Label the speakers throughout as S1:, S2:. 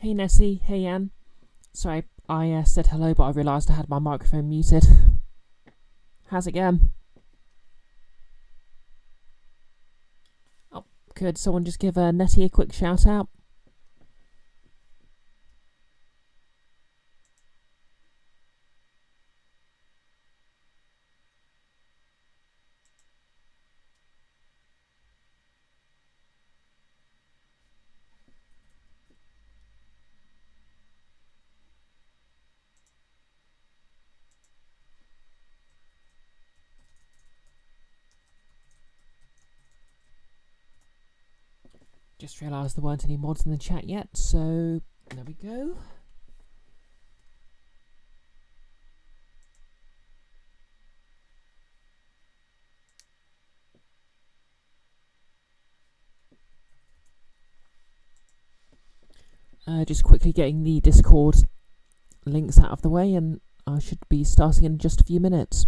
S1: Hey Nessie, hey Anne. Sorry, I said hello, but I realised I had my microphone muted. How's it going? Oh, could someone just give Nettie a quick shout out? Just realised there weren't any mods in the chat yet, so there we go. Just quickly getting the Discord links out of the way, and I should be starting in just a few minutes.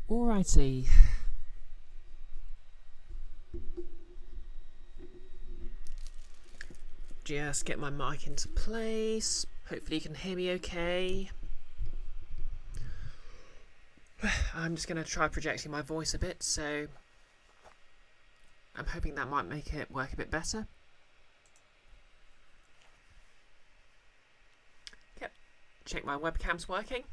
S1: Alrighty. Just get my mic into place. Hopefully you can hear me okay. I'm just going to try projecting my voice a bit, so I'm hoping that might make it work a bit better. Yep, check my webcam's working.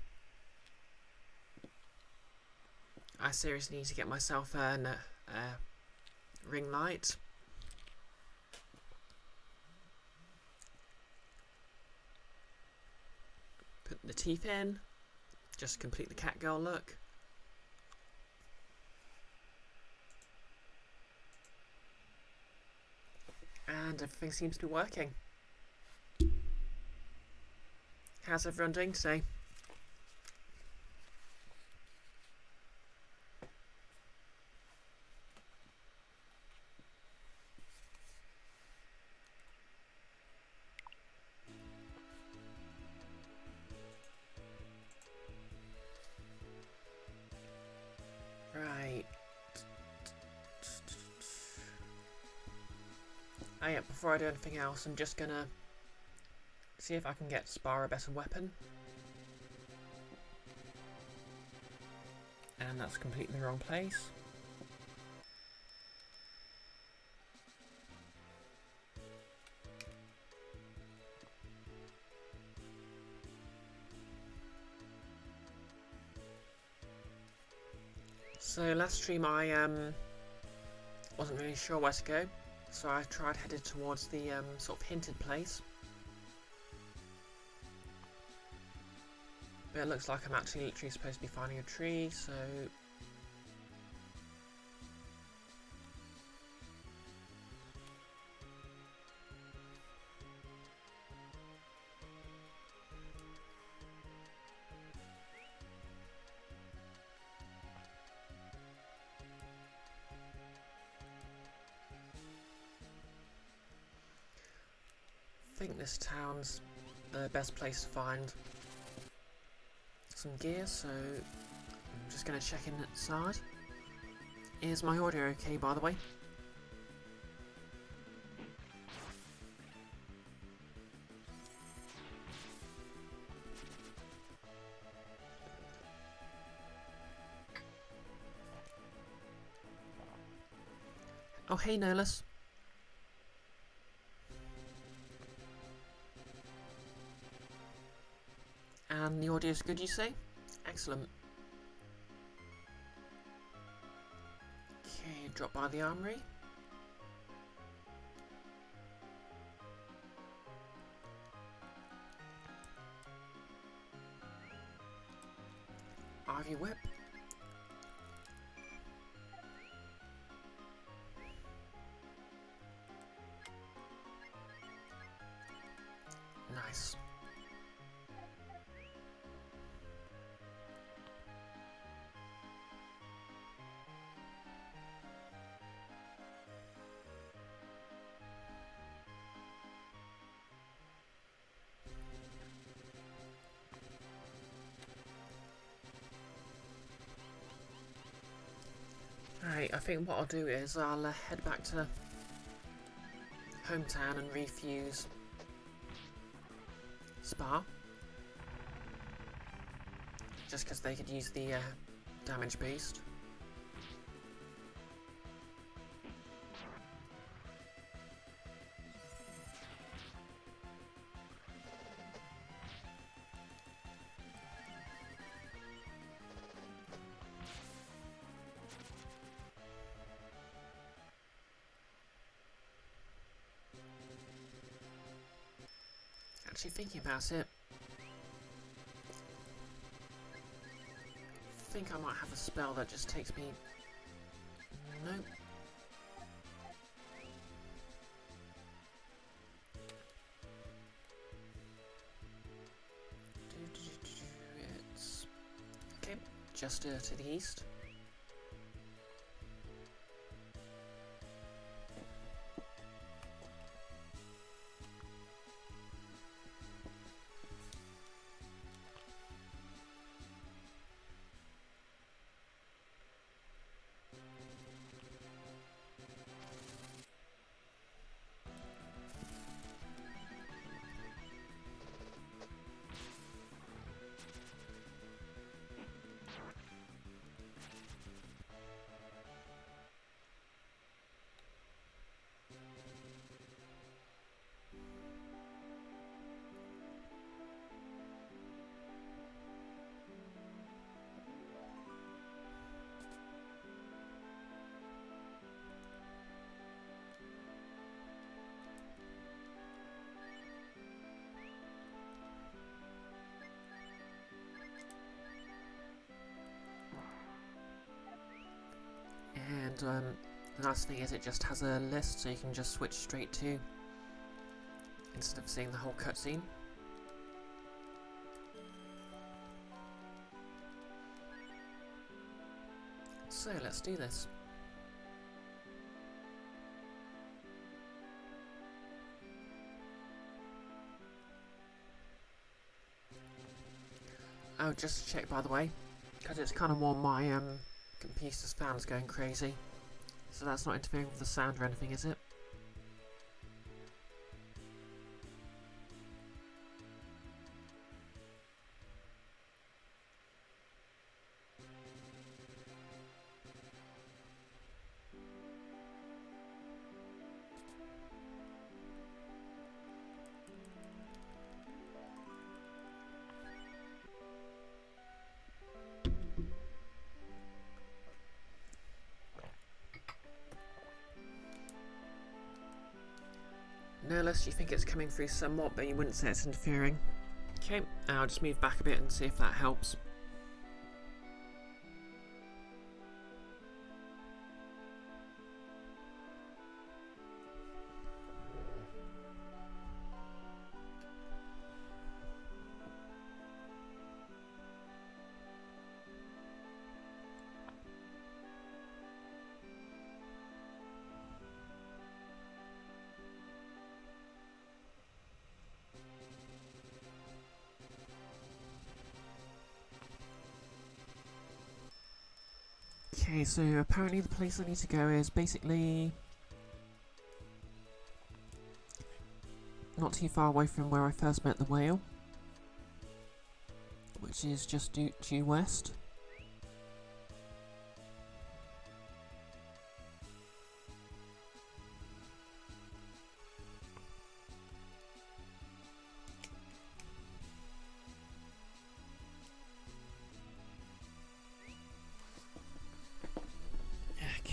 S1: I seriously need to get myself a ring light. Put the teeth in, just complete the cat girl look. And everything seems to be working. How's everyone doing today? Right. Oh yeah, before I do anything else, I'm just gonna see if I can get Spar a better weapon. And that's completely the wrong place. So last stream I wasn't really sure where to go, so I headed towards the sort of hinted place. But it looks like I'm actually literally supposed to be finding a tree, so I think this town's the best place to find some gear, so I'm just going to check in outside. Is my audio okay, by the way? Oh, hey, Nolus. And the audio's good, you say? Excellent. Okay, drop by the armory. Ivy whip. Nice. Alright, I think what I'll do is I'll head back to hometown and refuse Spa. Just because they could use the damage boost. Actually thinking about it, I think I might have a spell that just takes me... Nope. It's... okay, just to the east. And the nice thing is it just has a list, so you can just switch straight to, instead of seeing the whole cutscene. So let's do this. Oh, just to check by the way, because it's kind of more my computer's fan's going crazy. So that's not interfering with the sound or anything, is it? No less, you think it's coming through somewhat, but you wouldn't say it's interfering. Okay, I'll just move back a bit and see if that helps. Okay, so apparently the place I need to go is basically not too far away from where I first met the whale, which is just due west.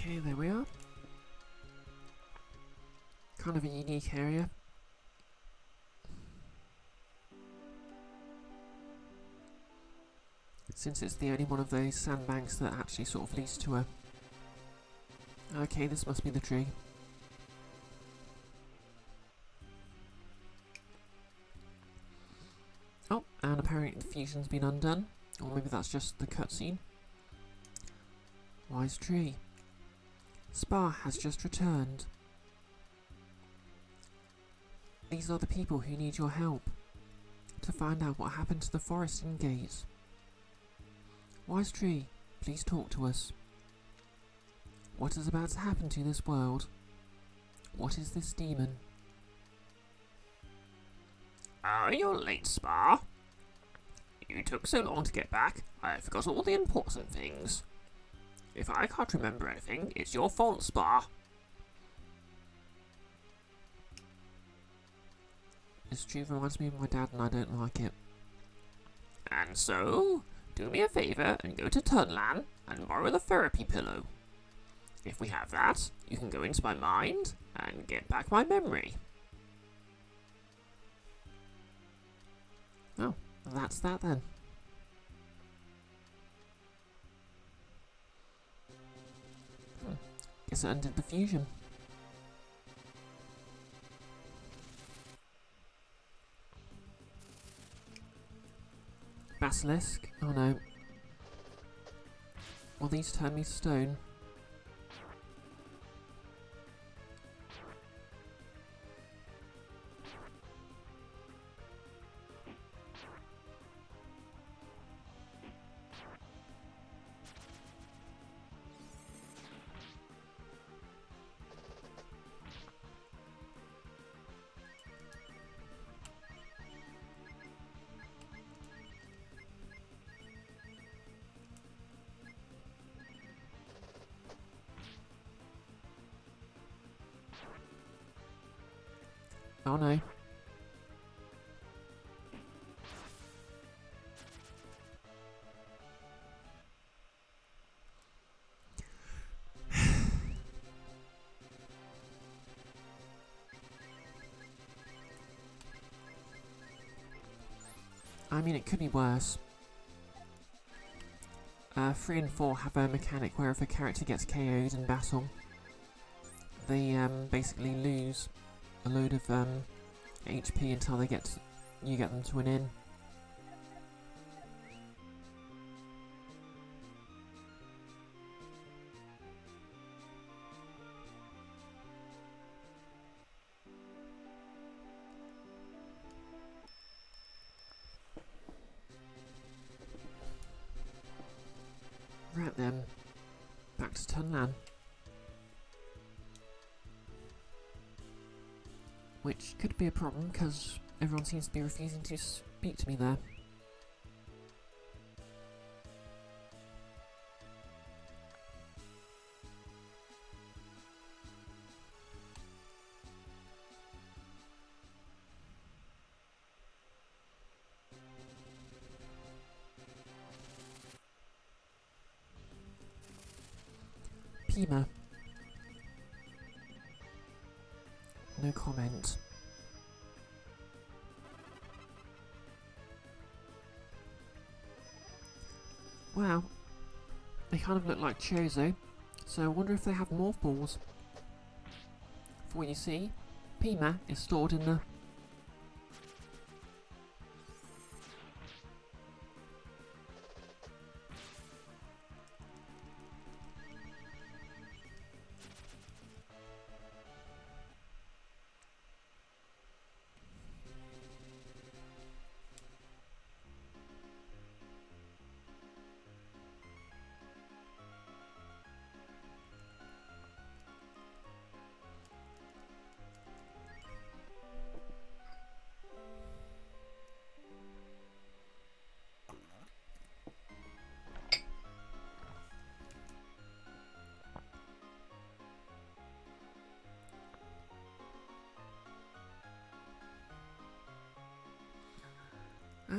S1: Okay, there we are. Kind of a unique area. Since it's the only one of those sandbanks that actually sort of leads to a... Okay, this must be the tree. Oh, and apparently the fusion's been undone. Or maybe that's just the cutscene. Wise tree. Spa has just returned. These are the people who need your help to find out what happened to the forest in Gaze. Wise tree, please talk to us. What is about to happen to this world? What is this demon?
S2: You're late, Spa. You took so long to get back, I forgot all the important things. If I can't remember anything, it's your fault, Spa.
S1: This tree reminds me of my dad and I don't like it.
S2: And so, do me a favour and go to Tunlan and borrow the therapy pillow. If we have that, you can go into my mind and get back my memory.
S1: Oh, that's that then. Guess it undid the fusion. Basilisk? Oh no. Will these turn me to stone? Oh no. I mean, it could be worse. 3 and 4 have a mechanic where if a character gets KO'd in battle, they basically lose a load of HP until you get them to an inn. Right then, back to Tunlan. Which could be a problem, because everyone seems to be refusing to speak to me there. Pima. No comment. Wow. They kind of look like Chozo, so I wonder if they have morph balls. For what you see, Pima is stored in the...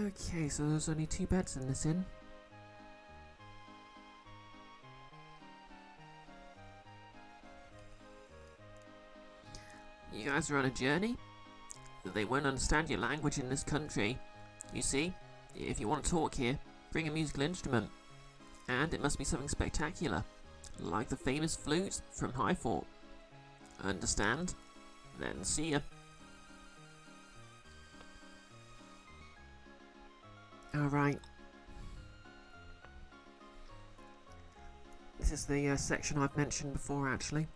S1: Okay, so there's only 2 beds in this inn. You guys are on a journey? They won't understand your language in this country. You see, if you want to talk here, bring a musical instrument. And it must be something spectacular, like the famous flute from High Fort. Understand? Then see ya. Alright. This is the section I've mentioned before, actually.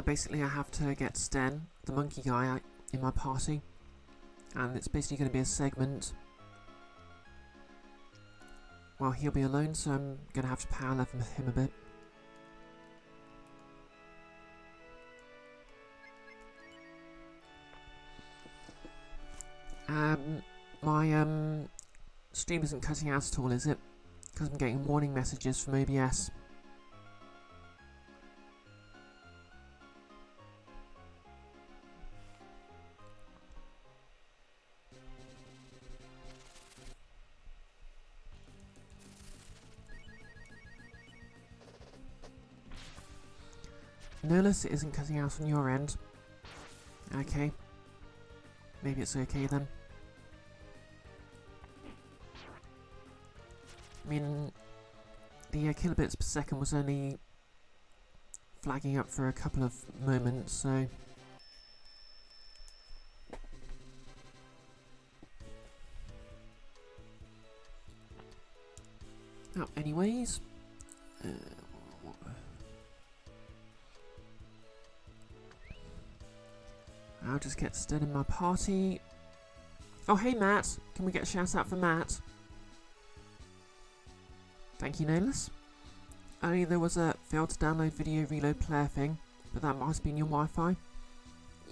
S1: Basically, I have to get Sten, the monkey guy, in my party. And it's basically going to be a segment. Well, he'll be alone, so I'm going to have to power level him a bit. My stream isn't cutting out at all, is it? Because I'm getting warning messages from OBS. Notice it isn't cutting out on your end. Okay. Maybe it's okay then. I mean, the kilobits per second was only flagging up for a couple of moments, so... Oh, anyways... I'll just get Sten in my party. Oh, hey Matt! Can we get a shout out for Matt? Thank you, Nameless. Only there was a failed to download video reload player thing, but that must have been your Wi-Fi.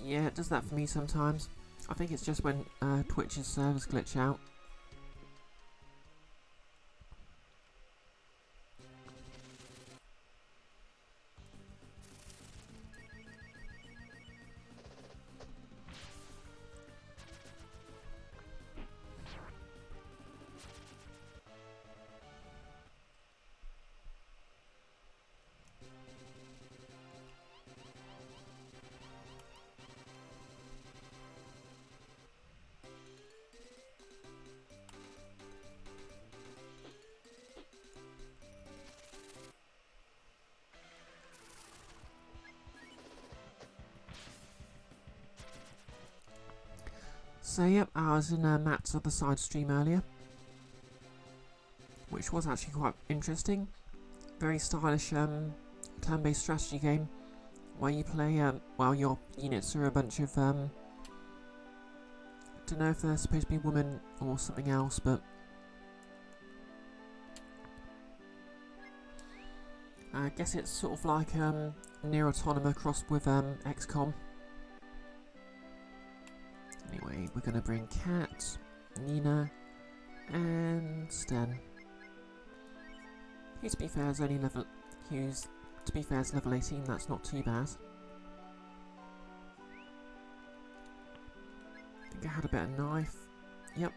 S1: Yeah, it does that for me sometimes. I think it's just when Twitch's servers glitch out. So yep, I was in Matt's other side stream earlier, which was actually quite interesting. Very stylish turn-based strategy game where you play, well, your units are a bunch of, don't know if they're supposed to be women or something else, but I guess it's sort of like Near Autonoma crossed with XCOM. Anyway, we're going to bring Kat, Nina, and Sten. Who, to be fair, is only level... Hughes, to be fair, is level 18, that's not too bad. I think I had a better knife. Yep.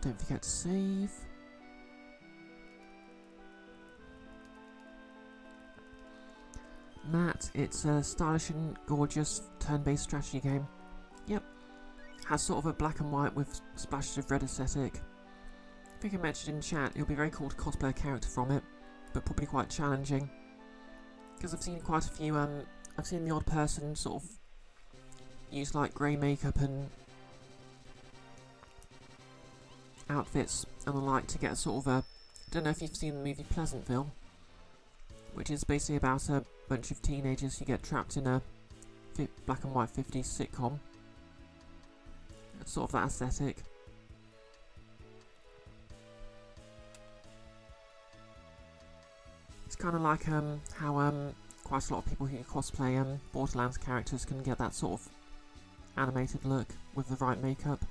S1: Don't forget to save. Matt, it's a stylish and gorgeous turn-based strategy game. Yep. Has sort of a black and white with splashes of red aesthetic. I think I mentioned in chat, it'll be very cool to cosplay a character from it, but probably quite challenging. Because I've seen quite a few, I've seen the odd person sort of use like grey makeup and outfits and the like to get sort of a... I don't know if you've seen the movie Pleasantville, which is basically about a bunch of teenagers who get trapped in a black and white 50s sitcom. It's sort of that aesthetic. It's kind of like how quite a lot of people who cosplay Borderlands characters can get that sort of animated look with the right makeup.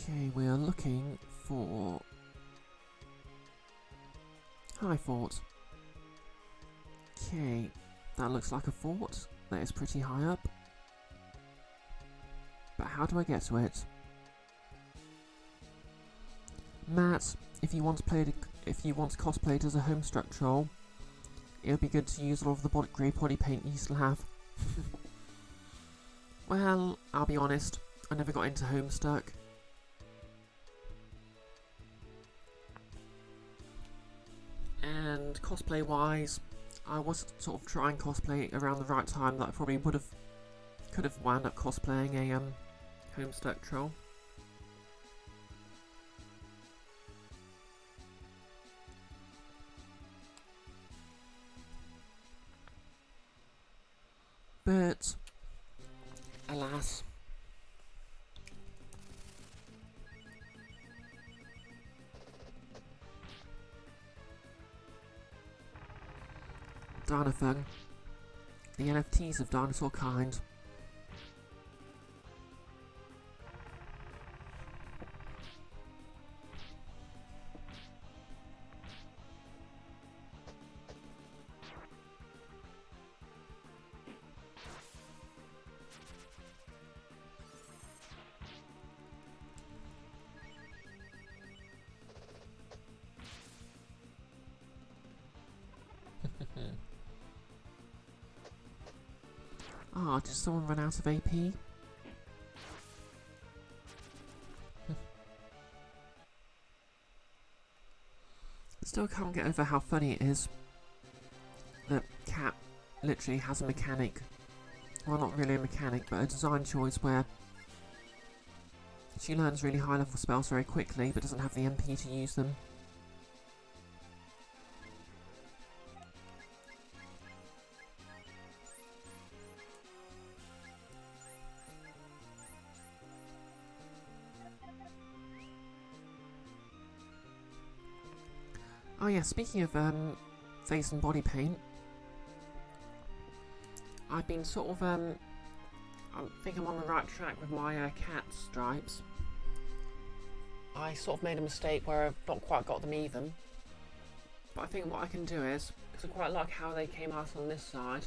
S1: Okay, we are looking for High Fort. Okay, that looks like a fort. That is pretty high up. But how do I get to it? Matt, if you want cosplayed as a Homestuck troll, it would be good to use all of the grey body paint you still have. Well, I'll be honest, I never got into Homestuck. And cosplay wise, I was sort of trying cosplay around the right time that I probably could have wound up cosplaying a Homestuck troll. But alas, Dinofung, the NFTs of dinosaur kind. Ah, did someone run out of AP? Still can't get over how funny it is that Cat literally has a mechanic. Well, not really a mechanic, but a design choice where she learns really high level spells very quickly, but doesn't have the MP to use them. Oh yeah, speaking of face and body paint, I've been sort of I think I'm on the right track with my cat stripes. I sort of made a mistake where I've not quite got them even, but I think what I can do is, because I quite like how they came out on this side,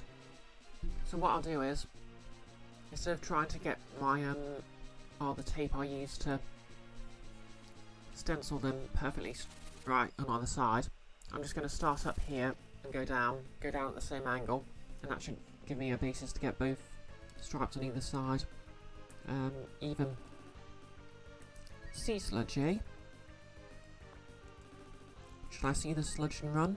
S1: so what I'll do is, instead of trying to get my the tape I used to stencil them perfectly right on either side, I'm just going to start up here and go down at the same angle, and that should give me a basis to get both stripes on either side even. Sea sludge, eh? Should I see the sludge and run?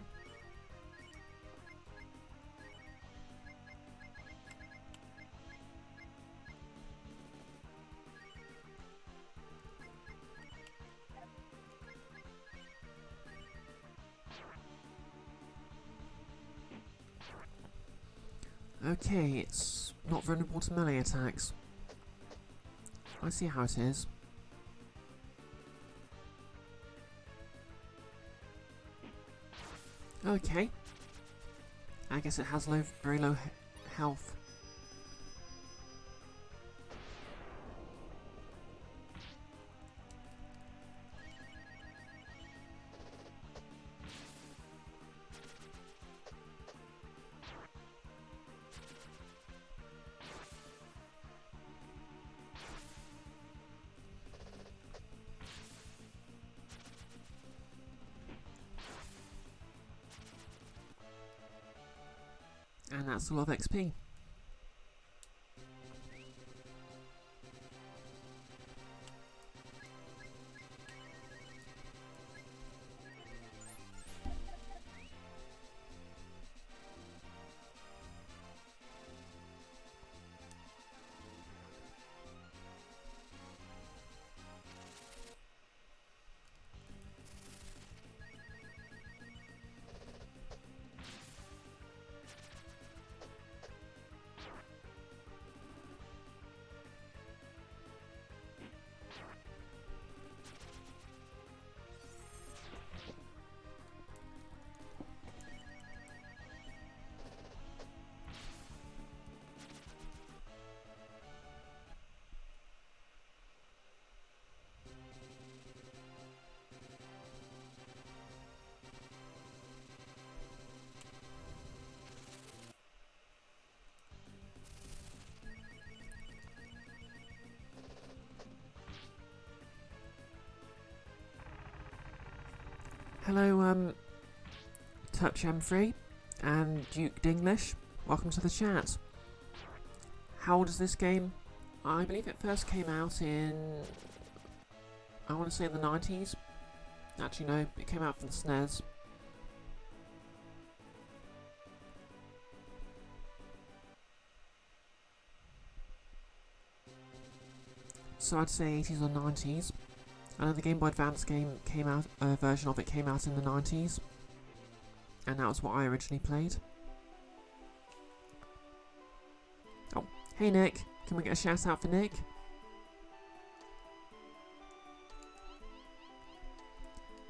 S1: Okay, it's not vulnerable to melee attacks. I see how it is. Okay. I guess it has very low health. And that's a lot of XP. Hello, Touch M3 and Duke Dinglish. Welcome to the chat. How old is this game? I believe it first came out in, I want to say the 90s. Actually, no, it came out for the SNES. So I'd say 80s or 90s. I know the Game Boy Advance game came out, version of it came out in the 90s. And that was what I originally played. Oh, hey Nick. Can we get a shout out for Nick?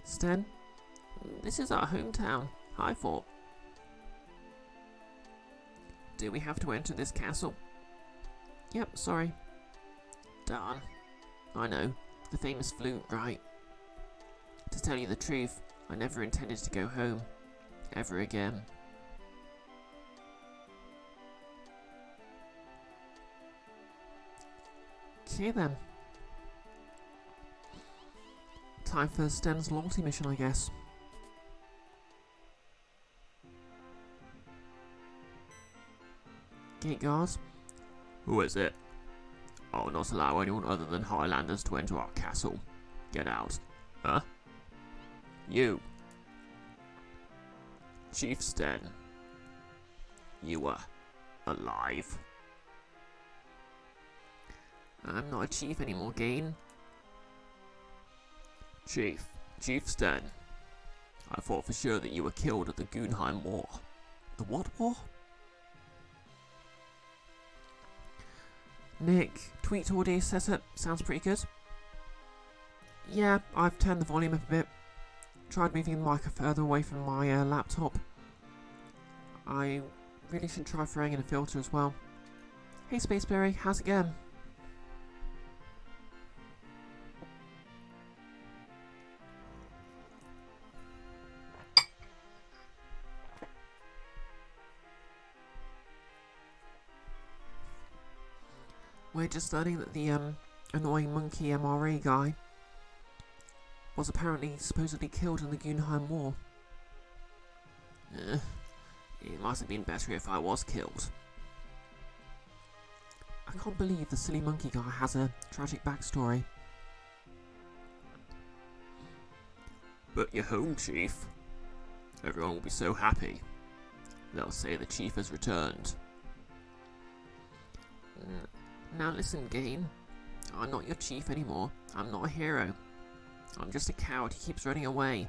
S1: Sten?
S2: This is our hometown, I thought.
S1: Do we have to enter this castle? Yep, sorry.
S2: Darn. I know. The famous flute, right? To tell you the truth, I never intended to go home. Ever again.
S1: Okay then. Time for Sten's loyalty mission, I guess. Gate guards.
S2: Who is it? I'll not allow anyone other than Highlanders to enter our castle. Get out. Huh? You. Chief Sten. You are alive.
S1: I'm not a chief anymore, Gain.
S2: Chief Sten. I thought for sure that you were killed at the Gunheim War.
S1: The what war? Nick, tweaked audio setup sounds pretty good. Yeah, I've turned the volume up a bit. Tried moving the mic further away from my laptop. I really should try throwing in a filter as well. Hey Spaceberry, how's it going? We're just learning that the annoying monkey MRA guy was apparently supposedly killed in the Gunheim War.
S2: It must have been better if I was killed.
S1: I can't believe the silly monkey guy has a tragic backstory.
S2: But you're home, Chief. Everyone will be so happy. They'll say the Chief has returned.
S1: Now listen, Gain. I'm not your chief anymore. I'm not a hero. I'm just a coward who keeps running away.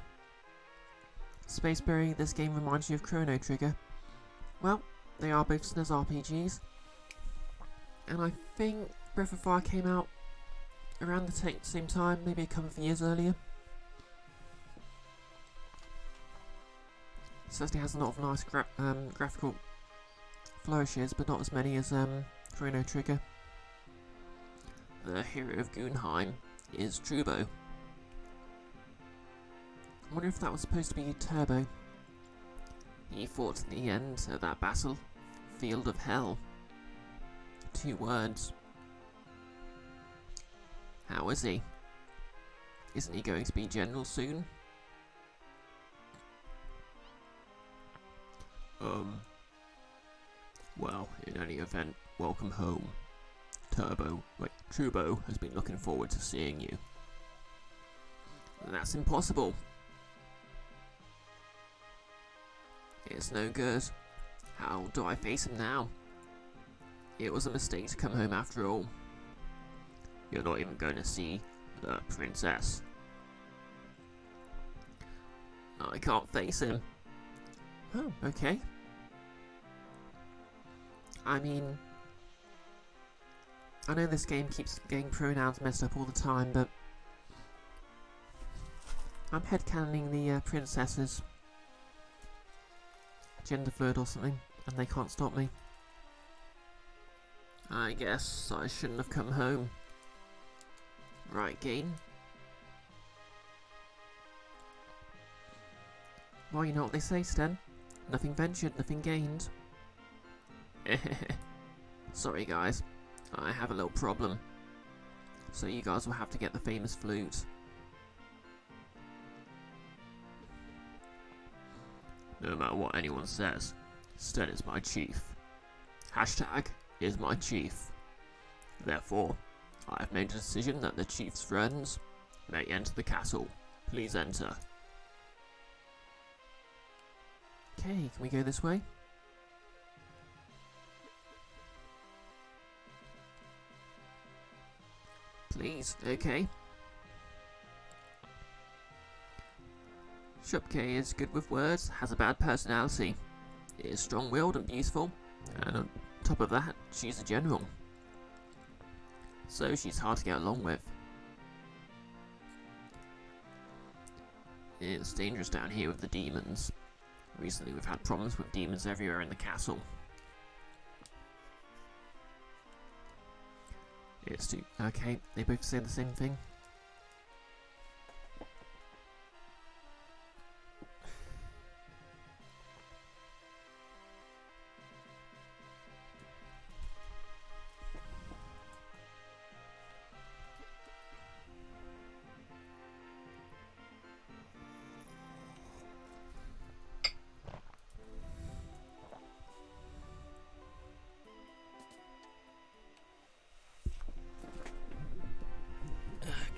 S1: Spaceberry, this game reminds you of Chrono Trigger. Well, they are both SNES RPGs. And I think Breath of Fire came out around the same time, maybe a couple of years earlier. Certainly has a lot of nice graphical flourishes, but not as many as Chrono Trigger.
S2: The hero of Gunheim is Trubo.
S1: I wonder if that was supposed to be Turbo.
S2: He fought at the end of that battle. Field of Hell. 2 words. How is he? Isn't he going to be General soon? Well, in any event, welcome home. Trubo has been looking forward to seeing you.
S1: That's impossible.
S2: It's no good. How do I face him now? It was a mistake to come home after all. You're not even going to see the princess. I can't face him.
S1: Oh, okay. I mean, I know this game keeps getting pronouns messed up all the time, but I'm headcanoning the princesses gender fluid or something, and they can't stop me.
S2: I guess I shouldn't have come home. Right, Gain?
S1: Well, you know what they say, Sten. Nothing ventured, nothing gained.
S2: Sorry guys, I have a little problem. So you guys will have to get the famous flute. No matter what anyone says, Sten is my chief. Hashtag is my chief. Therefore, I have made a decision that the chief's friends may enter the castle. Please enter.
S1: Okay, can we go this way?
S2: Please, okay. Shupke is good with words, has a bad personality, is strong-willed and beautiful, and on top of that, she's a general. So she's hard to get along with. It's dangerous down here with the demons. Recently we've had problems with demons everywhere in the castle. It's too...
S1: Okay, they both say the same thing.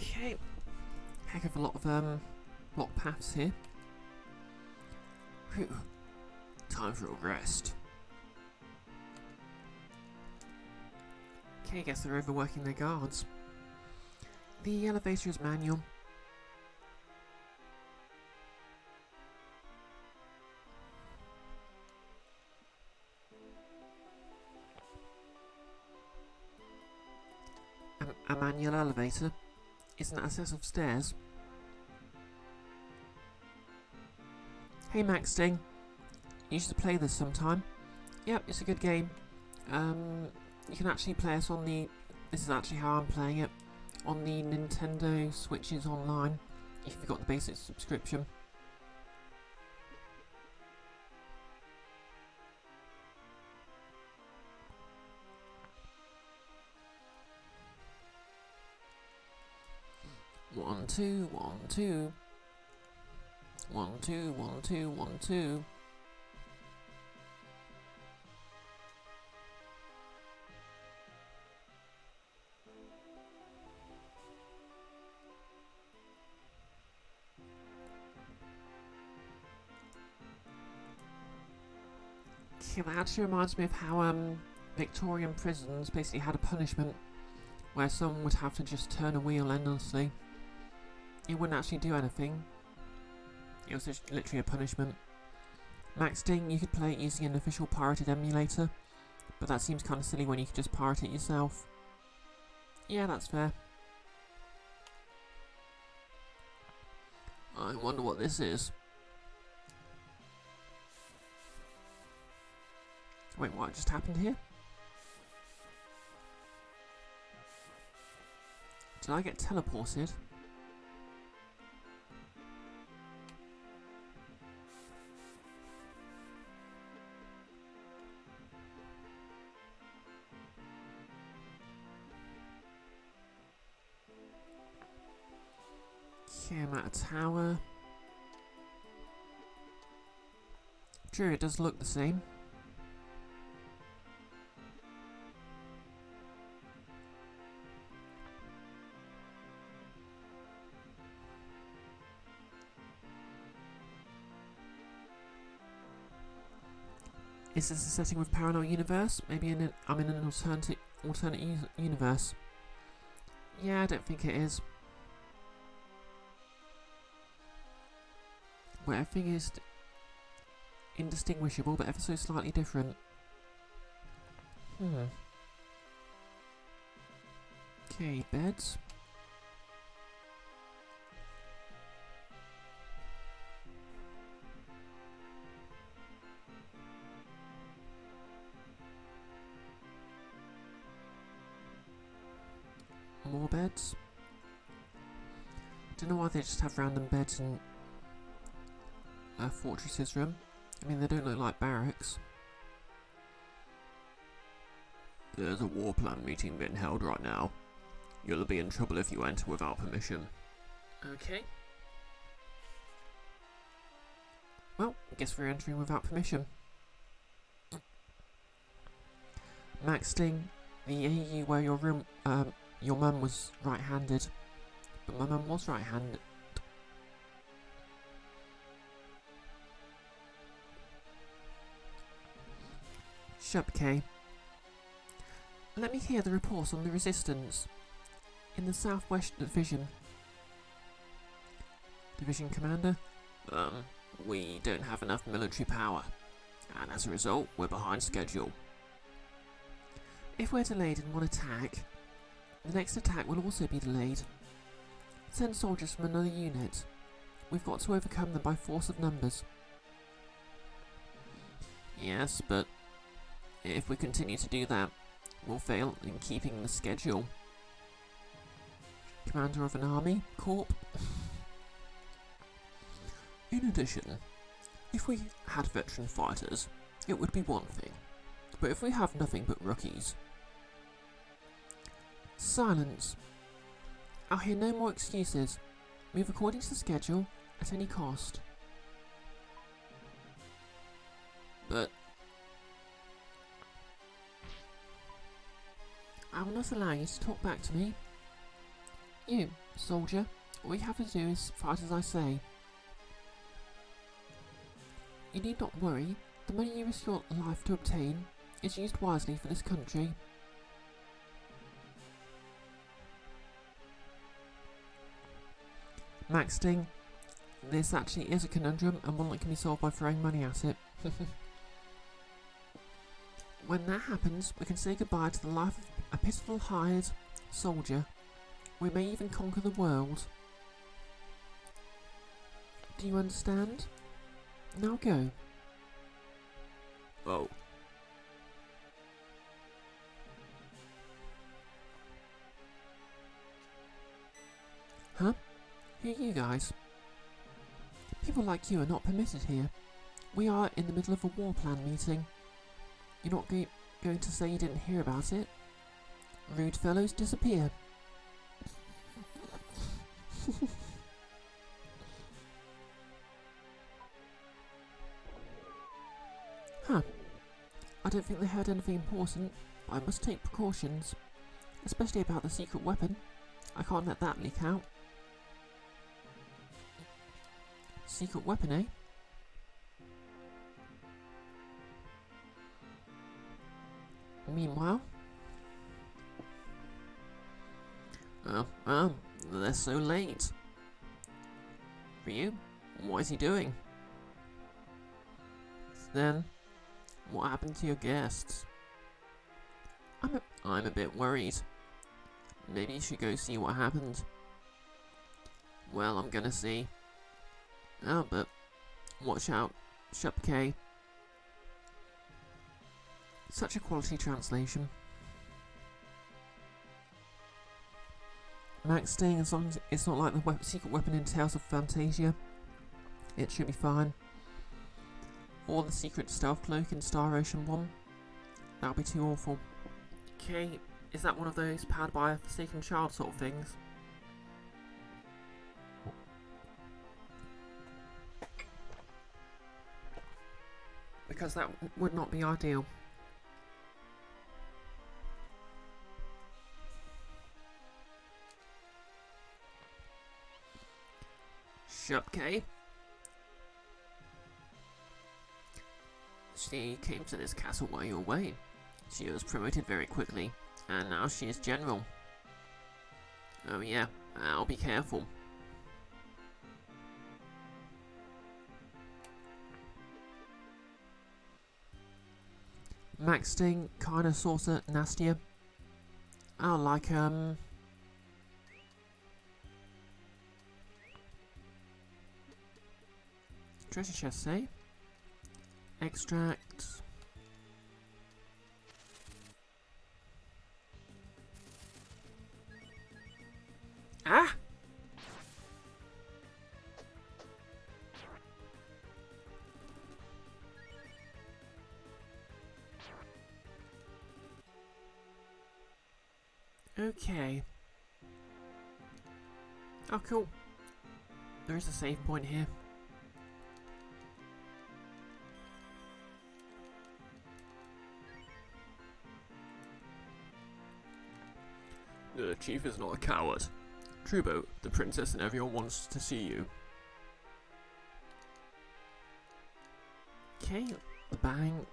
S1: Okay, heck of a lot of block paths here.
S2: Whew. Time for a rest.
S1: Okay, I guess they're overworking their guards. The elevator is manual. A manual elevator? Isn't that a set of stairs? Hey Max Sting, you should play this sometime. Yep, it's a good game. You can actually play us on the... This is actually how I'm playing it. On the Nintendo Switches online, if you've got the basic subscription. One, two, one, two. 1, 2, 1, 2, 1, 2. Yeah, that actually reminds me of how Victorian prisons basically had a punishment where someone would have to just turn a wheel endlessly. It wouldn't actually do anything. It was just literally a punishment. Max Sting, you could play it using an official pirated emulator, but that seems kind of silly when you could just pirate it yourself. Yeah, that's fair.
S2: I wonder what this is.
S1: Wait, what just happened here? Did I get teleported? Okay, I'm at a tower. True, it does look the same. Is this a setting with parallel universe? Maybe I'm in an alternate universe. Yeah, I don't think it is. Where everything is indistinguishable, but ever so slightly different. Okay, beds. More beds. Don't know why they just have random beds in Fortress's room. I mean, they don't look like barracks.
S2: There's a war plan meeting being held right now. You'll be in trouble if you enter without permission.
S1: Okay. Well, I guess we're entering without permission. Max Sting, the AU where your mum was right-handed. But my mum was right-handed. Shupke. Let me hear the reports on the resistance in the Southwest Division. Division Commander?
S2: We don't have enough military power, and as a result, we're behind schedule.
S1: If we're delayed in one attack, the next attack will also be delayed. Send soldiers from another unit. We've got to overcome them by force of numbers.
S2: Yes, but if we continue to do that, we'll fail in keeping the schedule.
S1: Commander of an army, Corp.
S2: In addition, if we had veteran fighters, it would be one thing. But if we have nothing but rookies...
S1: Silence. I'll hear no more excuses. Move according to the schedule, at any cost.
S2: But...
S1: I will not allow you to talk back to me. You, soldier, all you have to do is fight as I say. You need not worry. The money you risk your life to obtain is used wisely for this country. Max Sting, this actually is a conundrum and one that can be solved by throwing money at it. When that happens, we can say goodbye to the life of a pitiful hired soldier. We may even conquer the world. Do you understand? Now go.
S2: Oh.
S1: Huh? Who are you guys? People like you are not permitted here. We are in the middle of a war plan meeting. You're not going to say you didn't hear about it? Rude fellows, disappear. Huh. I don't think they heard anything important, but I must take precautions. Especially about the secret weapon. I can't let that leak out. Secret weapon, eh? Meanwhile...
S2: Oh, they're so late. Ryu, what is he doing? Sten, what happened to your guests? I'm a bit worried. Maybe you should go see what happened. Well, I'm gonna see. Oh, but watch out, Shupke.
S1: Such a quality translation. Max Sting, as long as it's not like the secret weapon in Tales of Fantasia, it should be fine. Or the secret stealth cloak in Star Ocean 1. That'll be too awful. Okay, is that one of those powered by a forsaken child sort of things? Because that would not be ideal.
S2: Shupke? She came to this castle while you were away. She was promoted very quickly, and now she is general. Oh yeah, I'll be careful.
S1: Max Sting, kinda sorta nastier. Oh, like, treasure chest, say? Extract. Ah! Okay. Oh, cool. There is a save point here.
S2: The chief is not a coward. Trubo, the princess and everyone wants to see you.
S1: Okay, the bank.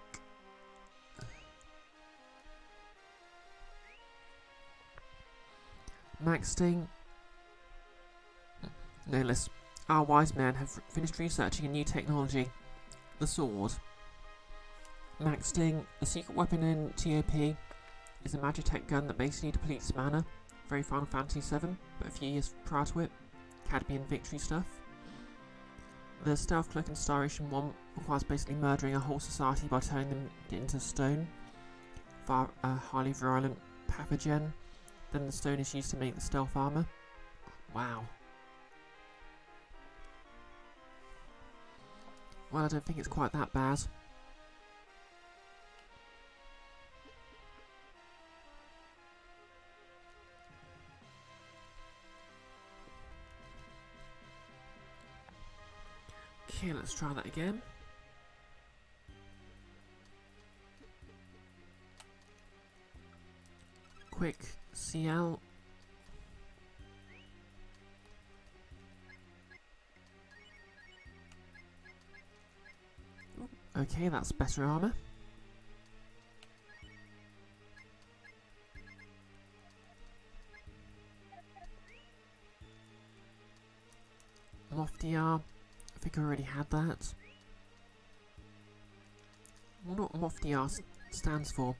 S1: Maxting. No less. Our wise men have finished researching a new technology. The sword. Maxting. The secret weapon in TOP is a Magitech gun that basically depletes mana. Very Final Fantasy VII, but a few years prior to it. Cadmian victory stuff. The Stealth Cloak and Star Ocean 1 requires basically murdering a whole society by turning them into stone via a highly virulent pathogen. Then the stone is used to make the stealth armor. Wow. Well, I don't think it's quite that bad. Okay, let's try that again. Quick CL. Okay, that's better armor. Lofty R. I think I already had that. I wonder what Lofty R stands for.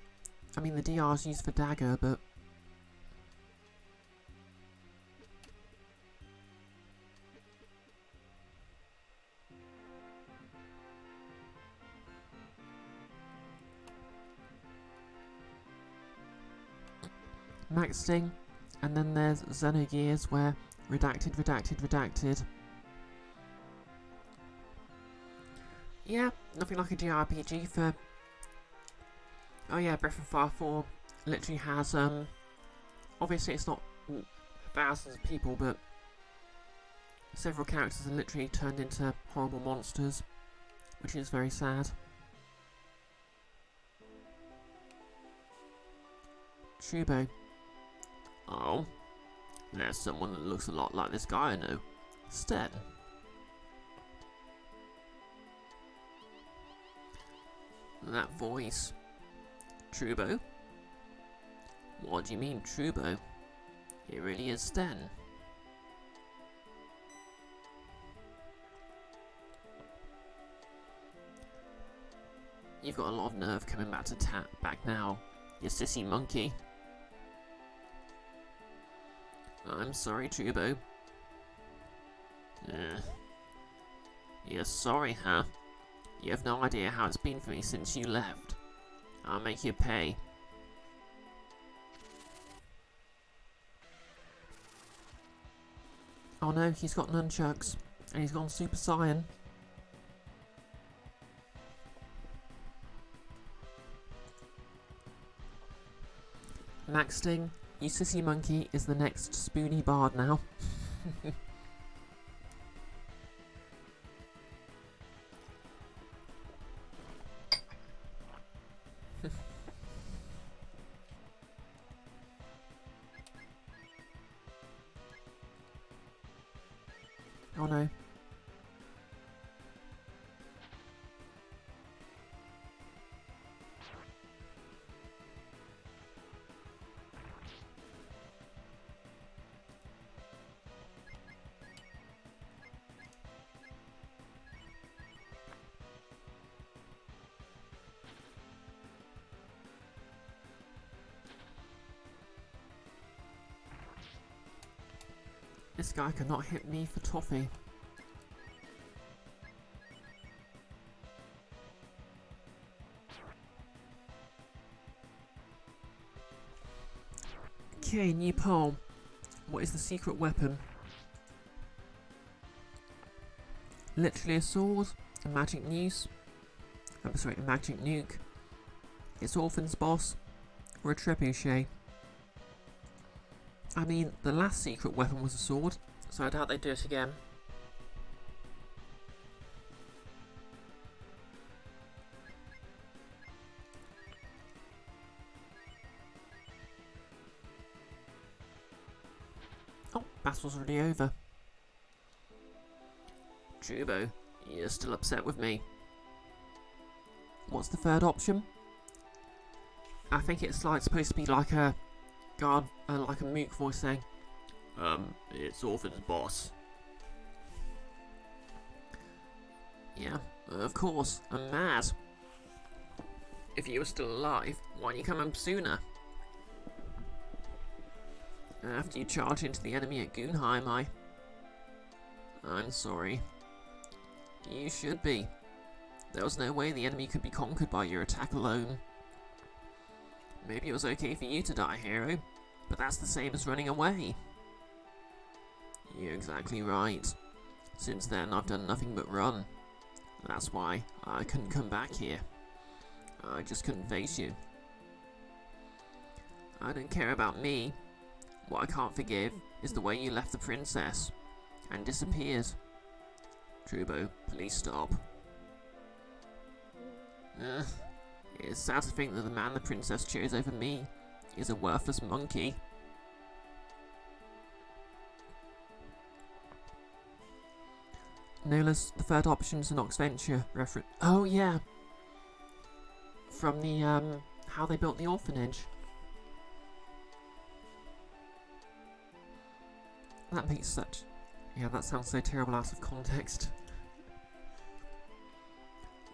S1: I mean, the DR is used for dagger, but... Maxting, and then there's Xenogears where redacted, redacted, redacted. Yeah, nothing like a JRPG for... Oh yeah, Breath of Fire 4 literally has, obviously it's not thousands of people, but several characters are literally turned into horrible monsters, which is very sad. Trubo.
S2: Oh, there's someone that looks a lot like this guy I know. Sten. That voice. Trubo? What do you mean, Trubo? It really is Sten. You've got a lot of nerve coming back to back now, you sissy monkey. I'm sorry, Trubo. You're sorry, huh? You have no idea how it's been for me since you left. I'll make you pay.
S1: Oh no, he's got nunchucks, and he's gone Super Saiyan. Maxting, you sissy monkey, is the next spoony bard now. Oh no. This guy cannot hit me for toffee. Okay, new poll. What is the secret weapon? Literally a sword, a magic noose, a magic nuke, it's Orphan's boss, or a trebuchet. I mean, the last secret weapon was a sword, so I doubt they'd do it again. battle's already over.
S2: Trubo, you're still upset with me.
S1: What's the third option? I think it's like supposed to be like a guard, like a mook voice saying,
S2: It's Orphan's boss. Yeah, of course, I'm mad. If you were still alive, why didn't you come home sooner? After you charge into the enemy at Gunheim, I'm sorry. You should be. There was no way the enemy could be conquered by your attack alone. Maybe it was okay for you to die, hero, but that's the same as running away. You're exactly right. Since then, I've done nothing but run. That's why I couldn't come back here. I just couldn't face you. I don't care about me. What I can't forgive is the way you left the princess and disappeared. Trubo, please stop. It's sad to think that the man the princess chose over me is a worthless monkey.
S1: Nola's the third option's an Oxventure reference. Oh yeah, from the how they built the orphanage. That makes such. Yeah, that sounds so terrible out of context.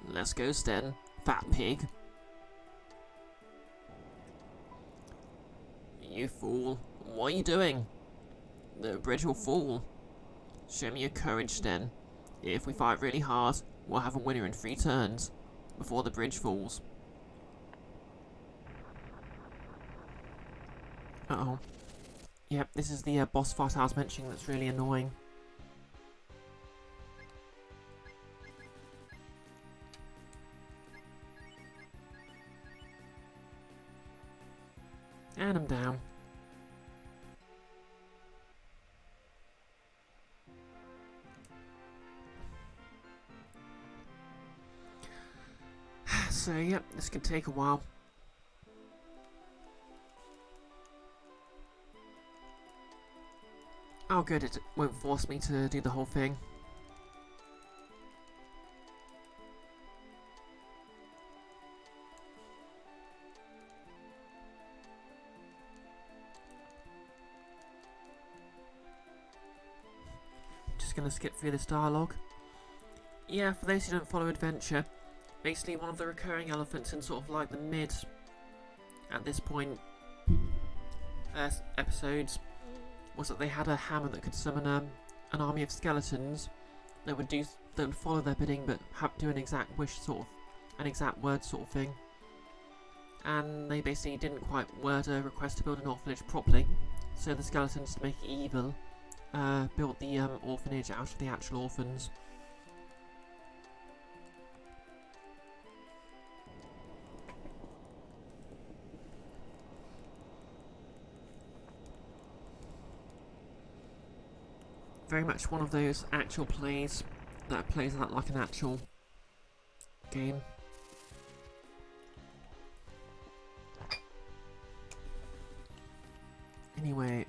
S2: Let's go, Sten, fat pig. You fool. What are you doing? The bridge will fall. Show me your courage, Sten. If we fight really hard, we'll have a winner in 3 turns, before the bridge falls.
S1: Uh-oh. Yep, this is the boss fight I was mentioning that's really annoying. And I'm down. So, yep, this could take a while. Oh good, it won't force me to do the whole thing. Just gonna skip through this dialogue. Yeah, for those who don't follow Adventure, basically one of the recurring elephants in sort of like the mid, at this point, episodes, was that they had a hammer that could summon an army of skeletons that would follow their bidding but do an exact wish sort of, an exact word sort of thing. And they basically didn't quite word a request to build an orphanage properly, so the skeletons, to make it evil, built the orphanage out of the actual orphans. Very much one of those actual plays that plays out like an actual game. Anyway.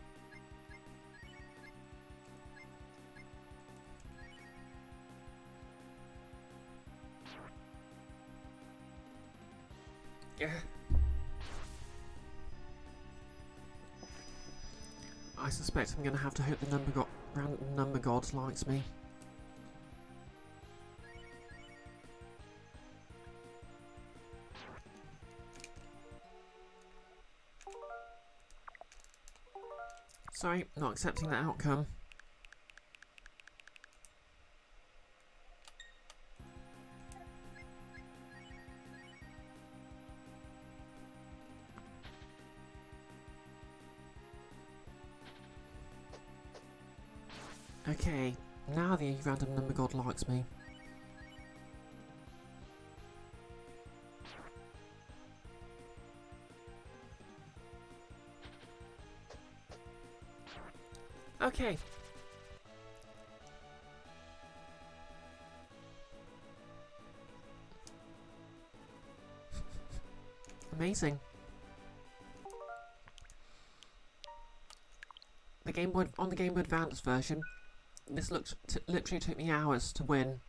S1: Yeah. I suspect I'm going to have to hope the random number god likes me. Sorry, not accepting that outcome. Okay, now the random number god likes me. Okay. Amazing. The on the Game Boy Advance version, this literally took me hours to win.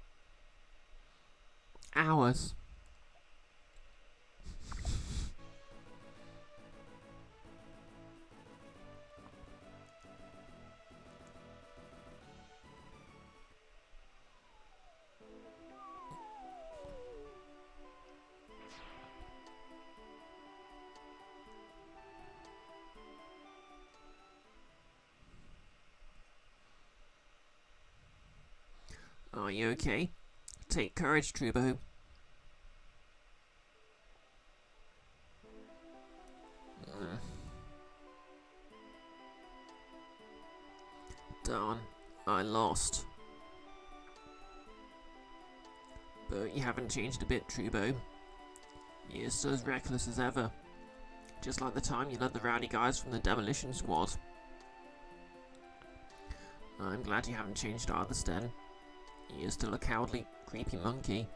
S1: Hours. Are you okay? Take courage, Trubo. Darn, I lost. But you haven't changed a bit, Trubo. You're still as reckless as ever. Just like the time you led the rowdy guys from the demolition squad. I'm glad you haven't changed either, Sten. You're still a cowardly, creepy monkey.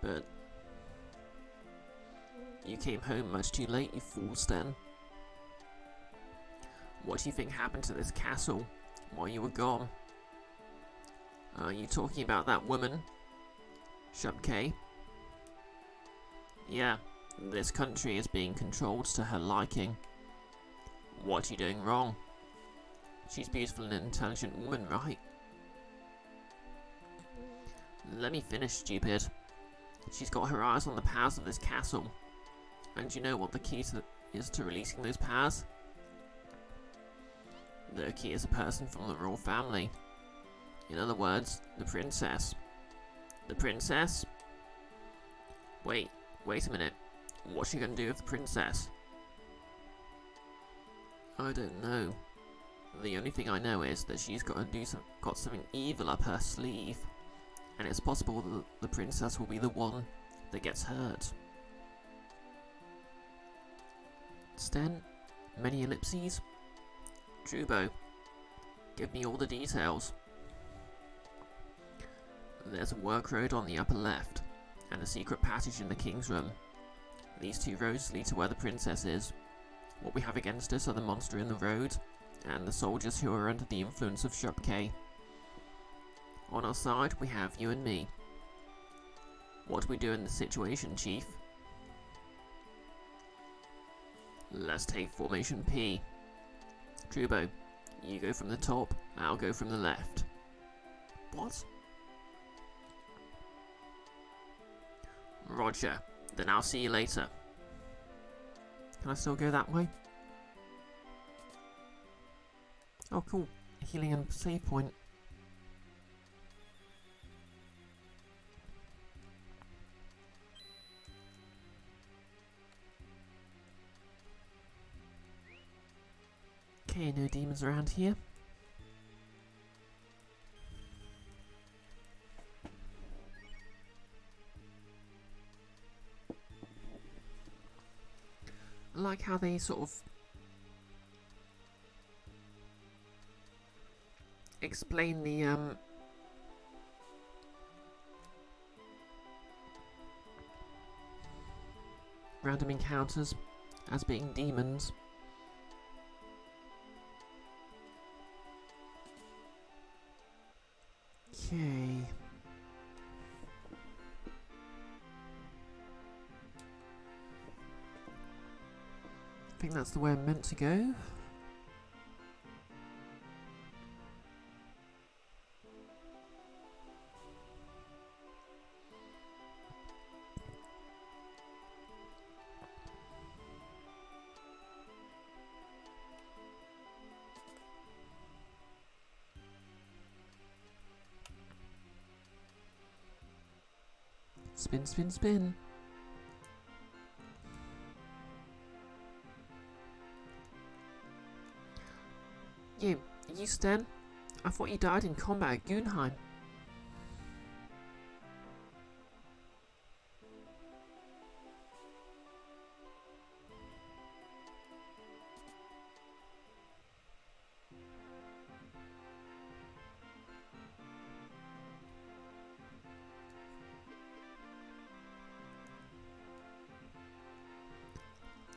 S1: But you came home much too late, you fool, Sten. What do you think happened to this castle while you were gone? Are you talking about that woman? Shubkay? Yeah, this country is being controlled to her liking. What are you doing wrong? She's a beautiful and intelligent woman, right? Let me finish, stupid. She's got her eyes on the powers of this castle. And you know what the key is to releasing those powers? The key is a person from the royal family. In other words, the princess. The princess? Wait a minute. What's she gonna do with the princess? I don't know. The only thing I know is that she's got something evil up her sleeve. And it's possible that the princess will be the one that gets hurt. Sten, many ellipses. Trubo, give me all the details. There's a work road on the upper left, and a secret passage in the king's room. These 2 roads lead to where the princess is. What we have against us are the monster in the road, and the soldiers who are under the influence of Shubkay. On our side, we have you and me. What do we do in this situation, Chief? Let's take formation P. Trubo, you go from the top, I'll go from the left. What? Roger, then I'll see you later. Can I still go that way? Oh cool, healing and save point. Okay, no demons around here. I like how they sort of explain the random encounters as being demons. Okay. I think that's the way I'm meant to go. Spin, spin, spin. You Sten? I thought you died in combat at Gunheim.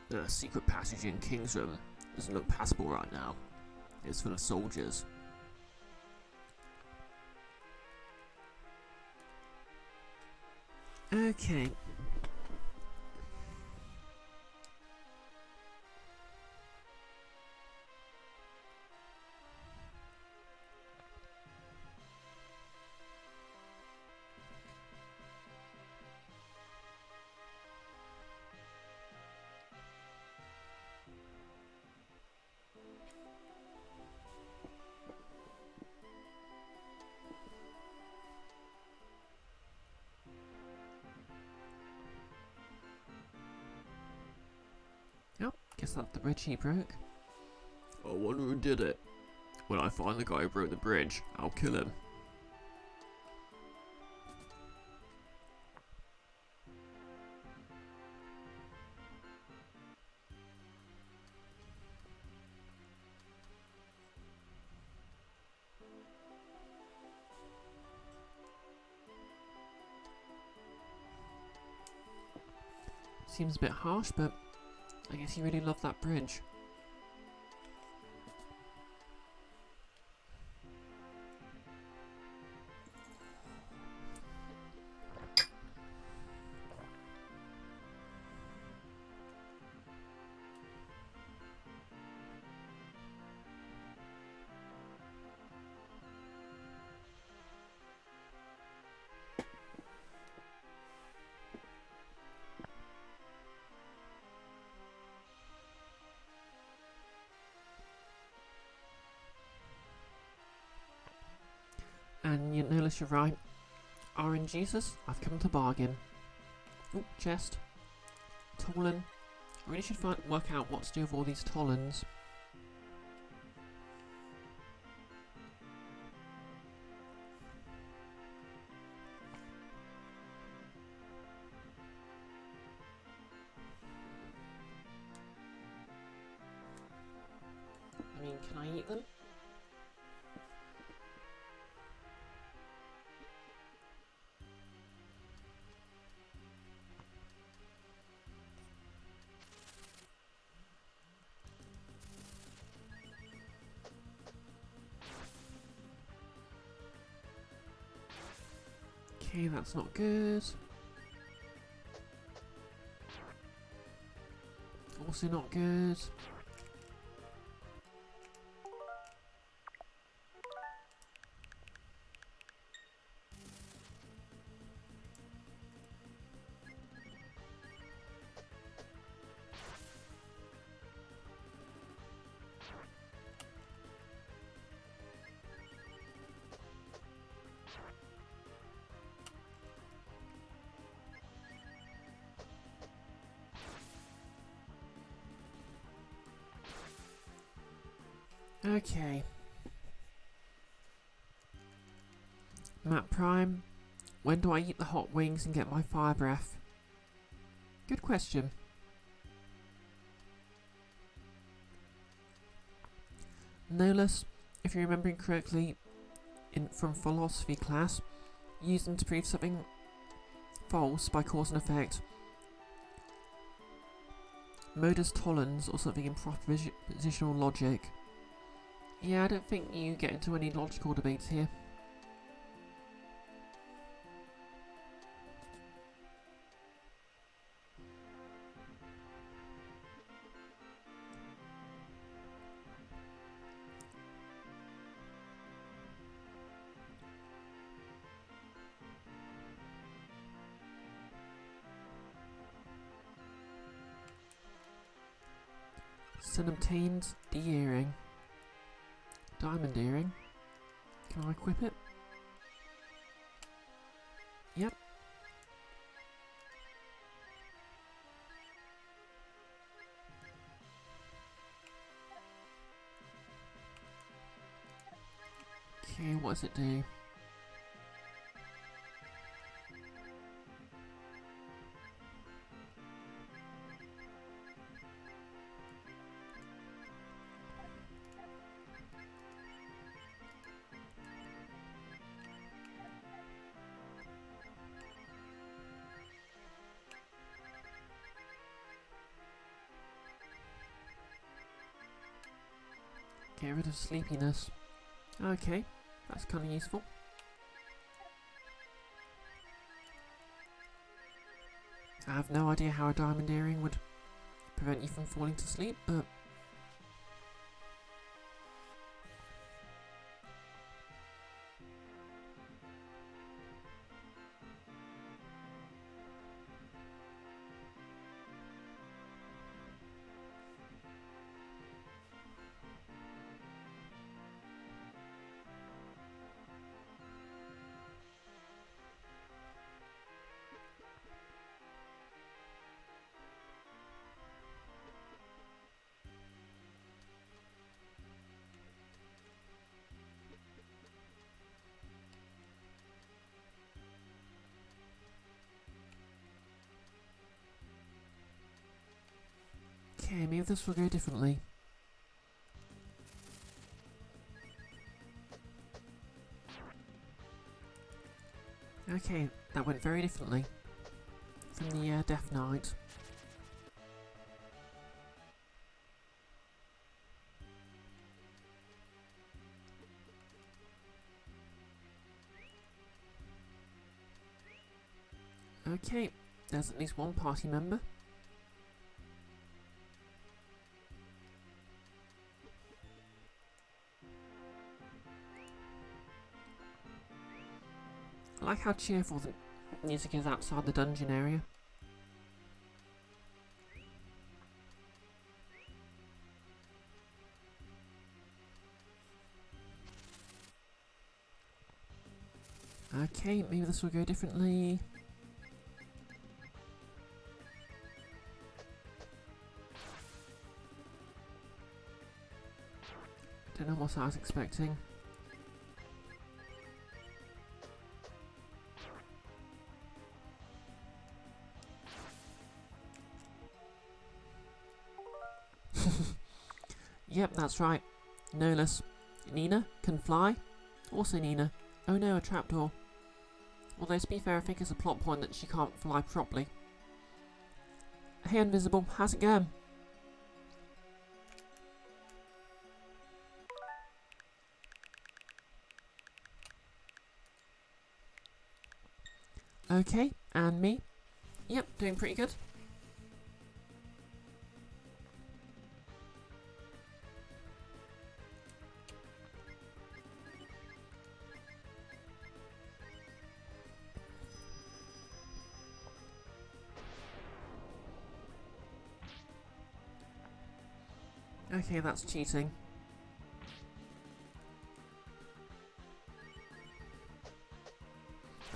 S1: The secret passage in King's Room doesn't look passable right now.
S2: is full of soldiers.
S1: Okay. Yep, guess that's the bridge he broke.
S2: I wonder who did it. When I find the guy who broke the bridge, I'll kill him.
S1: Seems a bit harsh, but I guess he really loved that bridge. And you notice you're right. R.N. Jesus, I've come to bargain. Oh, chest. Tolan. I really should work out what to do with all these Tolans. I mean, can I eat them? Okay, that's not good. Also not good. Okay. Matt Prime, when do I eat the hot wings and get my fire breath? Good question. Nolus, if you're remembering correctly, from philosophy class, use them to prove something false by cause and effect. Modus tollens or something in propositional logic. Yeah, I don't think you get into any logical debates here. Sten obtained the earring. Diamond earring. Can I equip it? Yep. Okay, what does it do? Get rid of sleepiness. Okay, that's kind of useful. I have no idea how a diamond earring would prevent you from falling to sleep, but... Okay, maybe this will go differently. Okay, that went very differently from the Death Knight. Okay, there's at least one party member. I like how cheerful the music is outside the dungeon area. Okay, maybe this will go differently. Don't know what I was expecting. Yep, that's right. Nolus. Nina can fly. Also Nina. Oh no, a trapdoor. Although to be fair, I think it's a plot point that she can't fly properly. Hey Invisible, how's it going? Okay, and me? Yep, doing pretty good. Okay, that's cheating.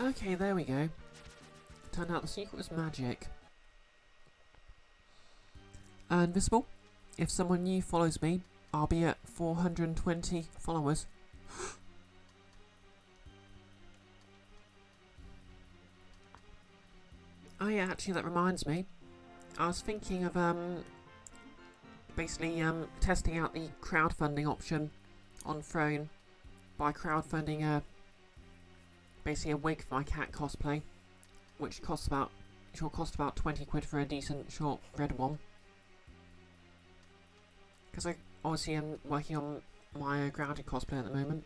S1: Okay, there we go. Turned out the secret was magic. Invisible, if someone new follows me, I'll be at 420 followers. Oh yeah, actually that reminds me. I was thinking of basically testing out the crowdfunding option on Throne by crowdfunding basically a wig for my cat cosplay, which will cost about 20 quid for a decent short red one. Because I obviously am working on my grounded cosplay at the moment.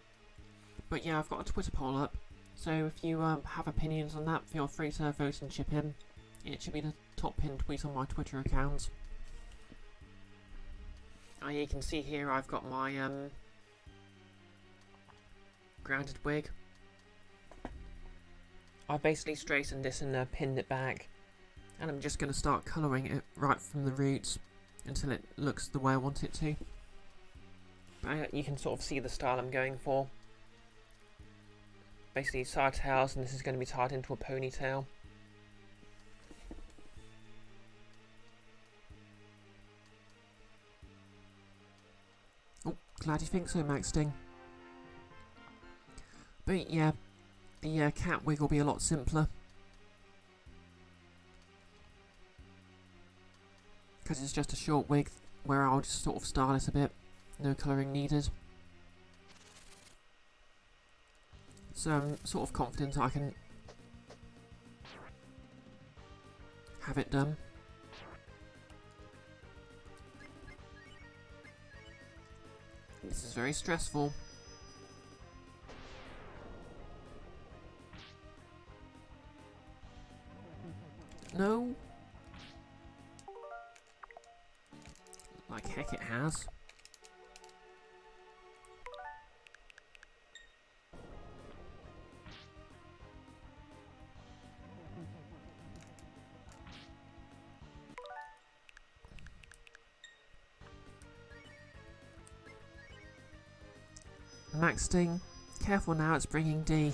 S1: But yeah, I've got a Twitter poll up, so if you have opinions on that, feel free to vote and chip in. It should be the top pinned tweet on my Twitter account. Oh yeah, you can see here I've got my grounded wig. I've basically straightened this and pinned it back, and I'm just going to start colouring it right from the roots until it looks the way I want it to. You can sort of see the style I'm going for. Basically side tails, and this is going to be tied into a ponytail. Oh, glad you think so, Max Sting. But yeah, the cat wig will be a lot simpler. Because it's just a short wig where I'll just sort of style it a bit. No colouring needed. So I'm sort of confident I can have it done. This is very stressful. No. Like heck it has. Max Sting, careful now, it's bringing D.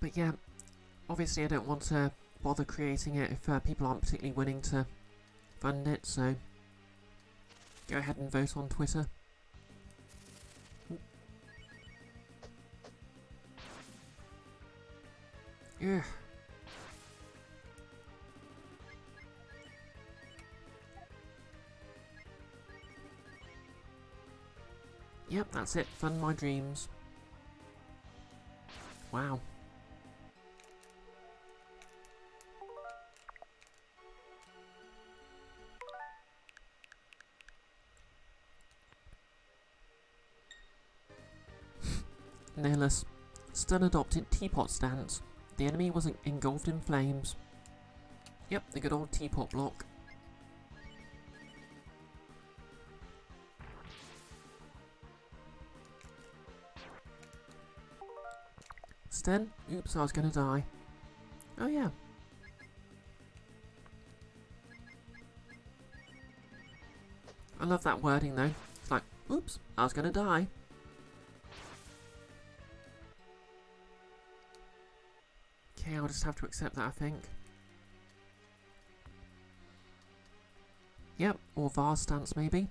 S1: But yeah, obviously I don't want to bother creating it if people aren't particularly willing to fund it, so go ahead and vote on Twitter. Ugh. Yep, that's it. Fund my dreams. Wow. Nailess. Sten adopted teapot stance. The enemy was engulfed in flames. Yep, the good old teapot block. Sten? Oops, I was gonna die. Oh yeah. I love that wording though. It's like, oops, I was gonna die. Okay, I'll just have to accept that, I think. Yep, or vase stance maybe.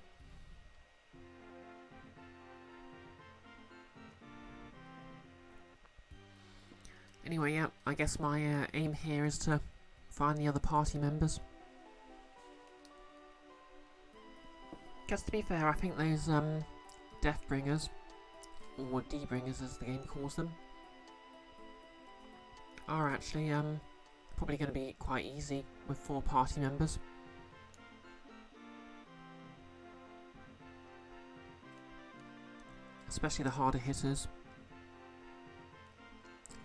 S1: Anyway, yeah, I guess my aim here is to find the other party members. Just to be fair, I think those Deathbringers, or D-Bringers as the game calls them, are actually probably going to be quite easy with 4 party members. Especially the harder hitters,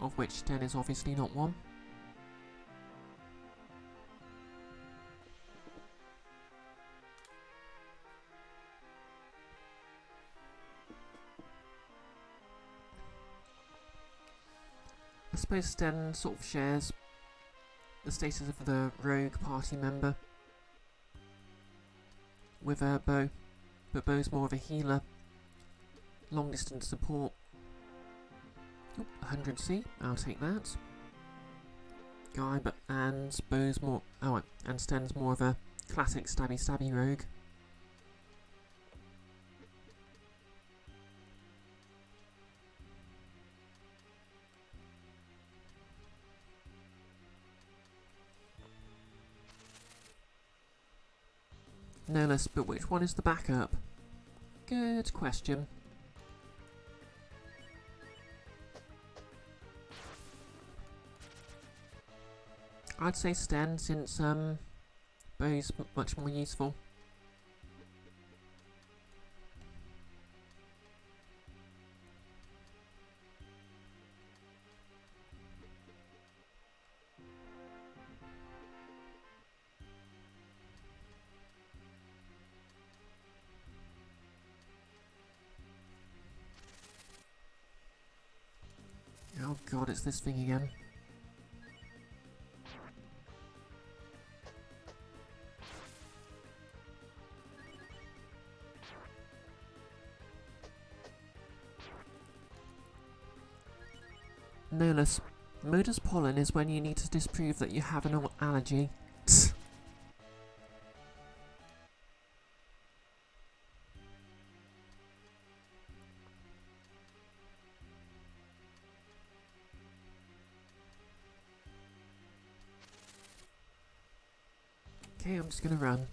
S1: of which Sten is obviously not one. I suppose Sten sort of shares the status of the rogue party member with Bo, but Bo's more of a healer, long distance support. 100C, I'll take that. And Bo's more, and Sten's more of a classic stabby rogue. No less, but which one is the backup? Good question. I'd say Sten, since Bo's much more useful. Oh god, it's this thing again. No less. Modus pollen is when you need to disprove that you have an allergy. Okay, I'm just gonna run.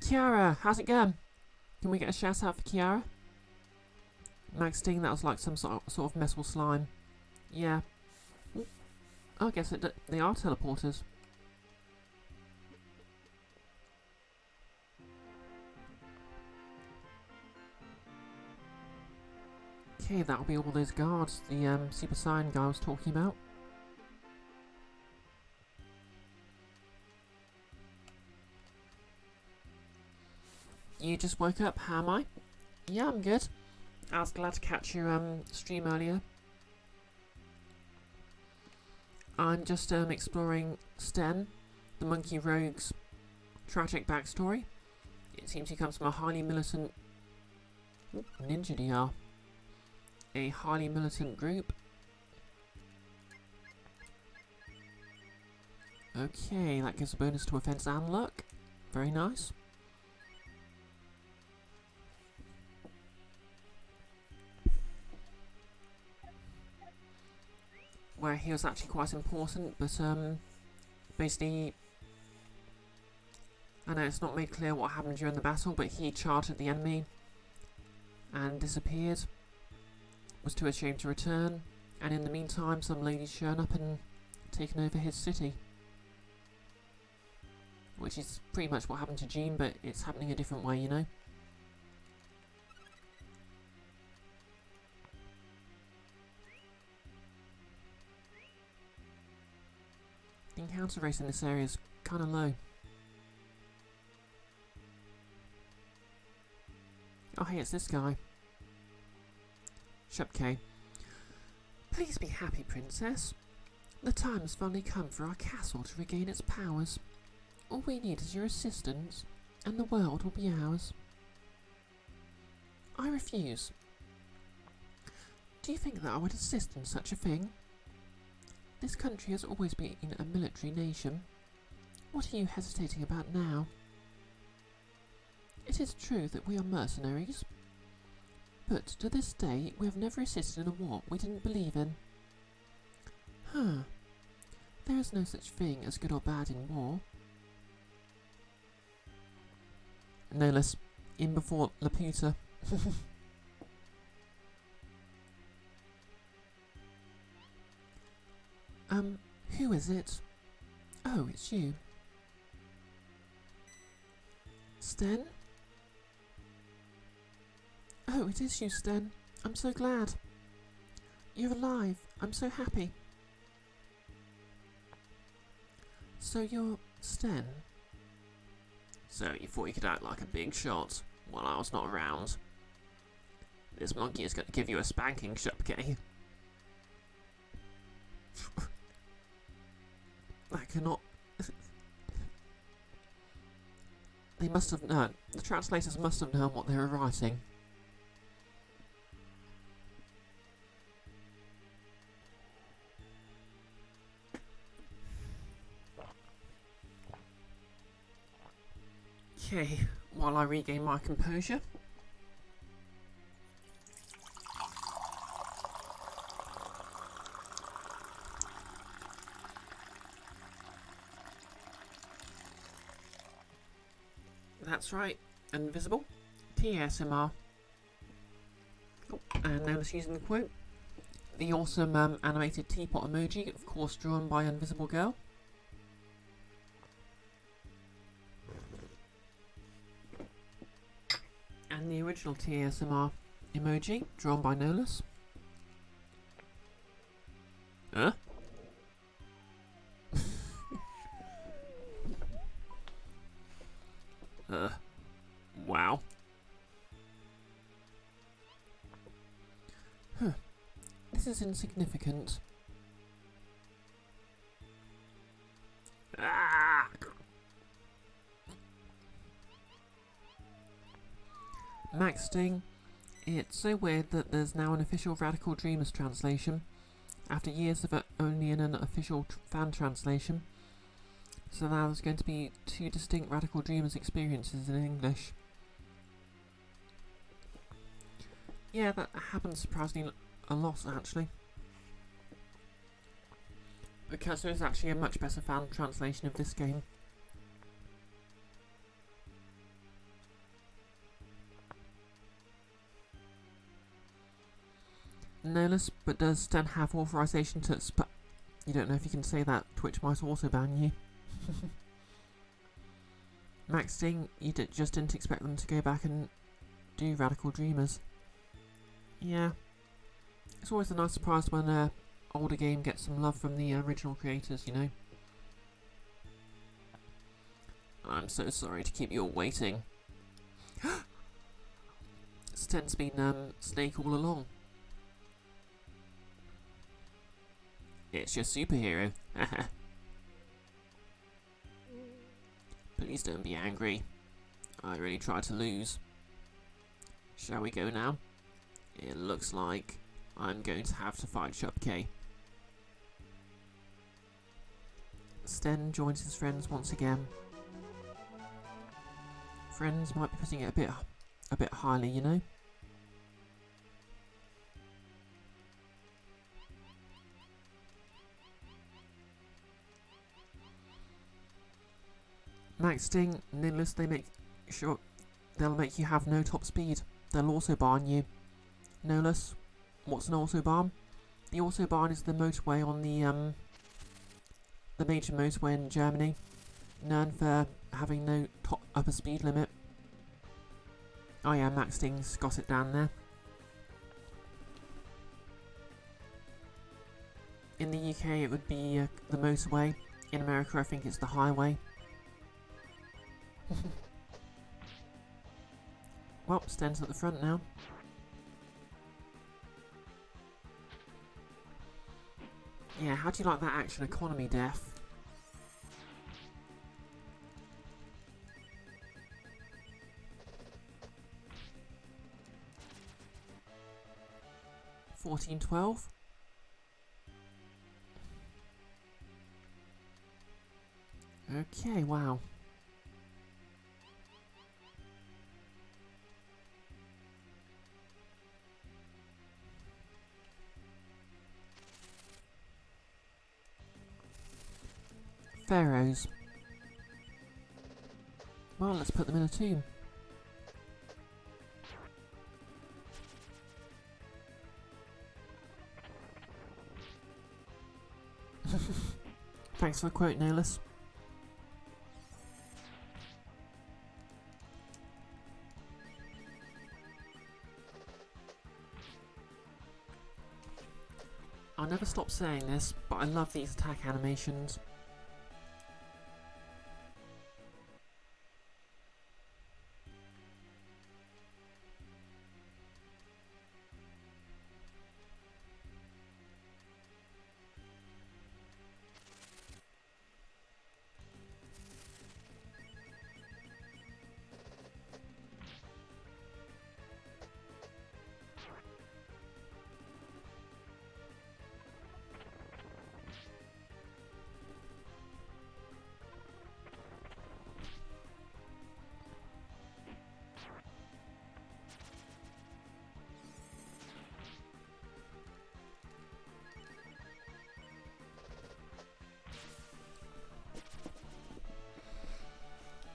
S1: Kiara, how's it going? Can we get a shout out for Kiara? Max Sting, that was like some sort of messile slime. Yeah. Ooh. Oh, I guess they are teleporters. Okay, that'll be all those guards the Super Saiyan guy was talking about. You just woke up, how am I? Yeah, I'm good. I was glad to catch your stream earlier. I'm just exploring Sten, the monkey rogue's tragic backstory. It seems he comes from a highly militant ninja DR. A highly militant group. Okay, that gives a bonus to offense and luck. Very nice. Where he was actually quite important, but basically, I know it's not made clear what happened during the battle, but he charged at the enemy and disappeared. Was too ashamed to return, and in the meantime some ladies shown up and taken over his city. Which is pretty much what happened to Jean, but it's happening a different way, you know? The encounter rate in this area is kind of low. Oh hey, it's this guy. Shupke. Please be happy, Princess. The time has finally come for our castle to regain its powers. All we need is your assistance, and the world will be ours. I refuse. Do you think that I would assist in such a thing? This country has always been a military nation. What are you hesitating about now? It is true that we are mercenaries, but to this day we have never assisted in a war we didn't believe in. Huh. There is no such thing as good or bad in war. No less in before Laputa. Who is it? Oh, it's you. Sten? Oh, it is you, Sten. I'm so glad. You're alive. I'm so happy. So you're Sten? So you thought you could act like a big shot while I was not around? This monkey is going to give you a spanking, Shupke. I cannot... They must have known. The translators must have known what they were writing. Okay, while I regain my composure. That's right, invisible. TSMR. Oh, and now let's use the quote. The awesome animated teapot emoji, of course drawn by Invisible Girl. And the original TSMR emoji, drawn by Nolus. Huh? Wow. Huh. This is insignificant. Ah! Max Sting, it's so weird that there's now an official Radical Dreamers translation, after years of only in an official fan translation. So now there's going to be 2 distinct Radical Dreamers experiences in English. Yeah, that happens surprisingly a lot, actually. Because there's actually a much better fan translation of this game. Nolus, but does Sten have authorization to You don't know if you can say that. Twitch might also ban you. Max Sting, you just didn't expect them to go back and do Radical Dreamers. Yeah. It's always a nice surprise when an older game gets some love from the original creators, you know. I'm so sorry to keep you all waiting. Sten's been Snake all along. It's your superhero. Please don't be angry. I really tried to lose. Shall we go now? It looks like I'm going to have to fight Shupke. Sten joins his friends once again. Friends might be putting it a bit highly, you know. Max Sting, Ninless, they'll make you have no top speed. They'll also ban you. Nolus, what's an autobahn? The autobahn is the motorway on the major motorway in Germany, known for having no upper speed limit. Oh yeah, Max Sting's got it down there. In the UK it would be the motorway. In America I think it's the highway. Well, Sten's at the front now. Yeah, how do you like that action economy death? $14.12. Okay, wow. Pharaohs. Well, let's put them in a tomb. Thanks for the quote, Nolus. I'll never stop saying this, but I love these attack animations.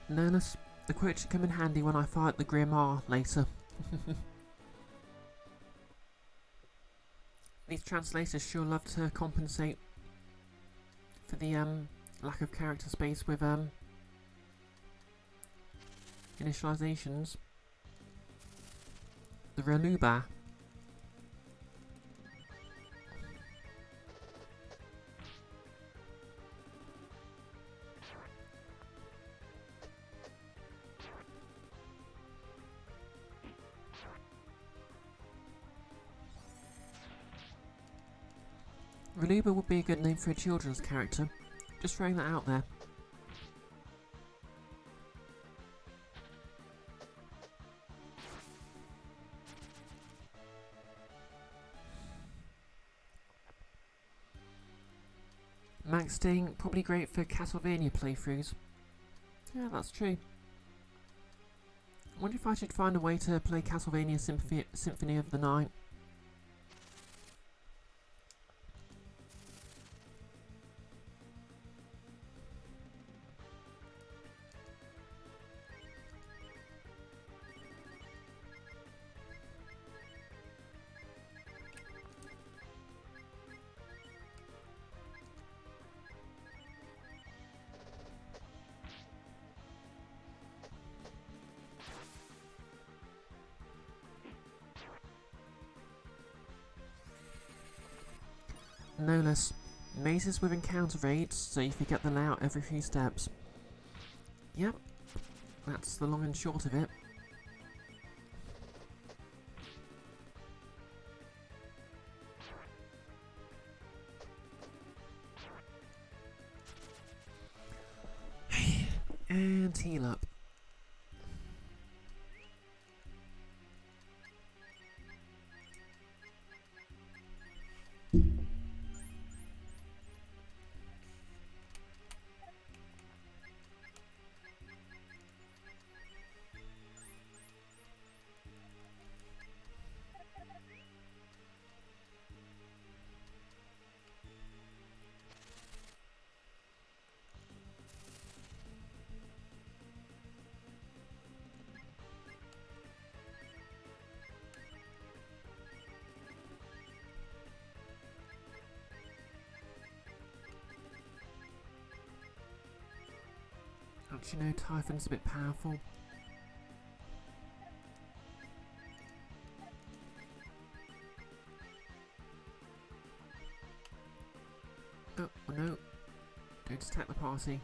S1: Nolus, the quote should come in handy when I fight the Grimoire later. These translators sure love to compensate for the lack of character space with initializations. The Reluba. Reluba would be a good name for a children's character. Just throwing that out there. Max Sting, probably great for Castlevania playthroughs. Yeah, that's true. I wonder if I should find a way to play Castlevania Symphony of the Night. No less. Mazes with encounter rates, so you forget the layout every few steps. Yep, that's the long and short of it. And heal up. Actually, no, Typhon's a bit powerful. Oh, no. Don't attack the party.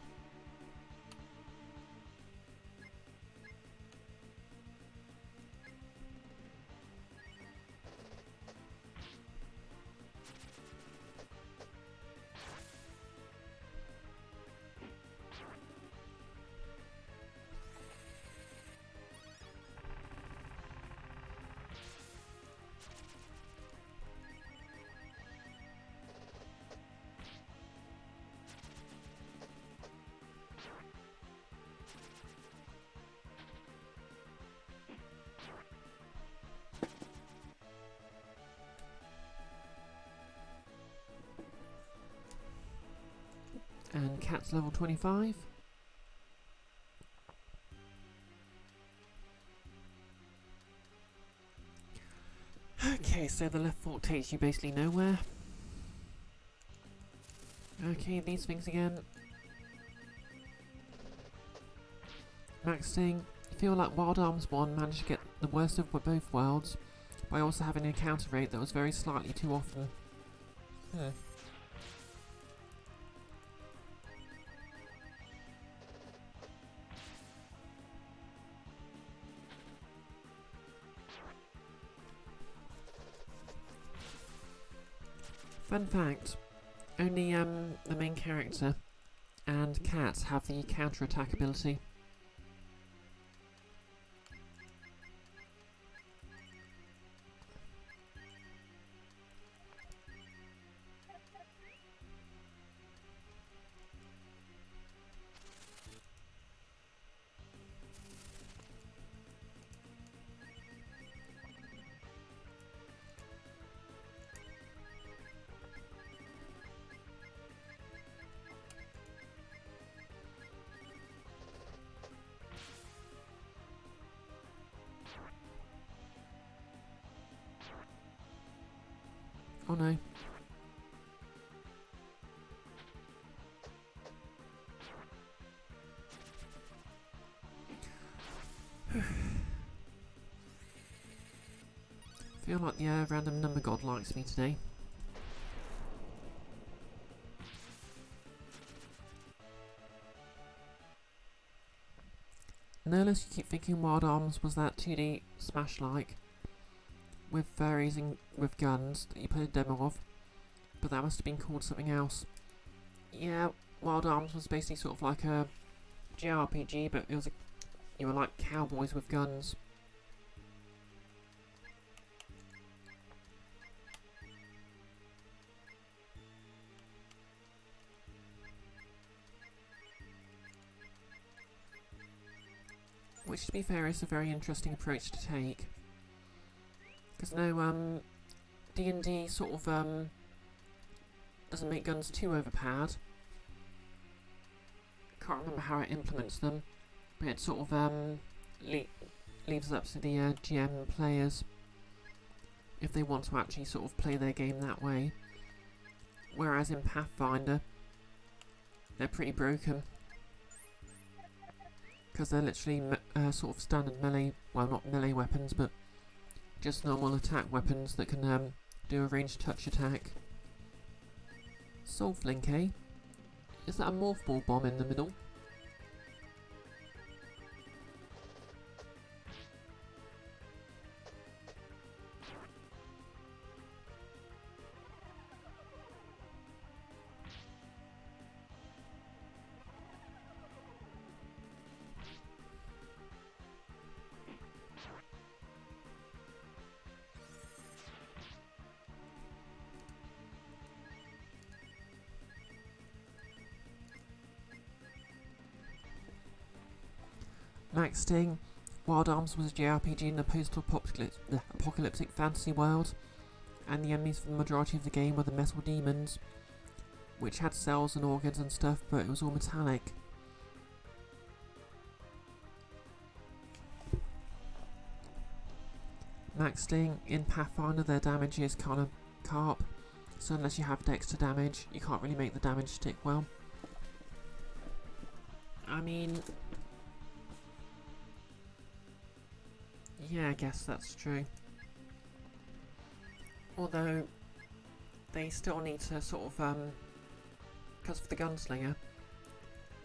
S1: And Cat's level 25. Okay, so the left fork takes you basically nowhere. Okay, these things again. Maxing. I feel like Wild Arms 1 managed to get the worst of both worlds by also having an encounter rate that was very slightly too often. Fun fact, only the main character and Cat have the counter-attack ability. Oh no. Feel like the random number god likes me today. Nerless, you keep thinking Wild Arms was that 2D Smash-like with fairies and with guns that you played a demo of, but that must have been called something else. Yeah, Wild Arms was basically sort of like a JRPG, but it was you were like cowboys with guns. Which, to be fair, is a very interesting approach to take. Because no, D&D sort of, doesn't make guns too overpowered. Can't remember how it implements them, but it sort of, leaves it up to the, GM and players if they want to actually sort of play their game that way. Whereas in Pathfinder, they're pretty broken. Because they're literally sort of standard melee, well, not melee weapons, but just normal attack weapons that can do a ranged touch attack. Soul Flink, eh? Is that a morph ball bomb in the middle? Max Sting, Wild Arms was a JRPG in the post-apocalyptic fantasy world, and the enemies for the majority of the game were the metal demons, which had cells and organs and stuff, but it was all metallic. Max Sting, in Pathfinder their damage is kind of carp, so unless you have Dexter damage, you can't really make the damage stick well. I mean, yeah, I guess that's true. Although, they still need to sort of, because for the gunslinger,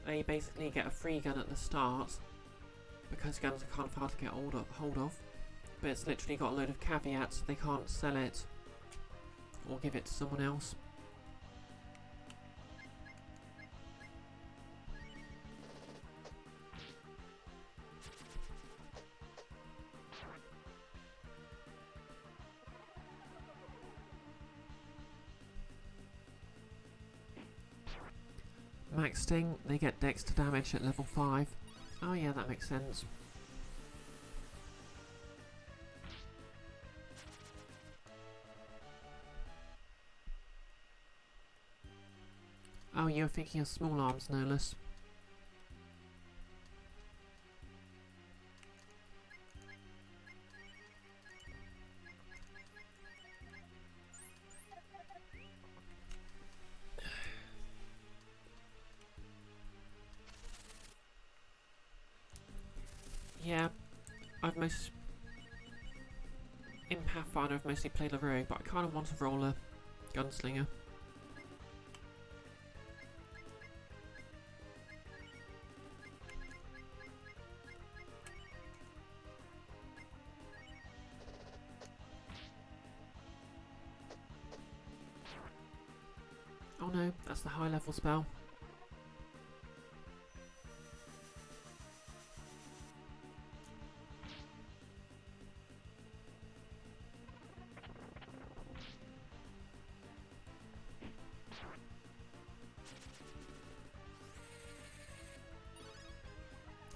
S1: they basically get a free gun at the start, because guns are kind of hard to get hold of, but it's literally got a load of caveats, they can't sell it, or give it to someone else. Max Sting, they get Dexter damage at level 5. Oh yeah, that makes sense. Oh, you're thinking of small arms, no less. Yeah, in Pathfinder I've mostly played a rogue, but I kind of want to roll a gunslinger. Oh no, that's the high level spell.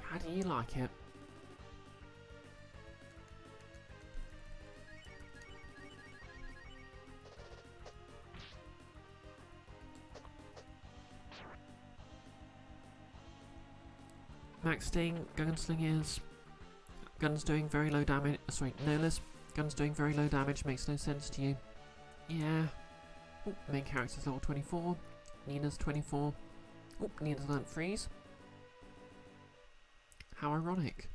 S1: How do you like it? Max Sting, Gunslingers, guns doing very low damage, Nolas, guns doing very low damage makes no sense to you. Yeah. Ooh, main character's level 24, Nina's 24. Ooh, Nina's learnt freeze. How ironic.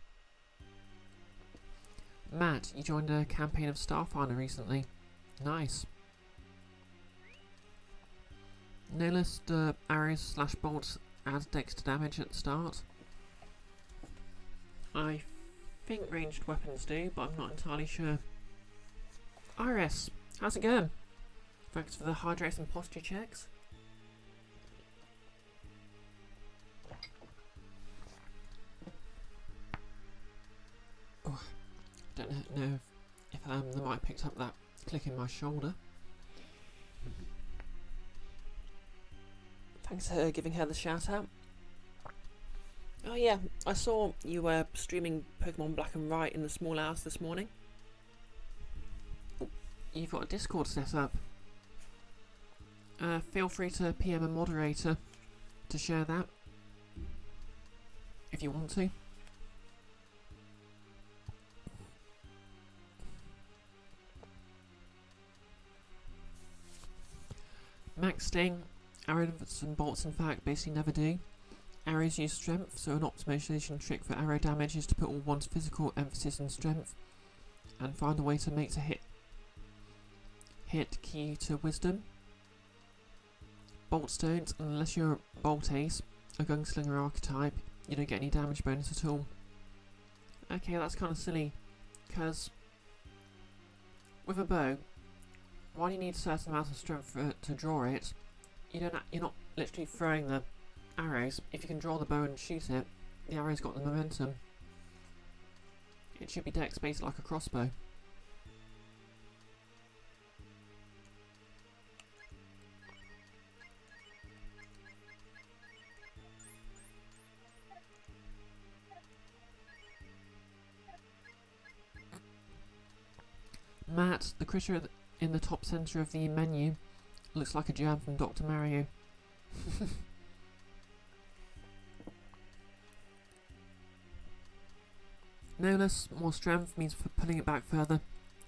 S1: Matt, you joined a campaign of Starfinder recently. Nice. No list arrows / bolts adds Dexter damage at the start. I think ranged weapons do, but I'm not entirely sure. Iris, how's it going? Thanks for the hydrates and posture checks. Oh, don't know if the mic picked up that click in my shoulder. Thanks for giving her the shout out. Oh yeah, I saw you were streaming Pokemon Black and White in the small hours this morning. Oh, you've got a Discord set up. Feel free to PM a moderator to share that, if you want to. Max Sting, arrows and bolts in fact basically never do. Arrows use strength, so an optimization trick for arrow damage is to put all one's physical emphasis on strength and find a way to make hit key to wisdom. bolts don't, unless you're a bolt ace, a gunslinger archetype, you don't get any damage bonus at all. Okay, that's kind of silly, because with a bow, while you need a certain amount of strength to draw it, you're not literally throwing the arrows. If you can draw the bow and shoot it, the arrow's got the momentum. It should be dex based like a crossbow. Matt, the critter in the top centre of the menu, looks like a germ from Dr. Mario. Nolus, more strength means for pulling it back further.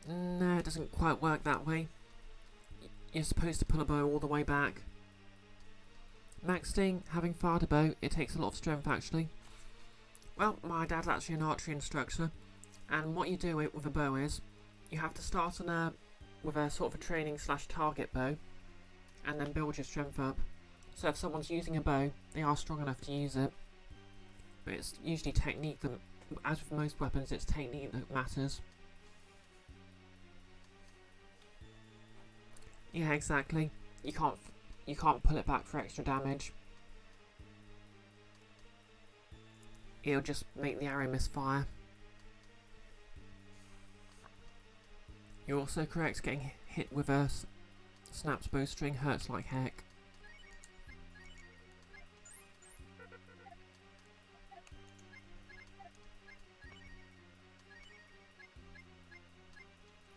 S1: No, it doesn't quite work that way. You're supposed to pull a bow all the way back. Max Sting, having fired a bow, it takes a lot of strength actually. Well, my dad's actually an archery instructor, and what you do with a bow is, you have to start on with a sort of a training / target bow, and then build your strength up. So if someone's using a bow, they are strong enough to use it. But it's usually technique that, as with most weapons, it's technique that matters. Yeah, exactly. You can't pull it back for extra damage. It'll just make the arrow misfire. You're also correct, getting hit with a snaps bowstring hurts like heck.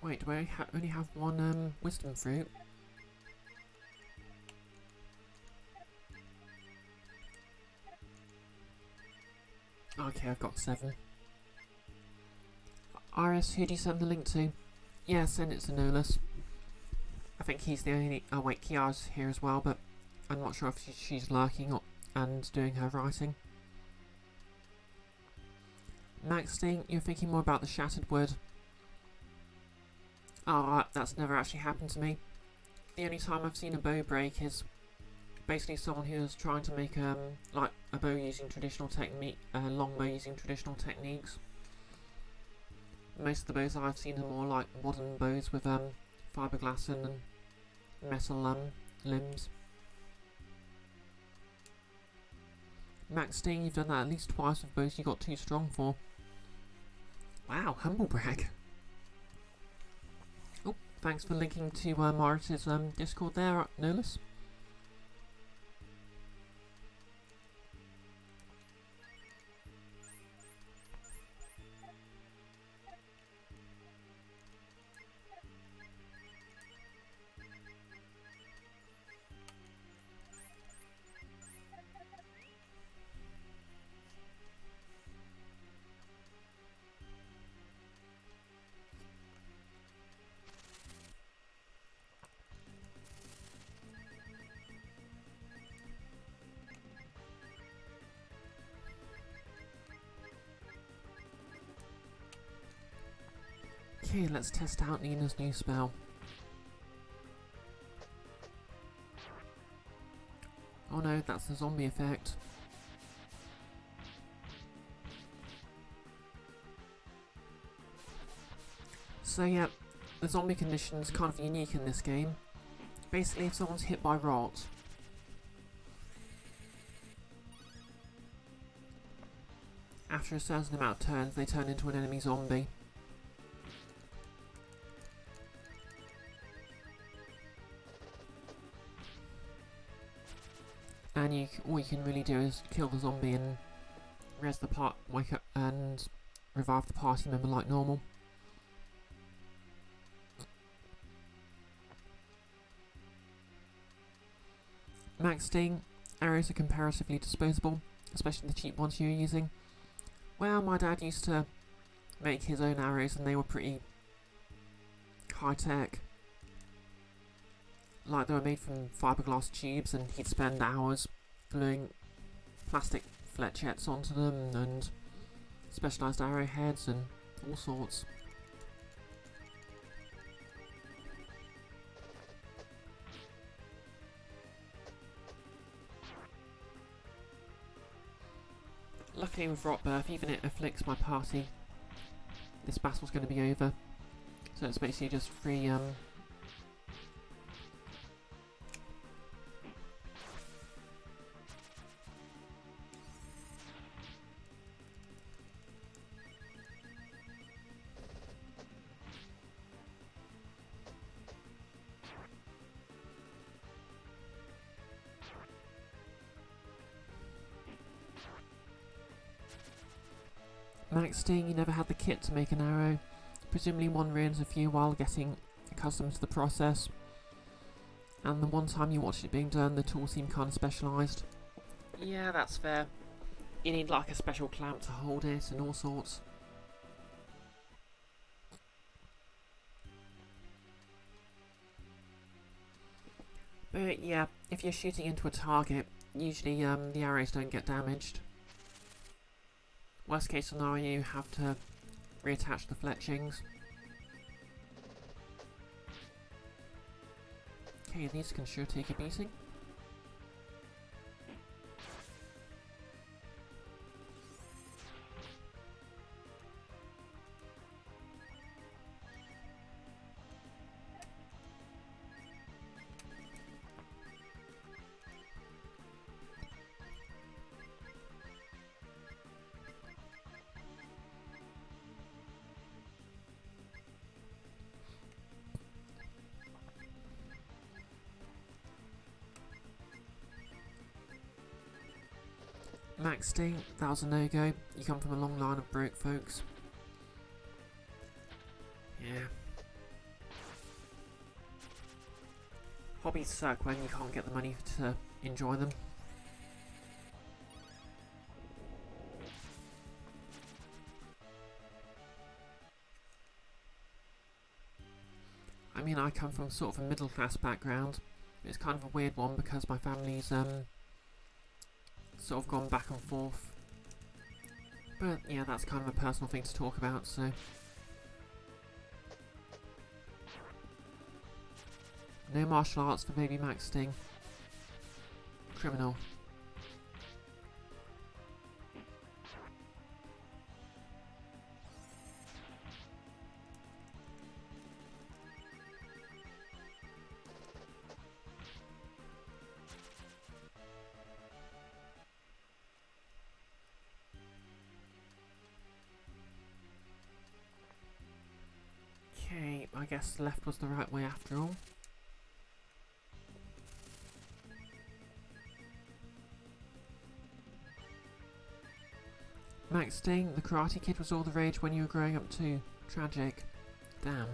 S1: Wait, do I only have one wisdom fruit? Okay, I've got 7. Iris, who do you send the link to? Yeah, send it to Nolus. I think he's the only... Oh wait, Kiara's here as well, but I'm not sure if she's lurking and doing her writing. Max Sting, you're thinking more about the shattered wood. Oh, that's never actually happened to me. The only time I've seen a bow break is basically someone who's trying to make like a bow using traditional technique, long bow using traditional techniques. Most of the bows I've seen are more like modern bows with fiberglass and metal limbs. Max Sting, you've done that at least twice with bows you got too strong for. Wow, humble brag. Oh, thanks for linking to Morris's Discord there, Nolus. Okay, let's test out Nina's new spell. Oh no, that's the zombie effect. So yeah, the zombie condition is kind of unique in this game. Basically, if someone's hit by rot, after a certain amount of turns, they turn into an enemy zombie. And all you can really do is kill the zombie and wake up and revive the party member like normal. Max Sting, arrows are comparatively disposable, especially the cheap ones you're using. Well, my dad used to make his own arrows and they were pretty high tech. Like, they were made from fiberglass tubes and he'd spend hours gluing plastic flechettes onto them and specialised arrowheads and all sorts. luckily with Rot Birth, even if it afflicts my party, this battle's going to be over. So it's basically just free, Max Sting, you never had the kit to make an arrow. Presumably one ruins a few while getting accustomed to the process. And the one time you watched it being done, the tool seemed kind of specialised. Yeah, that's fair. You need like a special clamp to hold it and all sorts. But yeah, if you're shooting into a target, usually the arrows don't get damaged. Worst case scenario, you have to reattach the fletchings. Okay, these can sure take a beating. Max Sting, that was a no-go. You come from a long line of broke folks. Yeah. Hobbies suck when you can't get the money to enjoy them. I mean, I come from sort of a middle-class background. It's kind of a weird one because my family's sort of gone back and forth. But yeah, that's kind of a personal thing to talk about, so... No martial arts for baby Max Sting. Criminal. Okay, I guess left was the right way after all. Max Sting, the Karate Kid was all the rage when you were growing up too. Tragic. Damn.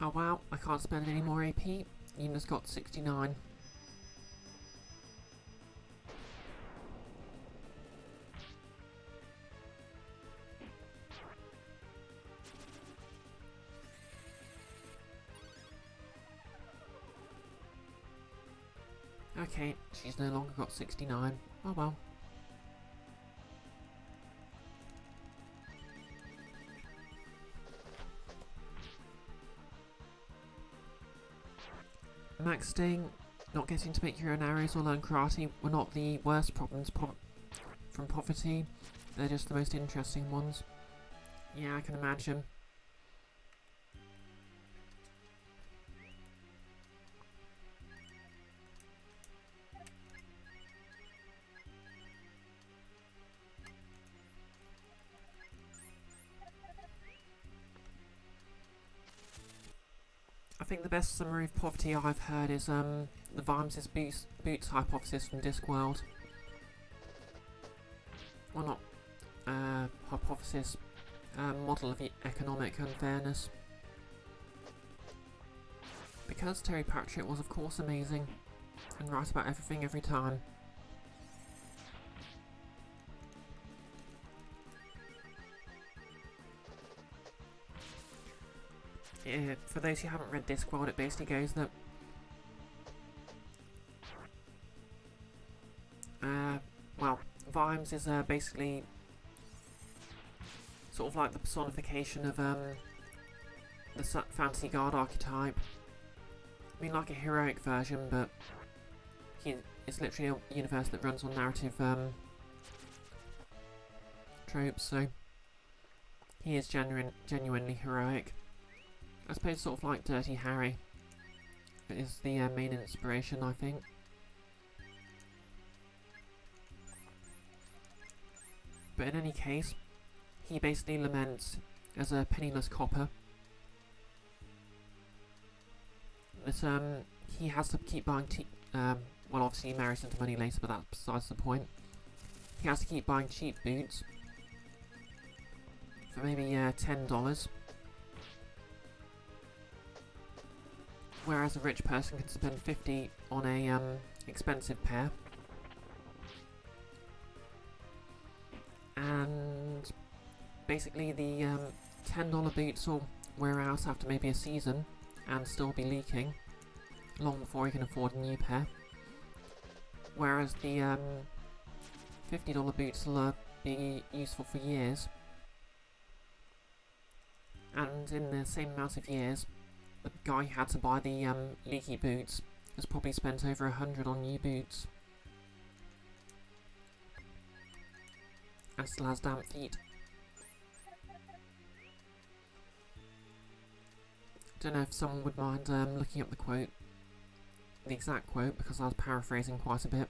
S1: Oh wow, I can't spend any more AP. Yuna's got 69. Okay, she's no longer got 69. Oh well. Max Sting, not getting to make your own arrows or learn karate were not the worst problems from poverty. They're just the most interesting ones. Yeah, I can imagine. I think the best summary of poverty I've heard is the Vimes' boots hypothesis from Discworld. Well, not hypothesis, model of economic unfairness. Because Terry Pratchett was of course amazing, and right about everything every time. For those who haven't read Discworld, it basically goes that Vimes is basically sort of like the personification of the fantasy guard archetype. I mean, like a heroic version, but it's literally a universe that runs on narrative tropes, so he is genuinely heroic. I suppose sort of like Dirty Harry is the main inspiration, I think. But in any case, he basically laments as a penniless copper that he has to keep buying well, obviously he marries into money later, but that's besides the point. He has to keep buying cheap boots for maybe $10, whereas a rich person can spend $50 on a expensive pair. And basically the $10 boots will wear out after maybe a season and still be leaking long before he can afford a new pair, whereas the $50 boots will be useful for years, and in the same amount of years the guy who had to buy the leaky boots has probably spent over $100 on new boots and still has damp feet. Don't know if someone would mind looking up the exact quote, because I was paraphrasing quite a bit.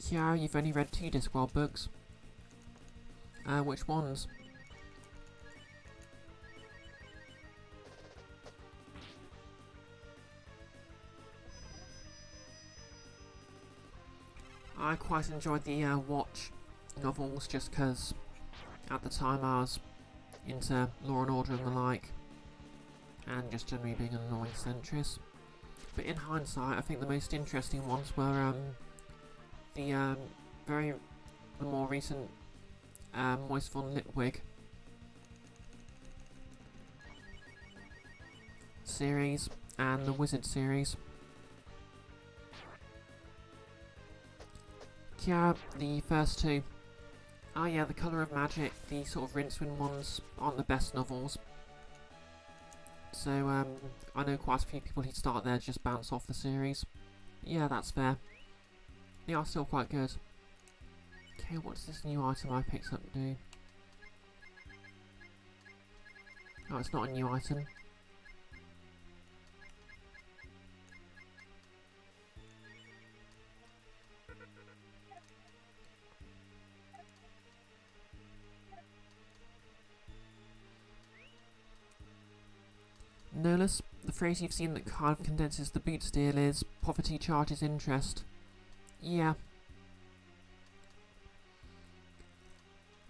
S1: Kiara, you've only read 2 Discworld books. Which ones? I quite enjoyed the Watch novels just because at the time I was into Law and Order and the like, and just generally being an annoying centrist. But in hindsight, I think the most interesting ones were the more recent Moist von Litwig series and the Wizard series. Yeah, the first 2. Ah yeah, The Colour of Magic, the sort of Rincewind ones aren't the best novels. So I know quite a few people who start there just bounce off the series. But yeah, that's fair. They are still quite good. Okay, what's this new item I picked up do? Oh, it's not a new item. Nolus, the phrase you've seen that kind of condenses the boots deal is poverty charges interest. Yeah.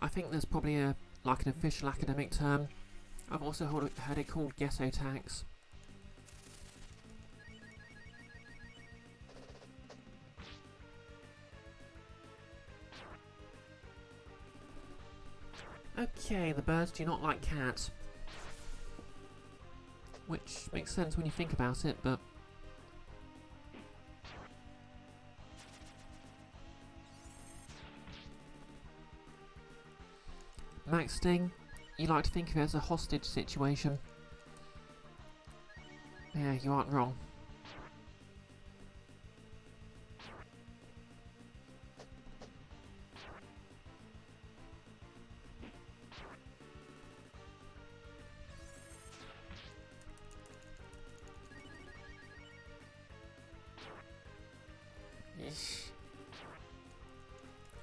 S1: I think there's probably an official academic term. I've also heard it called ghetto tax. Okay, the birds do not like cats. Which makes sense when you think about it, but... Max Sting, you like to think of it as a hostage situation. Yeah, you aren't wrong.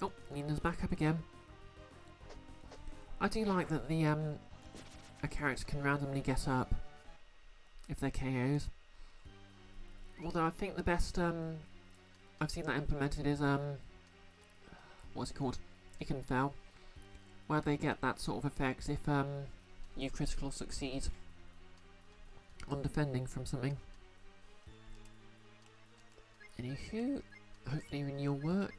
S1: Oh, Nina's back up again. I do like that the a character can randomly get up if they're KO'd. Although I think the best I've seen that implemented is what's it called? Ikenfell, where they get that sort of effect if you critical succeed on defending from something. Anywho, hopefully you're in your work.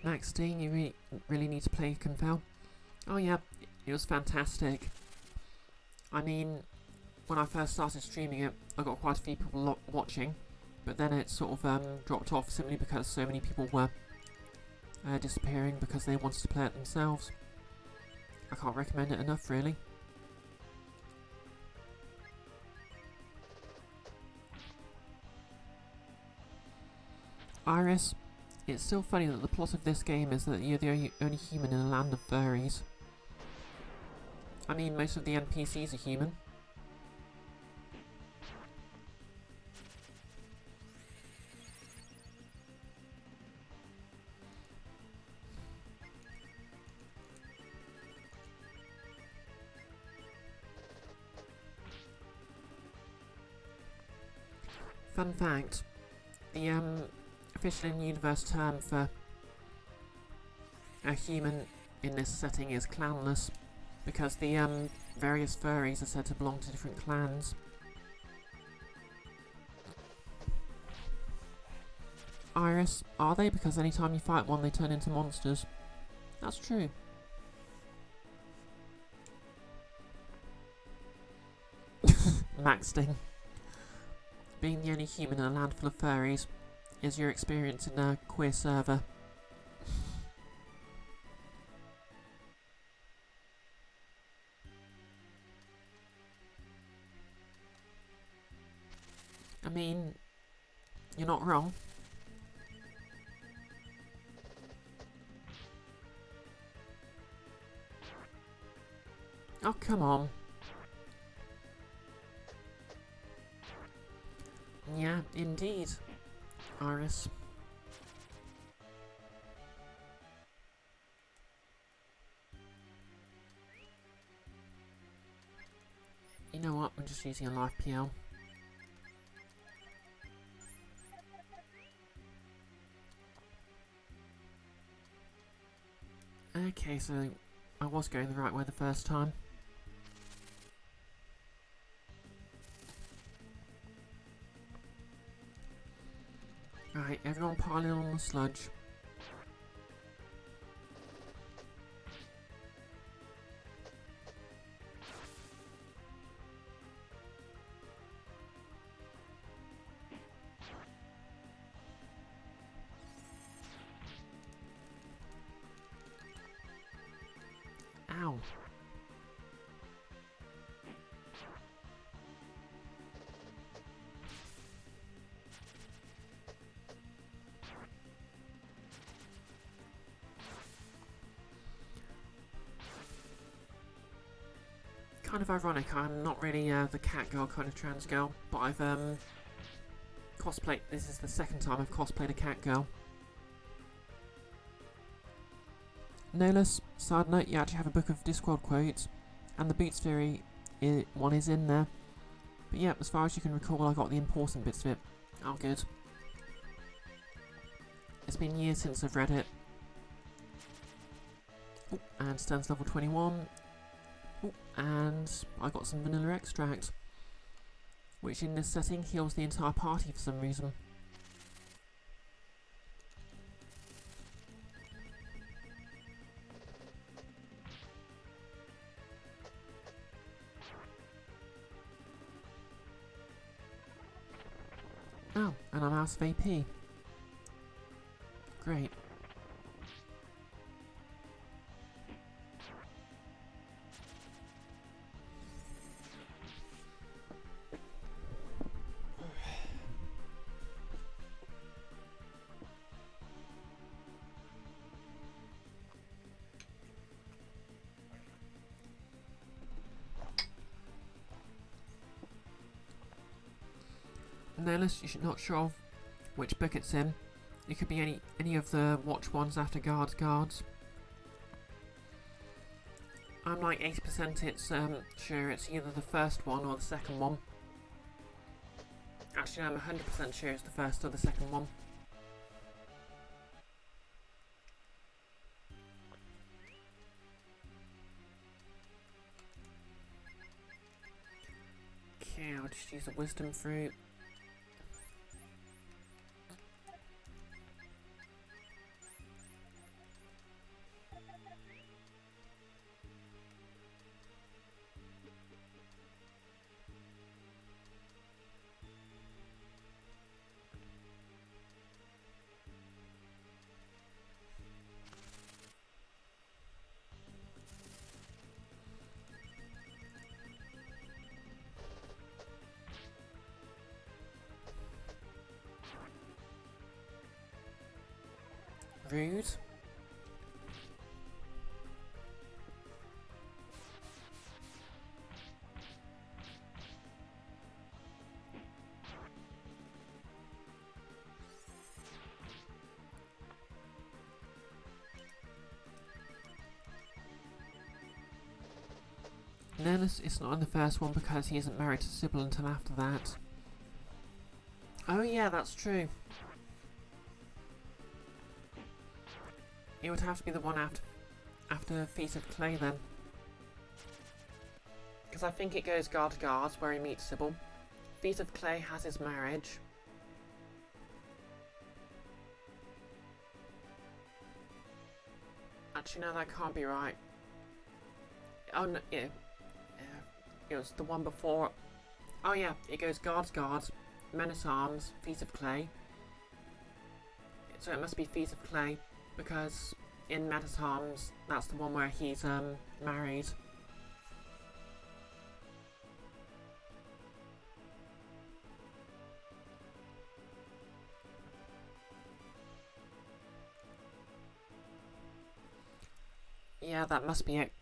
S1: Max, Steen, you really need to play Compel. Oh yeah, it was fantastic. I mean, when I first started streaming it, I got quite a few people watching, but then it sort of dropped off simply because so many people were disappearing because they wanted to play it themselves. I can't recommend it enough, really. Iris, it's still funny that the plot of this game is that you're the only human in a land of furries. I mean, most of the NPCs are human. Fun fact, the official in-universe term for a human in this setting is clanless, because the various furries are said to belong to different clans. Iris, are they? Because anytime you fight one they turn into monsters. That's true. Maxting. Being the only human in a land full of furries is your experience in a queer server. I mean, you're not wrong. Oh, come on. Yeah, indeed, Iris. You know what, I'm just using a live PL. Okay, so I was going the right way the first time. Right, everyone piling on the sludge. Ow. Kind of ironic, I'm not really the cat girl kind of trans girl, but I've cosplayed, this is the second time I've cosplayed a cat girl. Nolus, side note, you actually have a book of Discworld quotes, and the Boots Theory one is in there. But yeah, as far as you can recall, I got the important bits of it. Oh, good. It's been years since I've read it. Ooh, and Sten's level 21. Ooh, and I got some vanilla extract, which in this setting heals the entire party for some reason. Oh, and I'm out of AP. Great. Unless you're not sure of which book it's in, it could be any of the watch ones after guards. I'm like 80% sure it's either the first one or the second one. Actually, I'm 100% sure it's the first or the second one. Okay, I'll just use a wisdom fruit. Rude. Nernus is not in the first one because he isn't married to Sybil until after that. Oh yeah, that's true. It would have to be the one after Feast of Clay then. Because I think it goes Guard to Guard where he meets Sybil. Feast of Clay has his marriage. Actually no, that can't be right. Oh no, yeah. It was the one before. Oh yeah, it goes Guard's Guard, Men at Arms, Feast of Clay. So it must be Feast of Clay, because in Men at Arms, that's the one where he's married. Yeah, that must be it.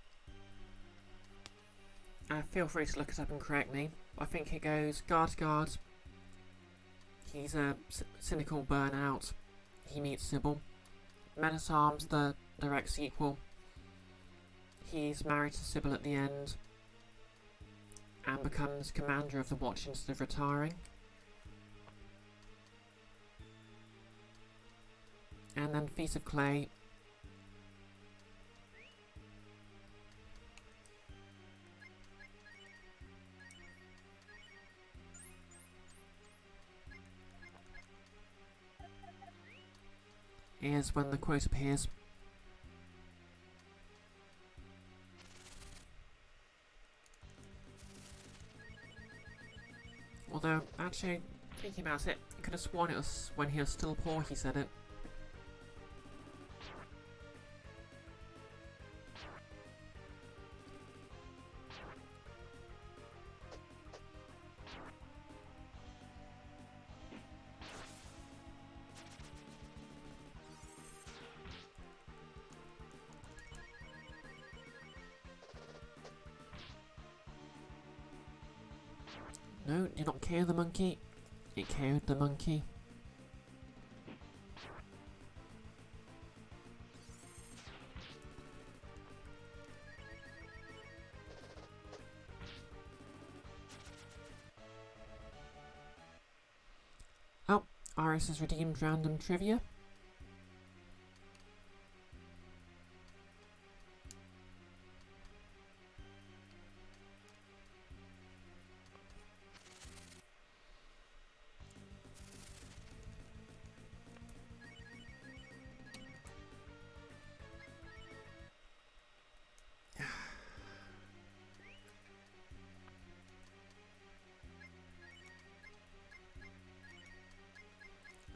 S1: Feel free to look it up and correct me. I think it goes Guard to Guard. He's a cynical burnout. He meets Sybil. Men at Arms, the direct sequel. He's married to Sybil at the end and becomes commander of the watch instead of retiring. And then Feast of Clay. Is when the quote appears. Although, actually, thinking about it, I could have sworn it was when he was still poor he said it. No, do not KO the monkey. It KO'd the monkey. Oh, Iris has redeemed random trivia.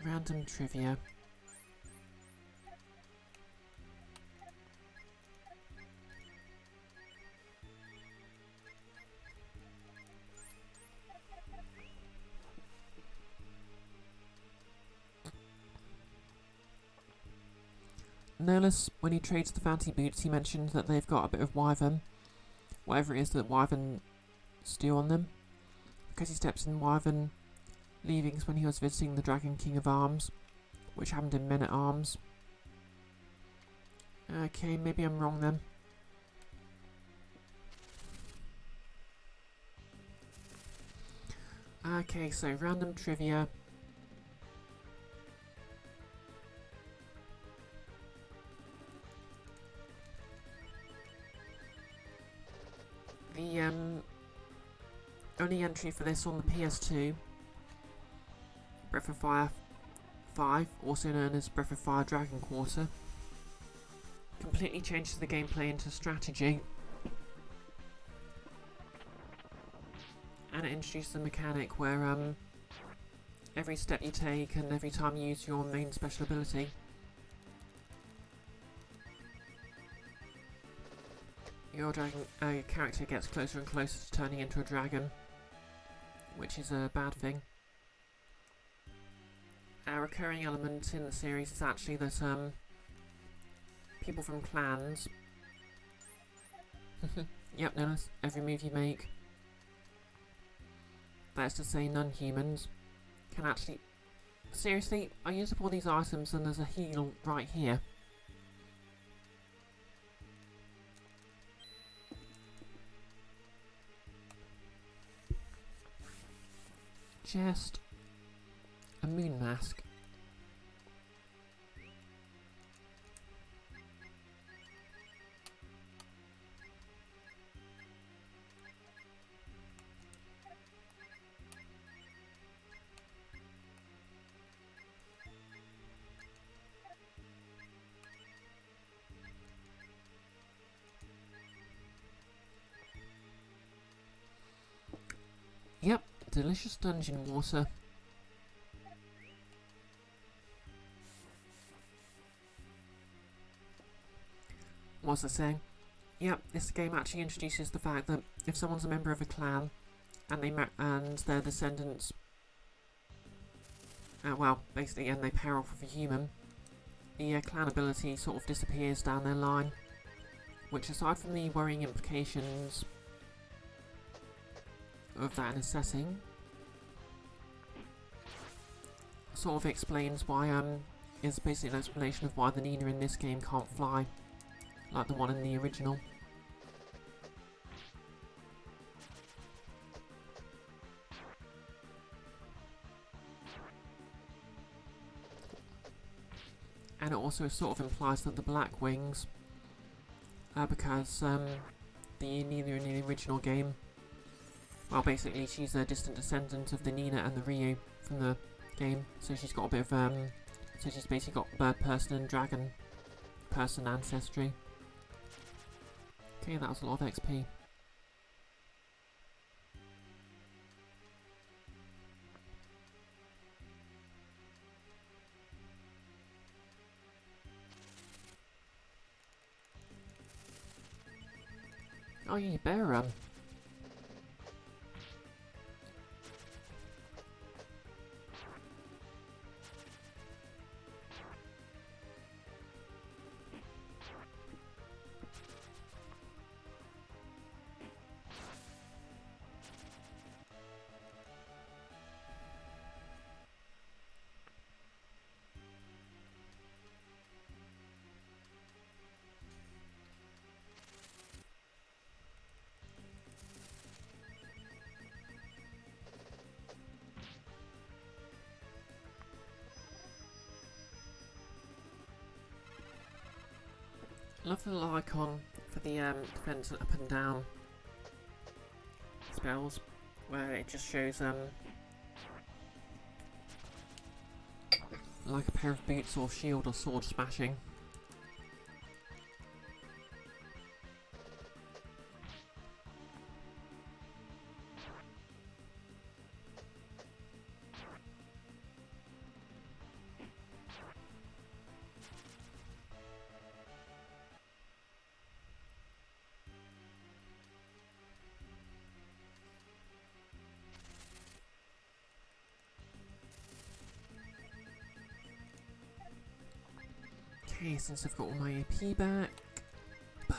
S1: Random trivia. Nernus, when he trades the fancy boots, he mentioned that they've got a bit of wyvern, whatever it is that wyvern stew on them, because he steps in wyvern leavings when he was visiting the Dragon King of Arms, which happened in Men at Arms. Okay, maybe I'm wrong then. Okay, so random trivia. The only entry for this on the PS2, Breath of Fire 5, also known as Breath of Fire Dragon Quarter, completely changes the gameplay into strategy, and it introduces a mechanic where every step you take and every time you use your main special ability, your dragon character gets closer and closer to turning into a dragon, which is a bad thing. A recurring element in the series is actually that people from clans. Yep, notice every move you make. That's to say non-humans can actually... Seriously, I used up all these items and there's a heal right here. Just a moon mask. Yep, delicious dungeon water. What was I saying? Yep, this game actually introduces the fact that if someone's a member of a clan and their descendants, well, basically, and they pair off with a human, the clan ability sort of disappears down their line, which, aside from the worrying implications of that in a setting, sort of explains why, is basically an explanation of why the Nina in this game can't fly, like the one in the original. And it also sort of implies that the Black Wings, because the Nina in the original game, well, basically she's a distant descendant of the Nina and the Ryu from the game, so she's got a bit of, so she's basically got bird person and dragon person ancestry. Okay, that was a lot of XP. Oh yeah, you better run. Love the little icon for the defense up and down spells, where it just shows like a pair of boots or shield or sword smashing. Okay, since I've got all my AP back, burn.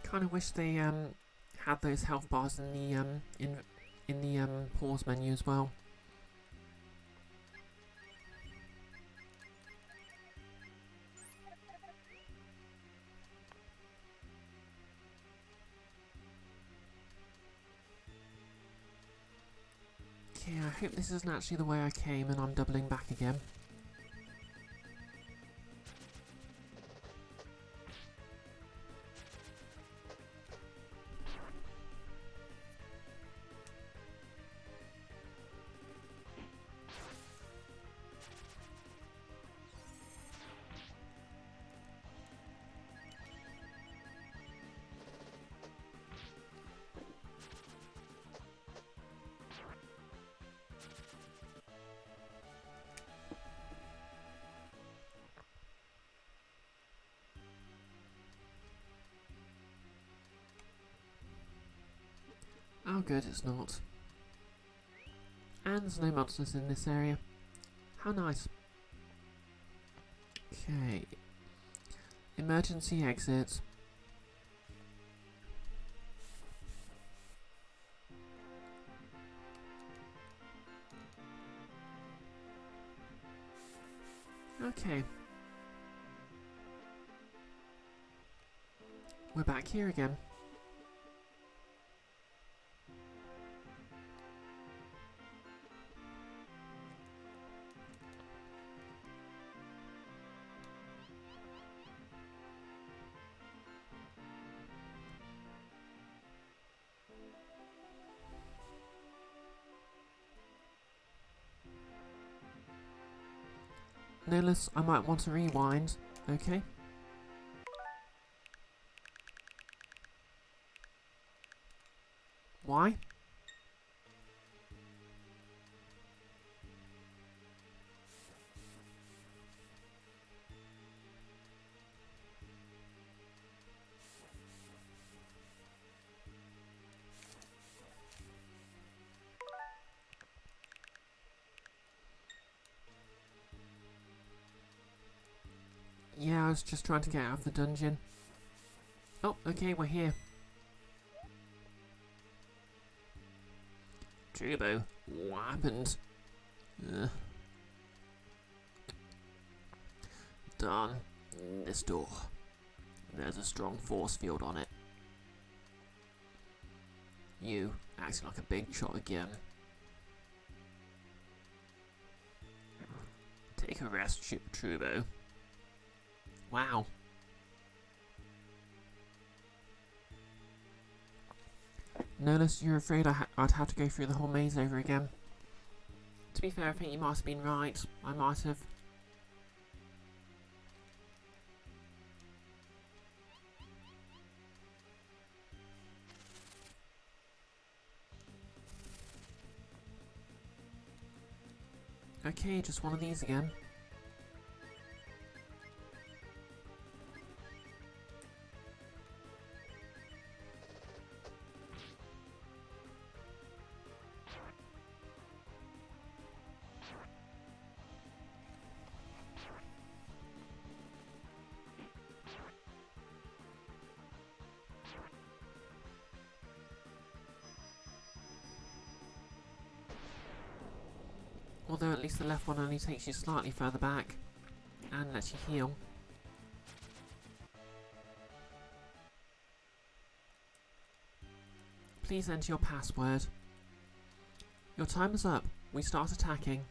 S1: Kind of wish they had those health bars in the pause menu as well. Okay, I hope this isn't actually the way I came and I'm doubling back again. Oh good, it's not. And there's no monsters in this area. How nice. Okay. Emergency exit. Okay. We're back here again. Nicholas, I might want to rewind, okay? Why? Yeah, I was just trying to get out of the dungeon. Oh, okay, we're here.
S2: Trubo, what happened? Darn, this door. There's a strong force field on it. You acting like a big shot again. Take a rest, Trubo.
S1: Wow. Nicholas, you're afraid I'd have to go through the whole maze over again? To be fair, I think you might have been right. I might have. Okay, just one of these again. Although at least the left one only takes you slightly further back and lets you heal. Please enter your password. Your time is up. We start attacking.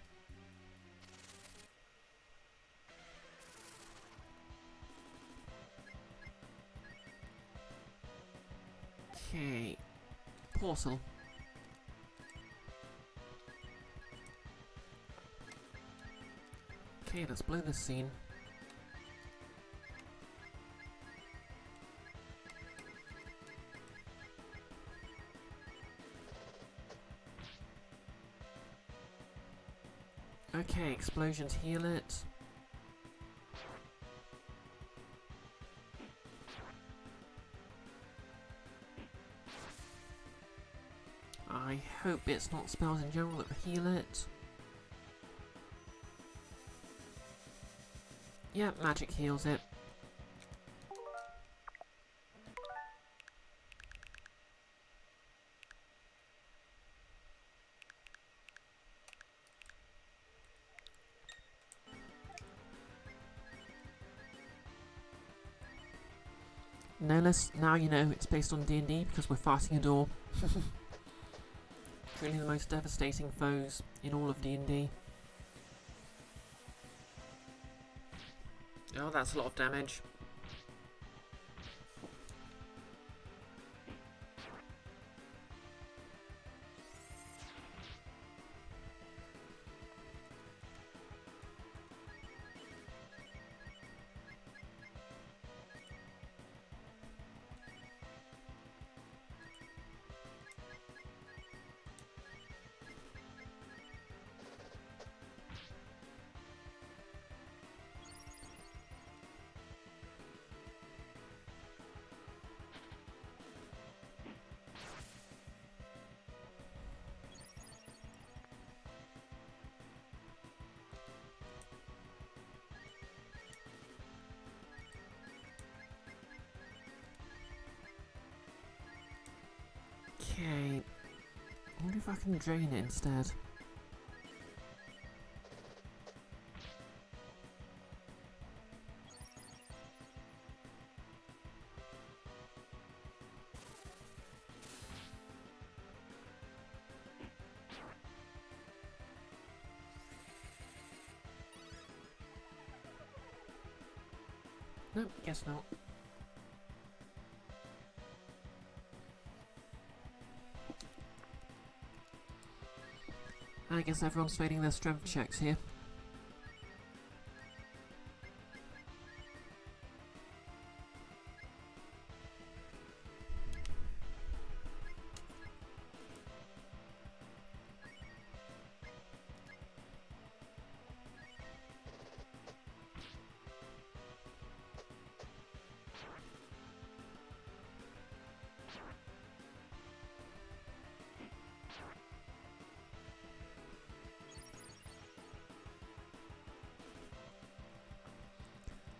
S1: Okay. Portal. Okay, let's blow this scene. Okay, explosions heal it. I hope it's not spells in general that heal it. Yeah, magic heals it. Nicholas, now you know it's based on D&D because we're fighting a door. Truly the most devastating foes in all of D&D. Oh, that's a lot of damage. Okay. I wonder if I can drain it instead. Nope, guess not. I guess everyone's failing their strength checks here.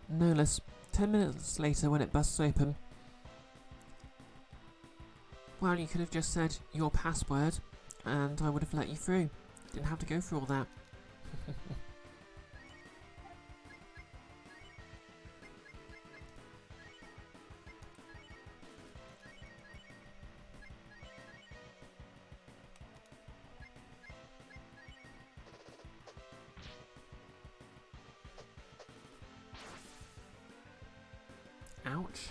S1: No less. 10 minutes later when it busts open. Well, you could have just said your password and I would have let you through. Didn't have to go through all that. Ouch.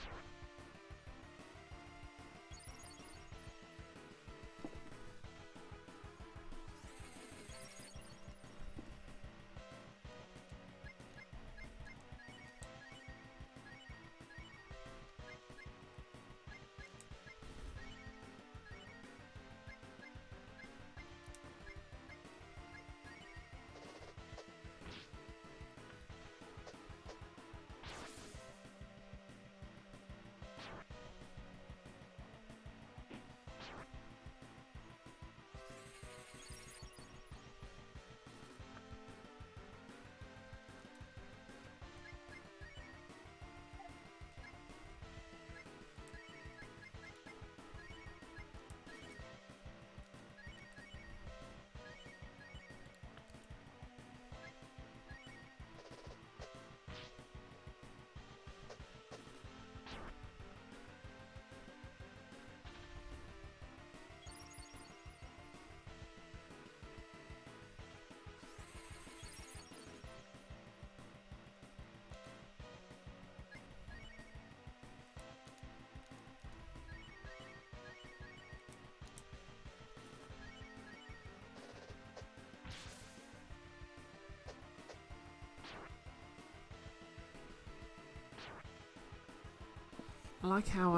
S1: I like how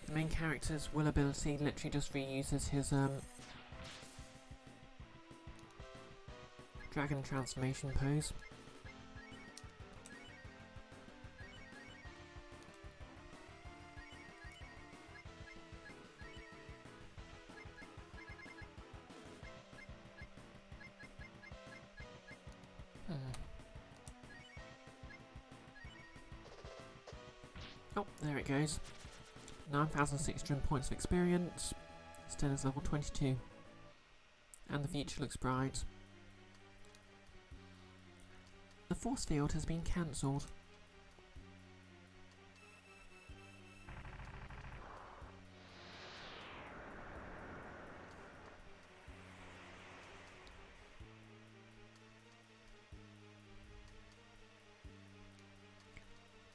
S1: the main character's will ability literally just reuses his dragon transformation pose. Oh, there it goes. 9,600 points of experience. Sten is level 22. And the future looks bright. The force field has been cancelled.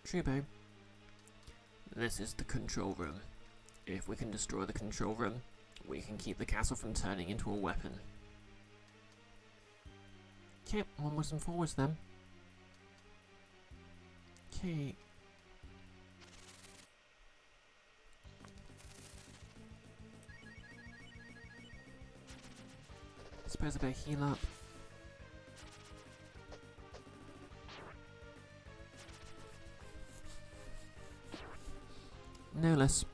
S1: Trubo.
S2: This is the control room. If we can destroy the control room, we can keep the castle from turning into a weapon.
S1: Okay, onwards and forwards then. Okay. Suppose I better heal up. No less.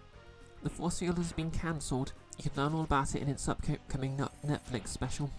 S1: The force field has been cancelled. You can learn all about it in its upcoming Netflix special.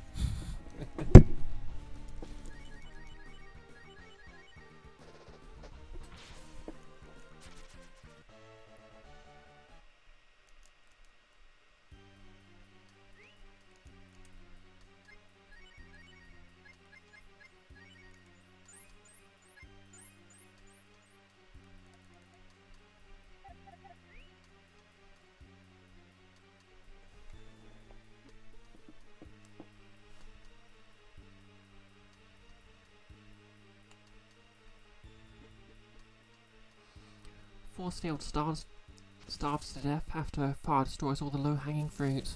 S1: force field starves to death after fire destroys all the low-hanging fruit.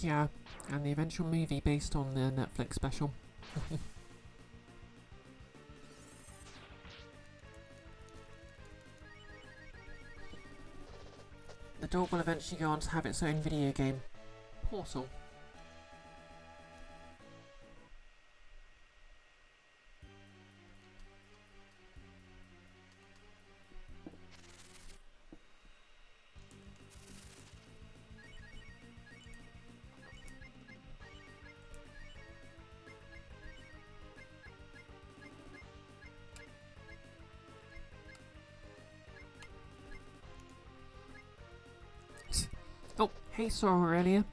S1: Yeah, and the eventual movie based on the Netflix special. The dog will eventually go on to have its own video game, Portal. Oh, hey, saw Aurelia.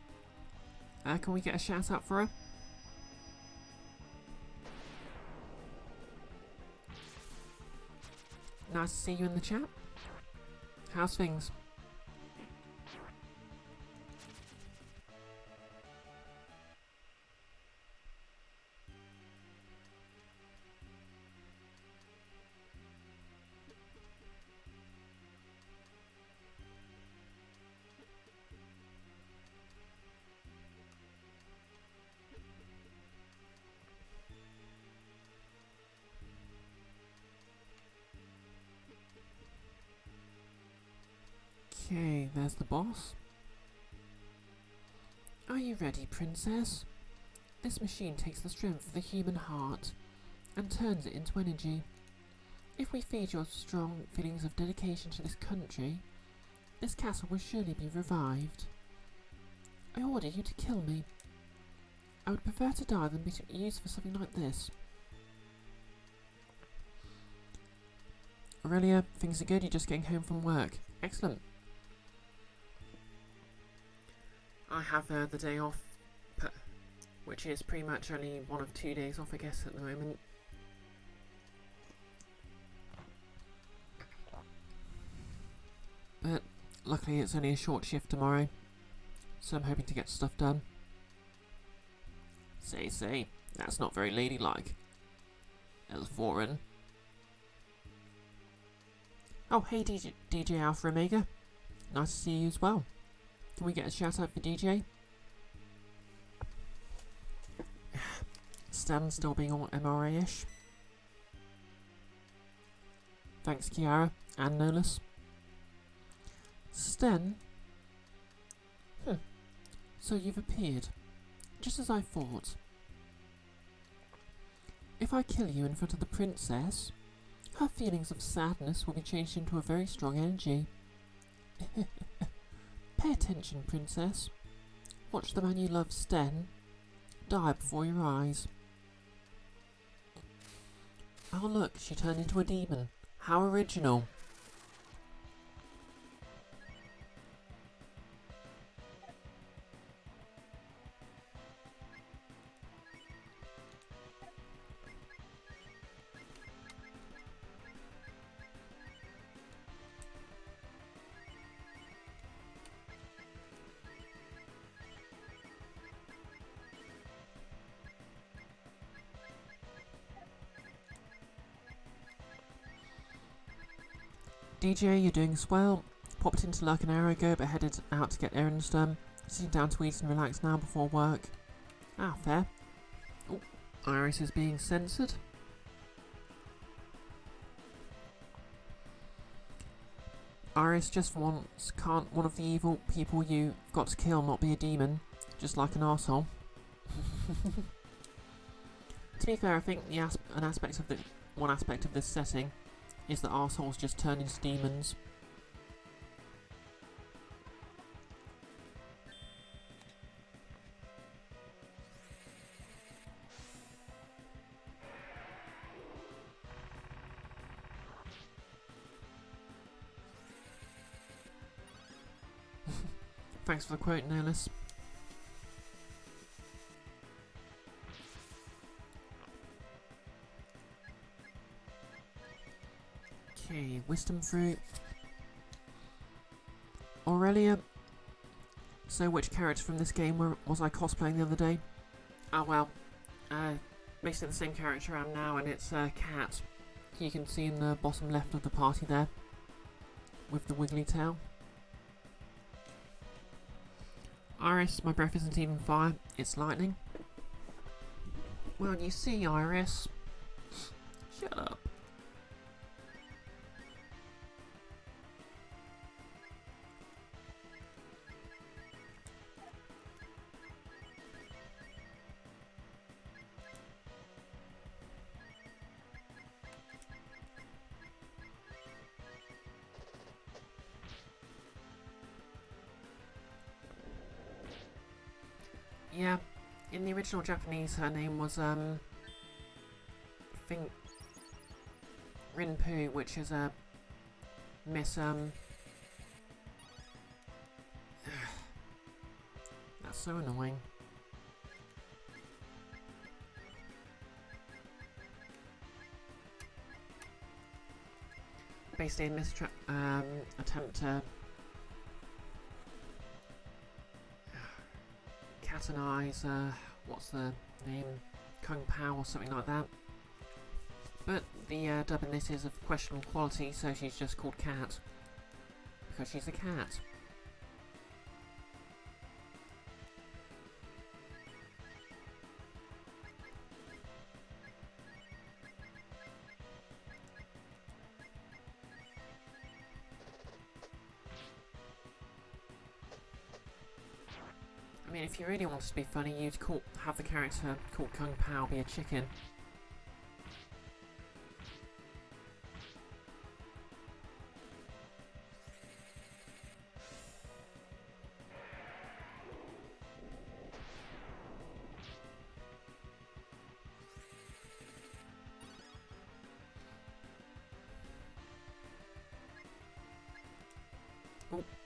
S1: Can we get a shout out for her? Nice to see you in the chat. How's things? Okay, there's the boss. Are you ready, princess? This machine takes the strength of the human heart and turns it into energy. If we feed your strong feelings of dedication to this country, this castle will surely be revived. I order you to kill me. I would prefer to die than be used for something like this. Aurelia, things are good, you're just getting home from work. Excellent. I have the day off, which is pretty much only one of 2 days off, I guess, at the moment. But luckily it's only a short shift tomorrow, so I'm hoping to get stuff done.
S2: Say, that's not very ladylike. Foreign.
S1: Oh, hey DJ Alpha Omega. Nice to see you as well. Can we get a shout out for DJ? Sten still being all MRA-ish. Thanks Kiara and Nolus. Sten? So you've appeared, just as I thought. If I kill you in front of the princess, her feelings of sadness will be changed into a very strong energy. Pay attention, princess. Watch the man you love, Sten, die before your eyes. Oh look, she turned into a demon. How original. DJ, you're doing swell. Popped into Lurk an hour ago, but headed out to get errands done. Sitting down to eat and relax now before work. Ah, fair. Oh, Iris is being censored. Iris just wants, can't one of the evil people you got to kill not be a demon, just like an arsehole. To be fair, I think one aspect of this setting is that arseholes just turn into demons. Thanks for the quote, Nihilus. Okay, wisdom fruit. Aurelia. So which character from this game was I cosplaying the other day? Oh well, basically the same character I am now, and it's Cat. You can see in the bottom left of the party there, with the wiggly tail. Iris, my breath isn't even fire, it's lightning. Well, you see, Iris. Shut up. Yeah, in the original Japanese, her name was, I think, Rinpu, which is a Miss, that's so annoying. Basically, a attempt to catonize, what's the name? Kung Pao or something like that. But the dub in this is of questionable quality, so she's just called Cat. Because she's a cat. I mean, if you really wanted to be funny, you'd have the character called Kung Pao be a chicken.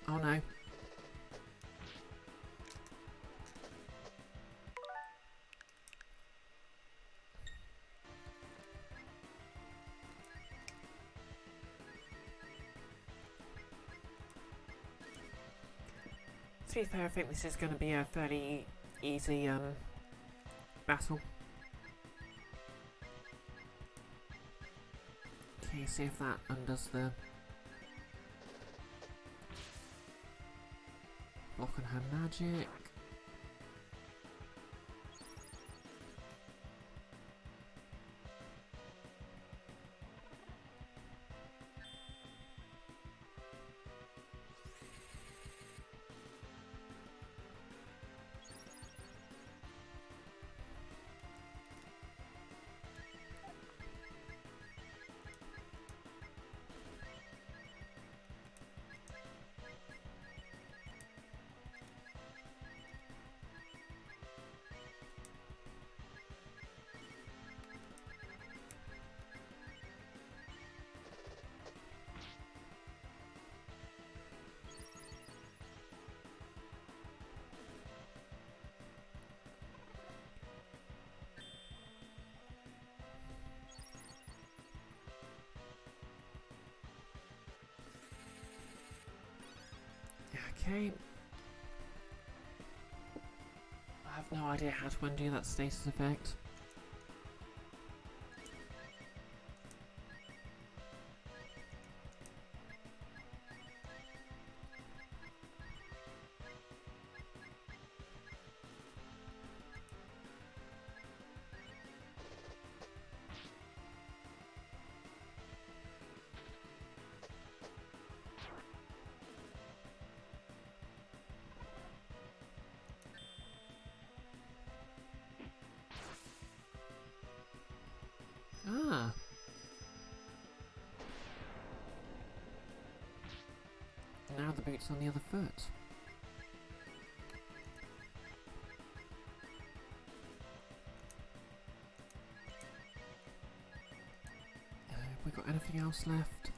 S1: Oh no. To be fair, I think this is going to be a fairly easy battle. Okay, see if that undoes the block on her magic. Okay. I have no idea how to undo that status effect. Ah. Now the boot's on the other foot. Have we got anything else left?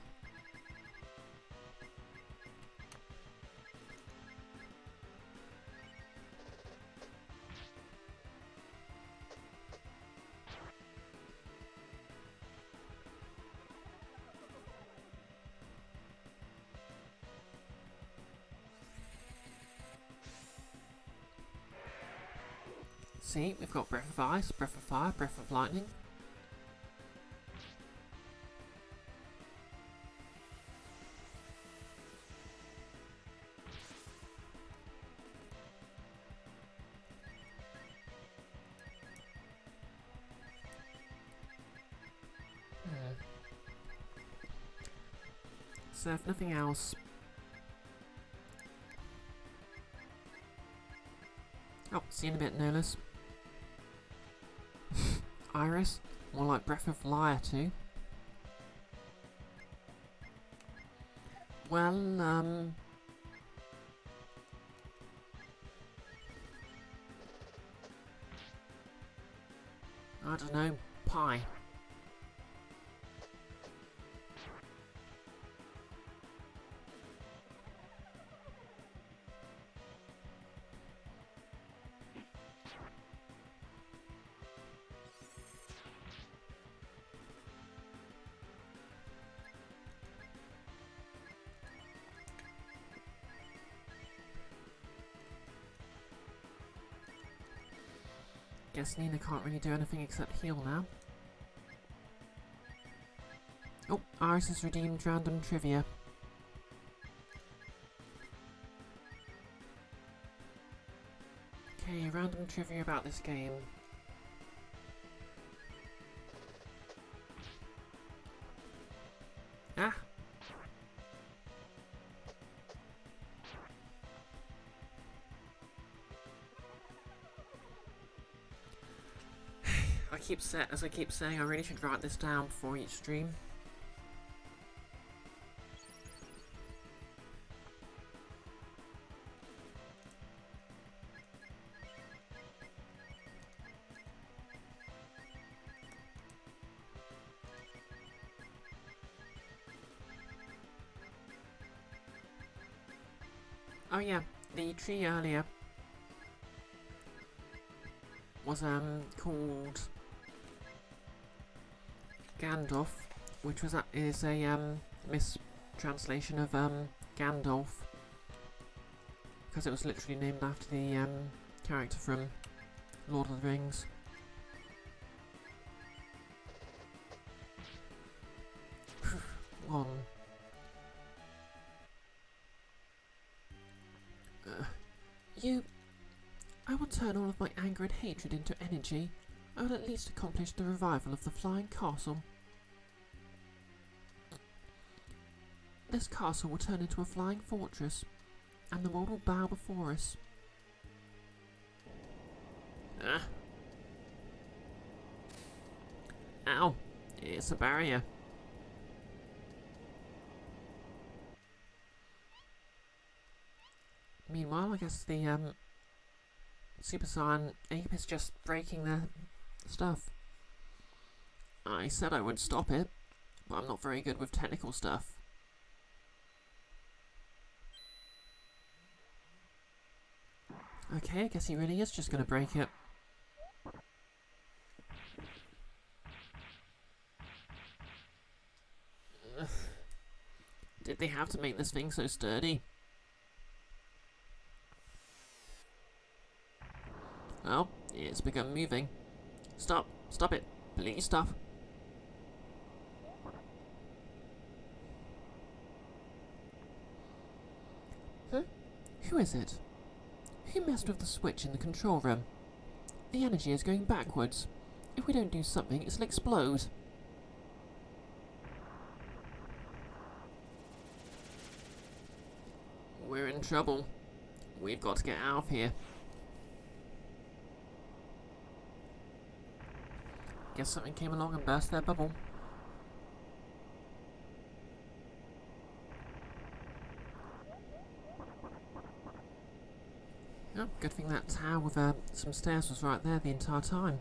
S1: See, we've got breath of ice, breath of fire, breath of lightning. So if nothing else... Oh, see you in a bit, Nolus. Iris, more like breath of liar too. Well, I don't know, pie. Guess Nina can't really do anything except heal now. Oh, Iris has redeemed random trivia. Okay, random trivia about this game. Ah! As I keep saying, I really should write this down before each stream. Oh yeah, the tree earlier was called Gandalf, which is a mistranslation of Gandalf, because it was literally named after the character from Lord of the Rings. One. I will turn all of my anger and hatred into energy. I will at least accomplish the revival of the flying castle. This castle will turn into a flying fortress, and the world will bow before us. Ow! It's a barrier. Meanwhile, I guess the Super Saiyan ape is just breaking their stuff. I said I would stop it, but I'm not very good with technical stuff. Okay, I guess he really is just gonna break it. Ugh. Did they have to make this thing so sturdy? Well, it's begun moving. Stop! Stop it! Please stop! Who is it? Who messed with the switch in the control room? The energy is going backwards. If we don't do something, it'll explode. We're in trouble. We've got to get out of here. Guess something came along and burst their bubble. Oh, good thing that tower with some stairs was right there the entire time.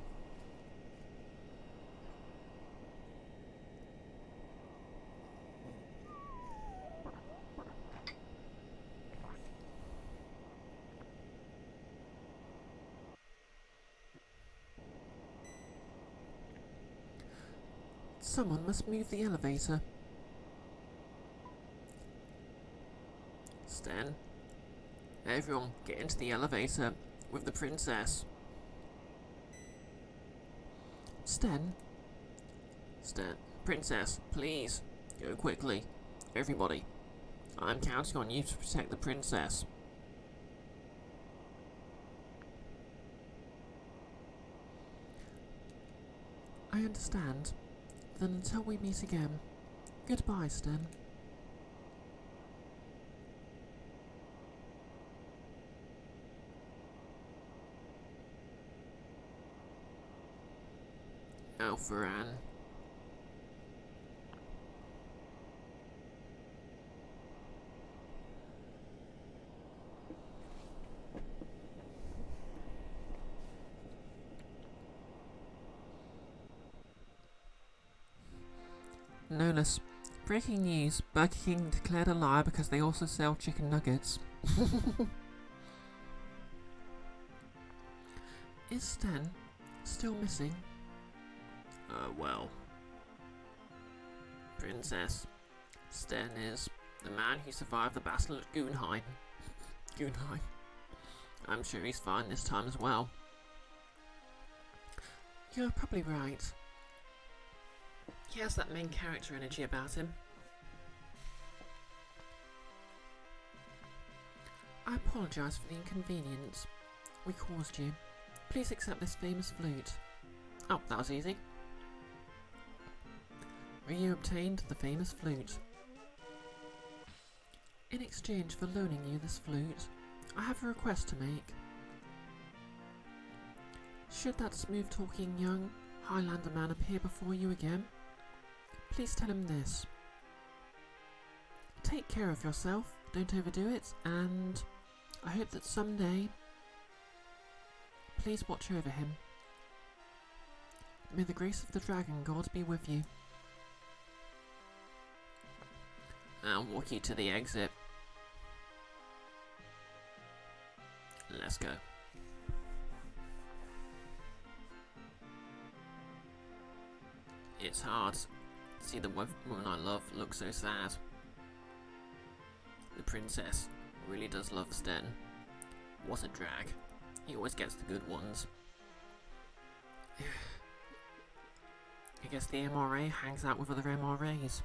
S1: Someone must move the elevator. Sten, everyone get into the elevator with the princess. Sten?
S2: Sten, Princess, please, go quickly. Everybody, I'm counting on you to protect the princess.
S1: I understand. Then until we meet again, goodbye, Sten.
S2: Oh, for Anne.
S1: No less. Breaking news, Burger King declared a liar because they also sell chicken nuggets. Is Sten still missing?
S2: Well, Princess, Sten is the man who survived the battle at Gunheim.
S1: Gunheim.
S2: I'm sure he's fine this time as well.
S1: You're probably right. He has that main character energy about him. I apologise for the inconvenience we caused you. Please accept this famous flute.
S2: Oh, that was easy.
S1: Ryu obtained the famous flute. In exchange for loaning you this flute, I have a request to make. Should that smooth-talking young Highlander man appear before you again, please tell him this. Take care of yourself, don't overdo it, and I hope that someday, please watch over him. May the grace of the dragon god be with you.
S2: I'll walk you to the exit. Let's go. It's hard to see the woman I love look so sad. The princess really does love Sten. What a drag. He always gets the good ones.
S1: I guess the MRA hangs out with other MRAs.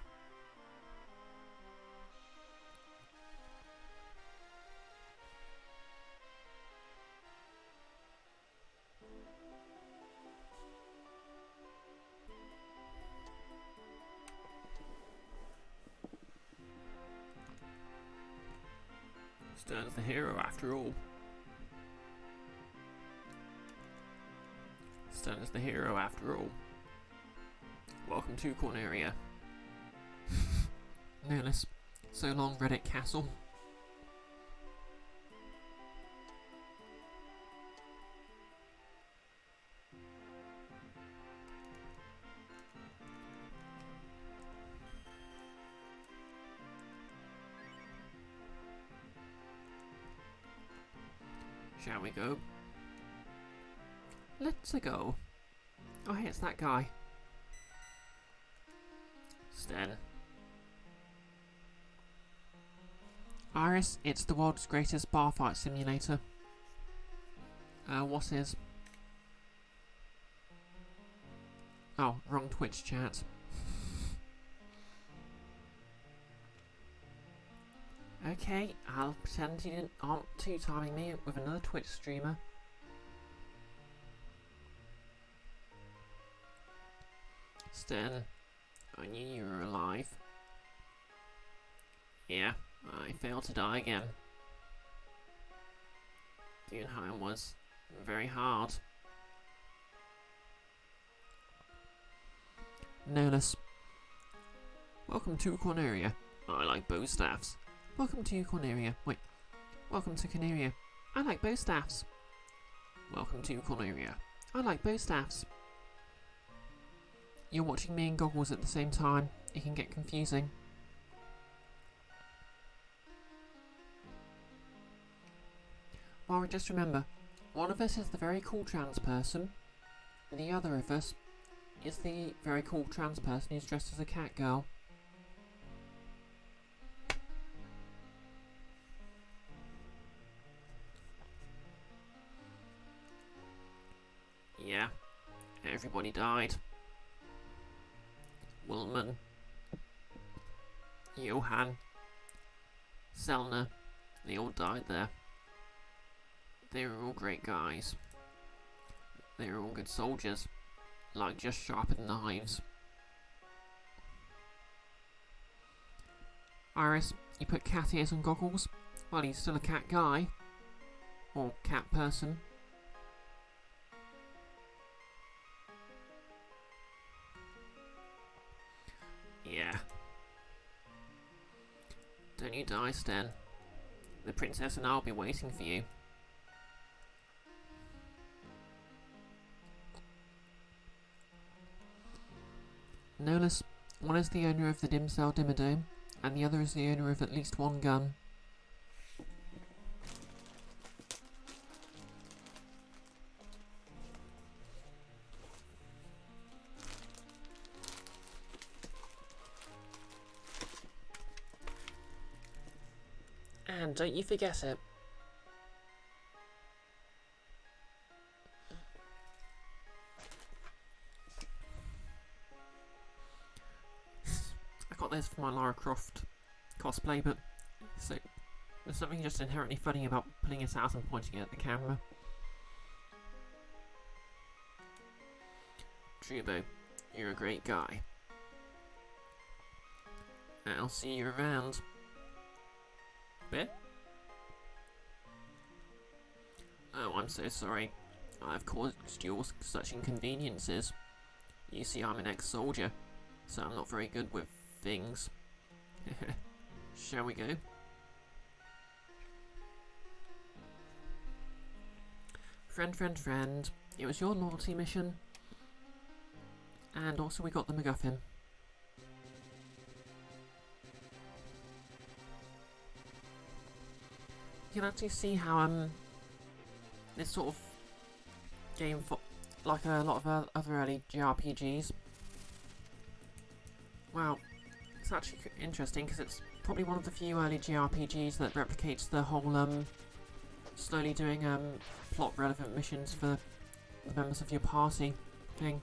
S2: Sten's the hero after all. Sten is the hero after all. Welcome to Corneria.
S1: No less. So long, Reddit Castle.
S2: Shall we go?
S1: Let's go. Oh, hey, it's that guy.
S2: Sten.
S1: Iris, it's the world's greatest bar fight simulator. What is? Oh, wrong Twitch chat. Okay, I'll pretend you aren't two-timing me with another Twitch streamer.
S2: Sten, I knew you were alive. Yeah, I failed to die again. Gunheim was very hard.
S1: No less.
S2: Welcome to Corneria. I like bow staffs.
S1: Welcome to Corneria. Wait. Welcome to Corneria. I like bow staffs.
S2: Welcome to Corneria.
S1: I like bow staffs. You're watching me in goggles at the same time. It can get confusing. Well, just remember, one of us is the very cool trans person, and the other of us is the very cool trans person who's dressed as a cat girl.
S2: Yeah, Everybody died. Willman, Johann, Selner, they all died there. They were all great guys. They were all good soldiers, like just sharpened knives.
S1: Iris, you put cat ears and goggles? Well, he's still a cat guy. Or cat person.
S2: Yeah. Don't you die, Sten. The princess and I'll be waiting for you.
S1: Nolus, one is the owner of the dim cell dimmadome, and the other is the owner of at least one gun.
S2: And don't you forget it.
S1: I got this for my Lara Croft cosplay, but so there's something just inherently funny about pulling it out and pointing it at the camera.
S2: Trubo, you're a great guy. I'll see you around. Bit? Oh, I'm so sorry. I've caused you all such inconveniences. You see, I'm an ex-soldier, so I'm not very good with things. Shall we go?
S1: Friend, it was your loyalty mission. And also we got the MacGuffin. You can actually see how this sort of game, like a lot of other early JRPGs. Wow, it's actually interesting because it's probably one of the few early JRPGs that replicates the whole slowly doing plot relevant missions for the members of your party thing,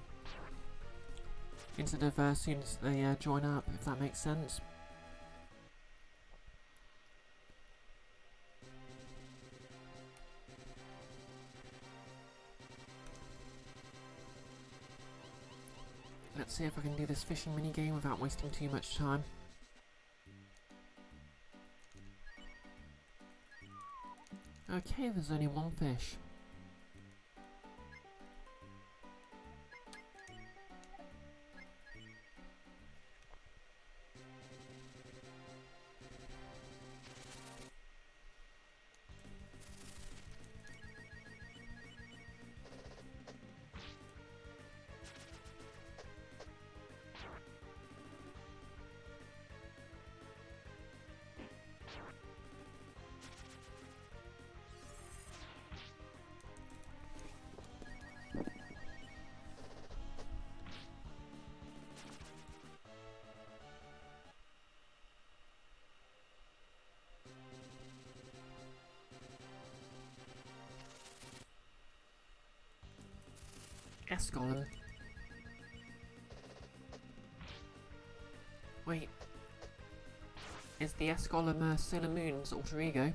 S1: instead of as soon as they join up, if that makes sense. Let's see if I can do this fishing minigame without wasting too much time. Okay, there's only one fish. Escolin. Wait. Is the Escolin Sailor Moon's alter ego?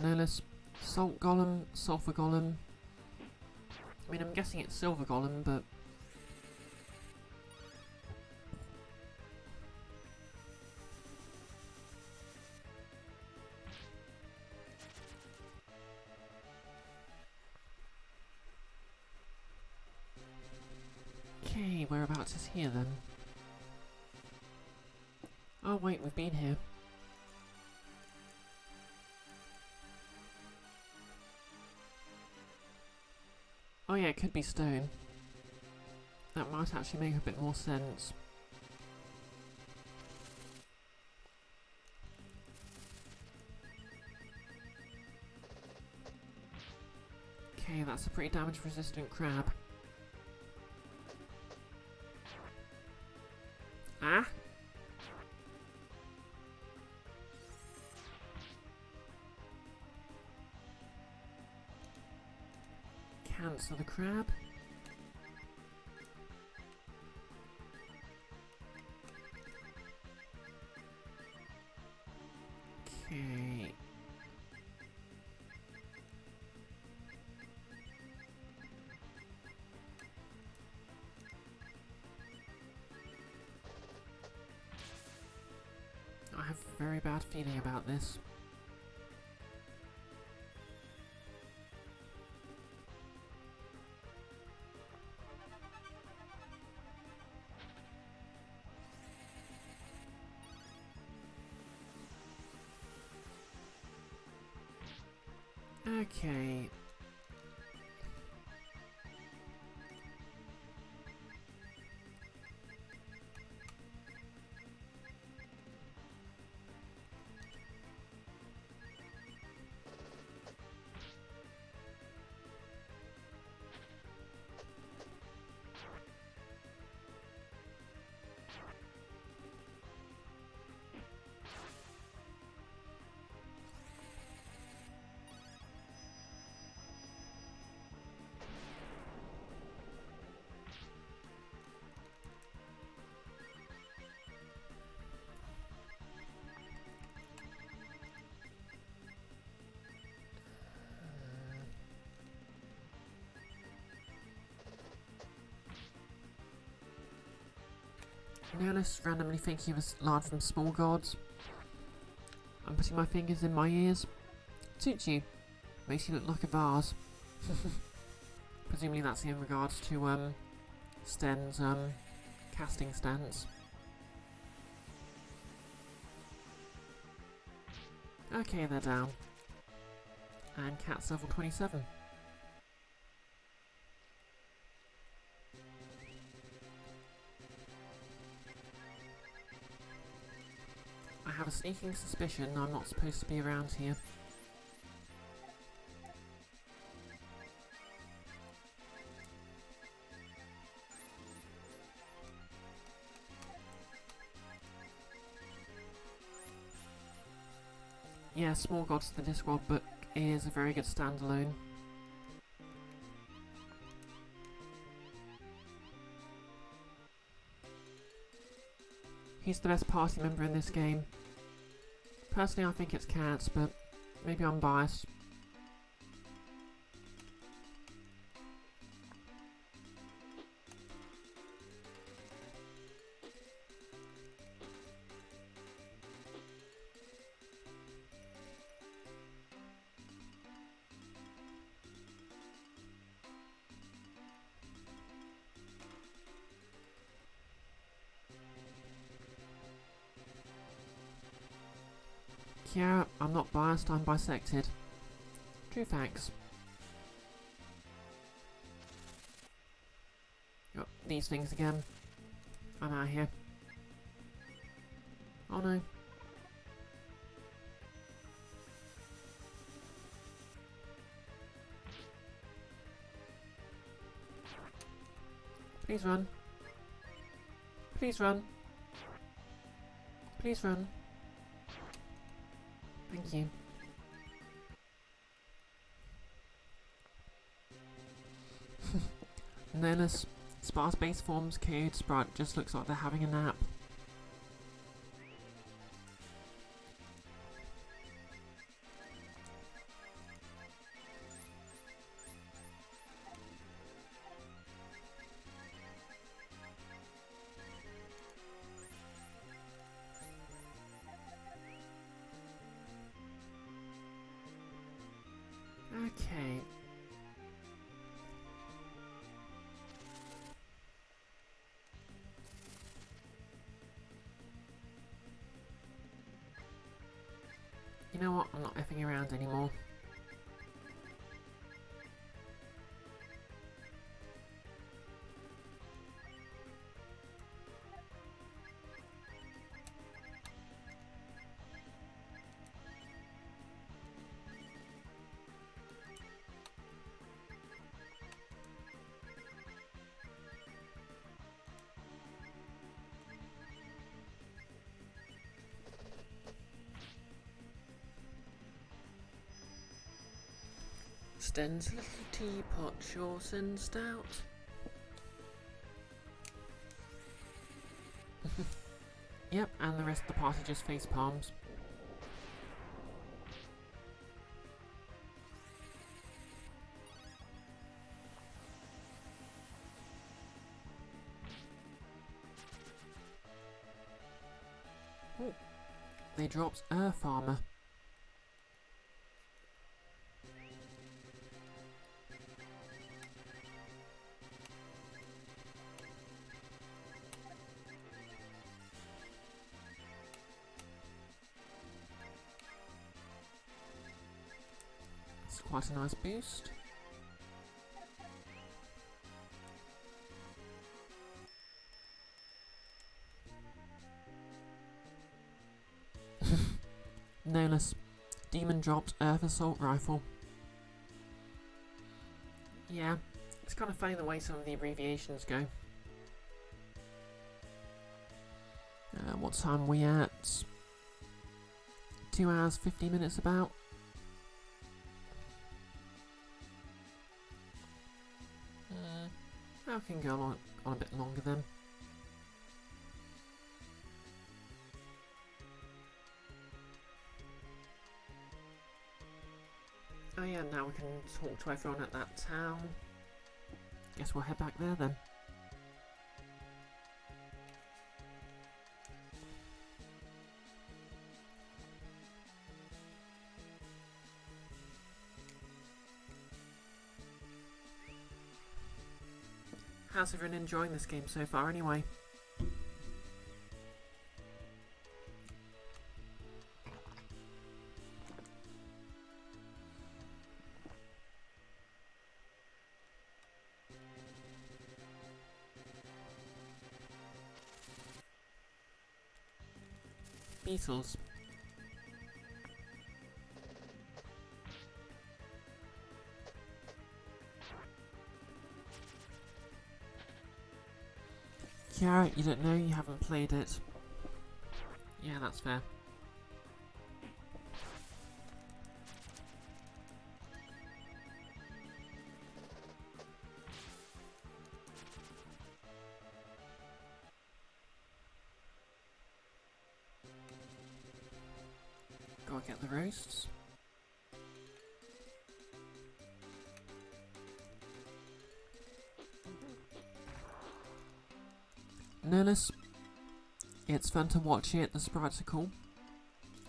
S1: Nolus, Salt Golem, Sulphur Golem. I mean, I'm guessing it's Silver Golem, but... Okay, whereabouts is here then? Oh wait, we've been here. Oh yeah, it could be stone. That might actually make a bit more sense. Okay, that's a pretty damage-resistant crab. Ah! Cancel the crab. Okay. I have a very bad feeling about this. Okay. Now let's randomly thinking of a line from Small Gods. I'm putting my fingers in my ears. Suits you. Makes you look like a vase. Presumably that's in regards to Sten's casting stance. Okay, they're down. And cat's level 27. I have a sneaking suspicion I'm not supposed to be around here. Yeah, Small Gods the Discworld book is a very good standalone. He's the best party member in this game. Personally, I think it's Cats, but maybe I'm biased. Yeah, I'm not biased, I'm bisected. True facts. Oh, these things again. I'm out of here. Oh no. Please run. Please run. Please run. Thank you. Noneless, sparse base forms, KO'd Sprite just looks like they're having a nap. Okay. You know what? I'm not effing around anymore. Sten's little teapot sure sends stout. Yep, and the rest of the party just face palms. Ooh, they dropped Earth Armor. It's quite a nice boost. No less. Demon dropped Earth Assault Rifle. Yeah, it's kind of funny the way some of the abbreviations go. What time are we at? 2 hours, 50 minutes about. I can go on a bit longer then. Oh yeah, now we can talk to everyone at that town. Guess we'll head back there then. How's everyone enjoying this game so far anyway? Beetles. Kiara, you don't know, you haven't played it. Yeah, that's fair. Gotta get the roasts. Nerdless. It's fun to watch it, the sprites are cool.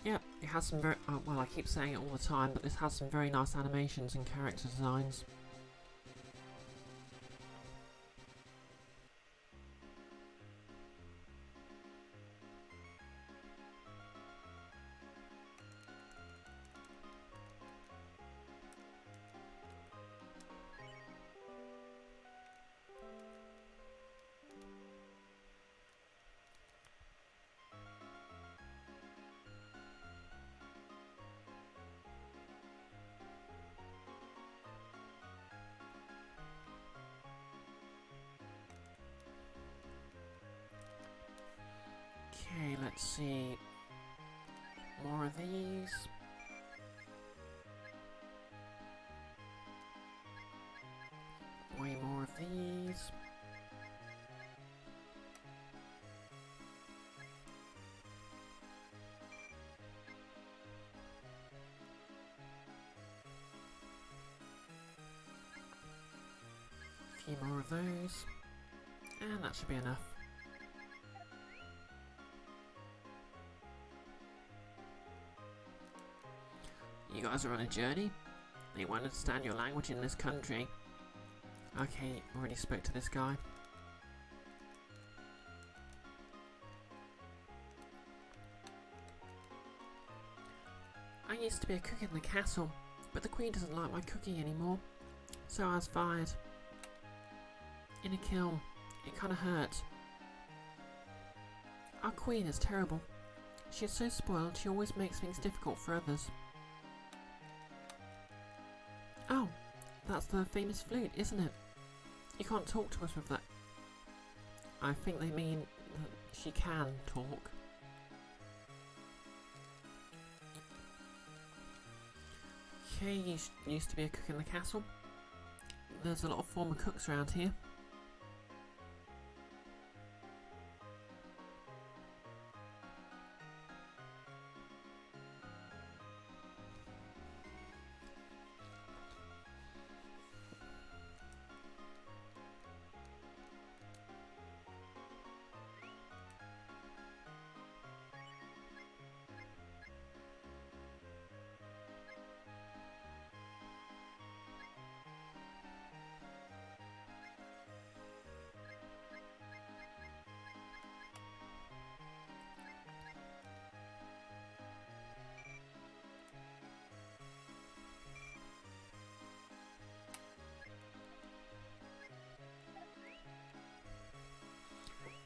S1: Yep, it has some very, well, I keep saying it all the time, but this has some very nice animations and character designs. Okay, let's see. More of these. Way more of these. A few more of those. And that should be enough. You guys are on a journey? They won't understand your language in this country. Okay, already spoke to this guy. I used to be a cook in the castle, but the queen doesn't like my cooking anymore, so I was fired. In a kiln. It kinda hurt. Our queen is terrible. She is so spoiled, she always makes things difficult for others. Oh, that's the famous flute, isn't it? You can't talk to us with that. I think they mean that she can talk. Okay, you used to be a cook in the castle. There's a lot of former cooks around here.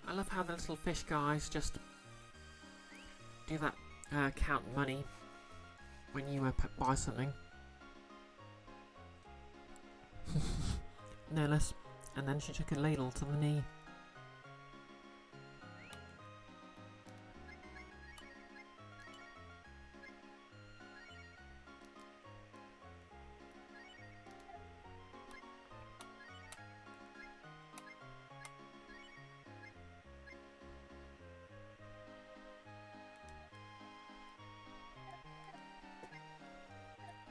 S1: I love how the little fish guys just do that count money when you buy something. No less. And then she took a ladle to the knee.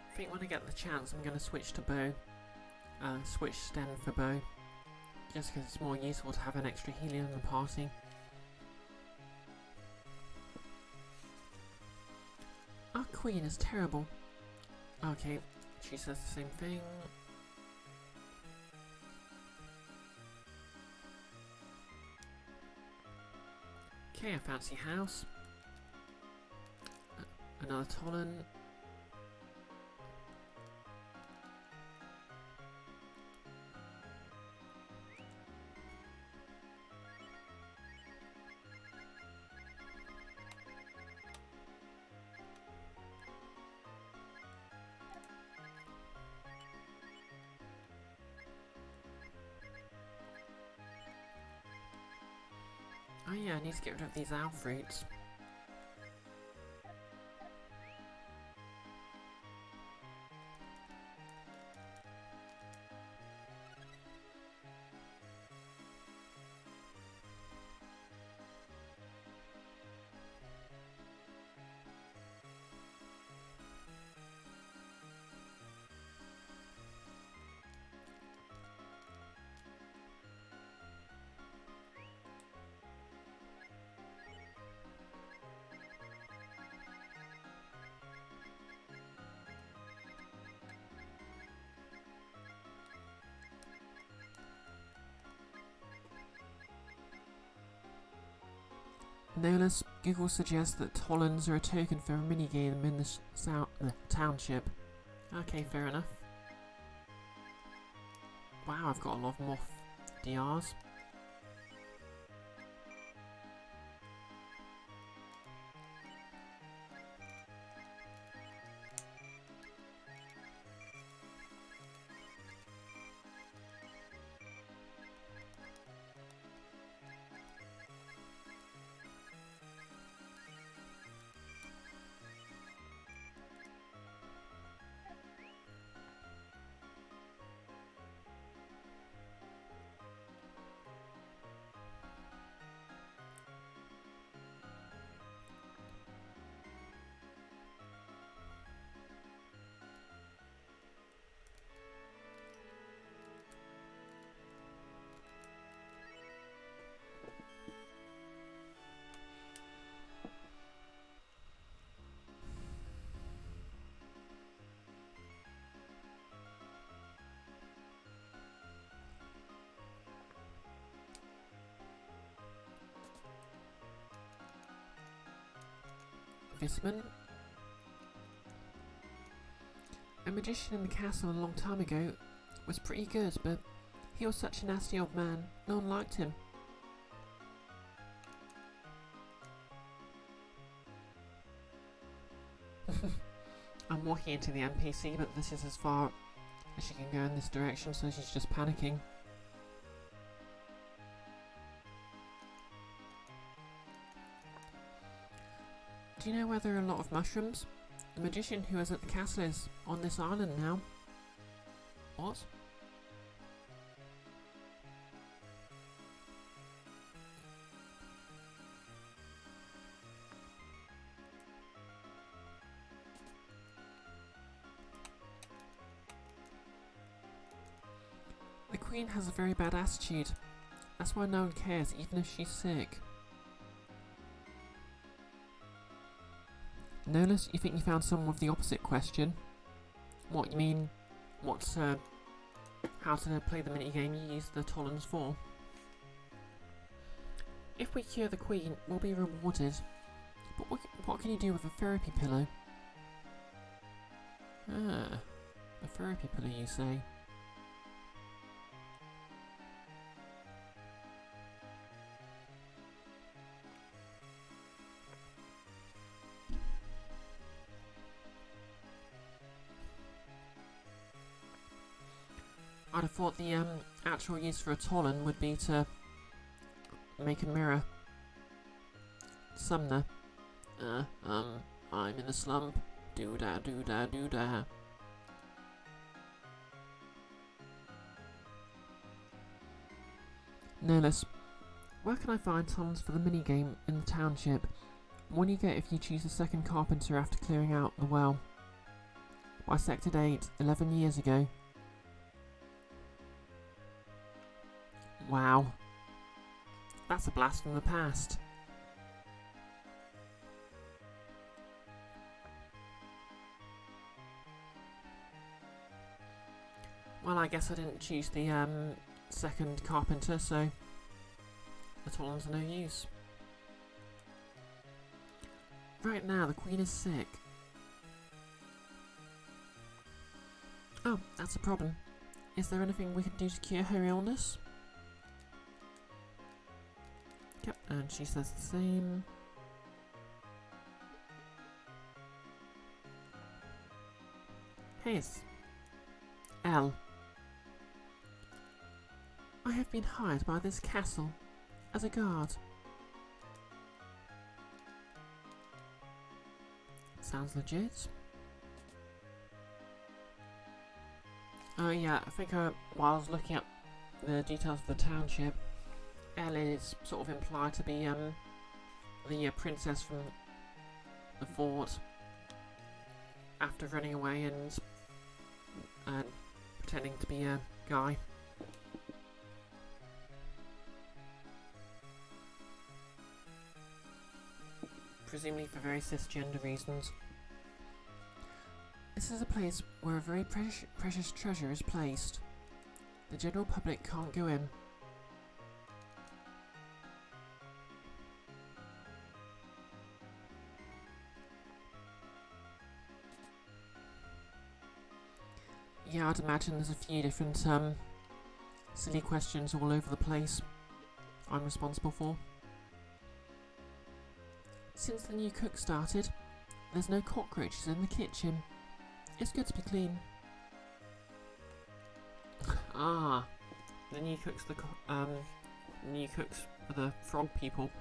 S1: I think when I get the chance I'm going to switch to bow. Switch Sten for bow. Just because it's more useful to have an extra healer in the party. Our queen is terrible. Okay, she says the same thing. Okay, a fancy house. Another Tolan. Oh yeah, I need to get rid of these owl fruits. No less, Google suggests that Tollens are a token for a minigame in the township. Okay, fair enough. Wow, I've got a lot of moth DRs. Visman. A magician in the castle a long time ago was pretty good, but he was such a nasty old man, no one liked him. I'm walking into the NPC, but this is as far as she can go in this direction, so she's just panicking. Do you know where there are a lot of mushrooms? The magician who is at the castle is on this island now. What? The Queen has a very bad attitude. That's why no one cares, even if she's sick. Nolas, you think you found someone with the opposite question? What, you mean, how to play the minigame you use the Tollens for? If we cure the Queen, we'll be rewarded. But what can you do with a therapy pillow? Ah, a therapy pillow, you say? I'd have thought the actual use for a Tollen would be to make a mirror. Sumner. I'm in a slump. Do-da, do-da, do-da. Nolas, where can I find Tollens for the minigame in the township? One you get if you choose a second carpenter after clearing out the well. Bisected 8, 11 years ago. Wow. That's a blast from the past. Well, I guess I didn't choose the second carpenter, so the Tollens are no use. Right now, the Queen is sick. Oh, that's a problem. Is there anything we can do to cure her illness? Yep, and she says the same. Hayes. L. I have been hired by this castle as a guard. Sounds legit. Oh yeah, I think while I was looking up the details of the township, Ellen is sort of implied to be the princess from the fort after running away and pretending to be a guy. Presumably for very cisgender reasons. This is a place where a very precious treasure is placed. The general public can't go in. Yeah, I'd imagine there's a few different silly questions all over the place I'm responsible for. Since the new cook started, there's no cockroaches in the kitchen. It's good to be clean. Ah, the new cooks, for the frog people.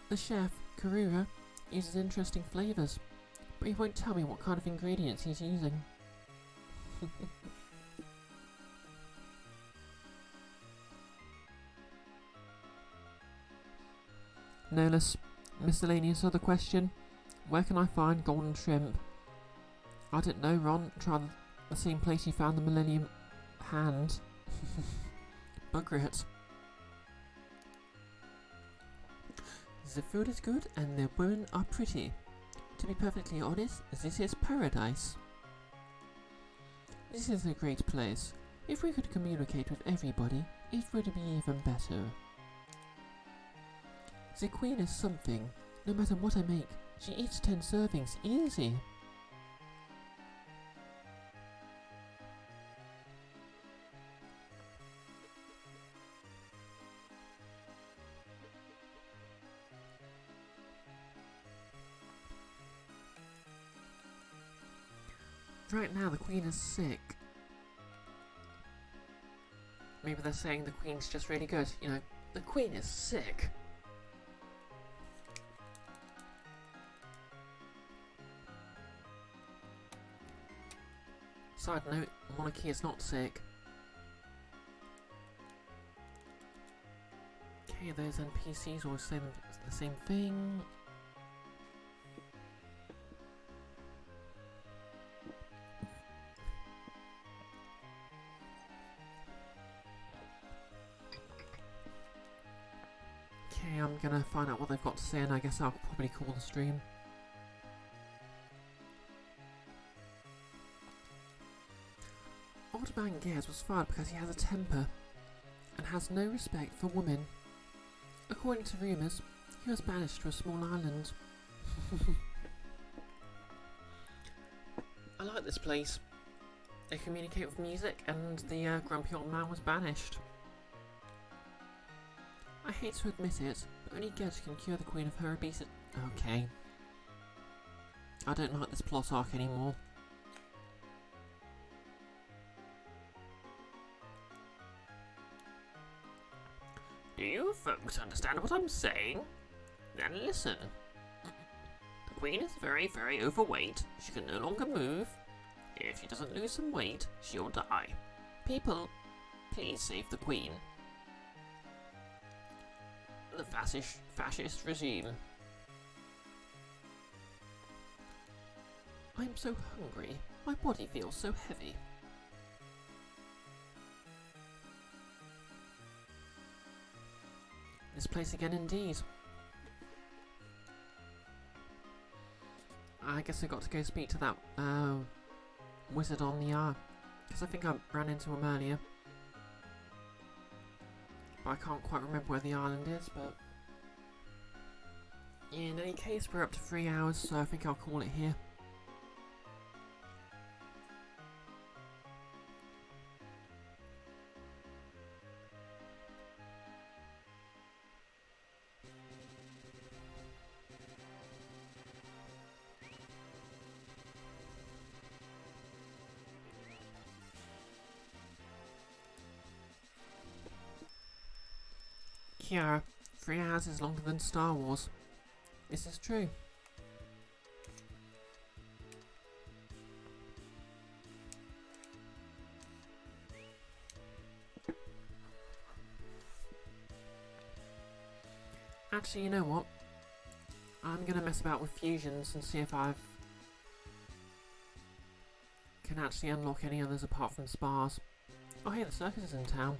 S1: The chef, Karura, uses interesting flavours, but he won't tell me what kind of ingredients he's using. Nolas, miscellaneous other question. Where can I find golden shrimp? I don't know, Ron. Try the same place you found the Millennium Hand. Bugger it. The food is good and the women are pretty. To be perfectly honest, this is paradise. This is a great place. If we could communicate with everybody, it would be even better. The Queen is something. No matter what I make, she eats 10 servings easy. Right now the Queen is sick. Maybe they're saying the Queen's just really good. You know, the Queen is sick. Side note, monarchy is not sick. Okay, those NPCs always say the same thing. Okay, I'm gonna find out what they've got to say, and I guess I'll probably call the stream. Old Man Gears was fired because he has a temper and has no respect for women. According to rumours, he was banished to a small island. I like this place. They communicate with music, and the grumpy old man was banished. I hate to admit it, but only Gedge can cure the Queen of her obesity. Okay. I don't like this plot arc anymore.
S2: Do you folks understand what I'm saying? Then listen. The Queen is very, very overweight. She can no longer move. If she doesn't lose some weight, she'll die. People, please save the Queen. The fascist regime.
S1: I'm so hungry. My body feels so heavy. This place again indeed. I guess I got to go speak to that wizard on the because I think I ran into him earlier. But I can't quite remember where the island is, but in any case we're up to 3 hours, so I think I'll call it here. Kiara, 3 hours is longer than Star Wars. This is true. Actually, you know what? I'm gonna mess about with fusions and see if I can actually unlock any others apart from spas. Oh hey, the circus is in town.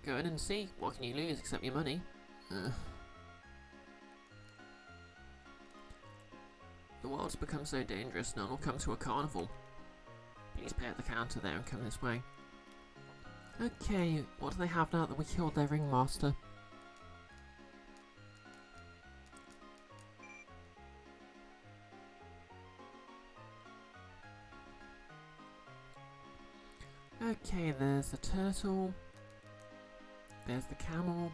S1: Go in and see. What can you lose except your money? The world's become so dangerous, no one will come to a carnival. Please pay at the counter there and come this way. Okay, what do they have now that we killed their ringmaster? Okay, there's the turtle. There's the camel.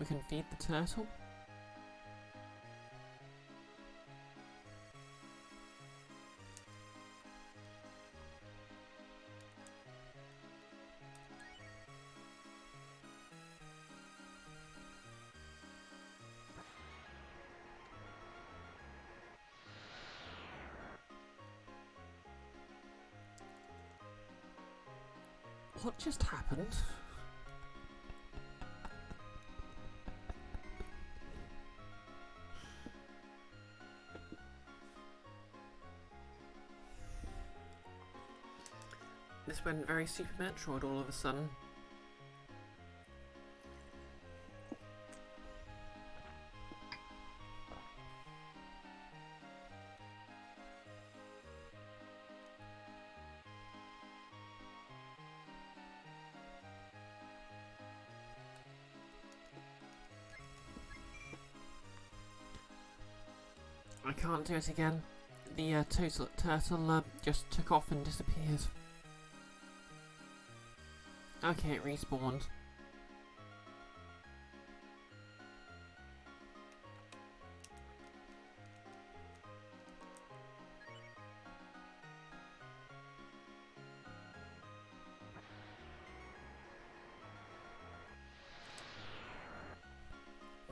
S1: We can feed the turtle. What just happened? This went very Super Metroid all of a sudden. I can't do it again. The turtle just took off and disappeared. Okay, it respawned.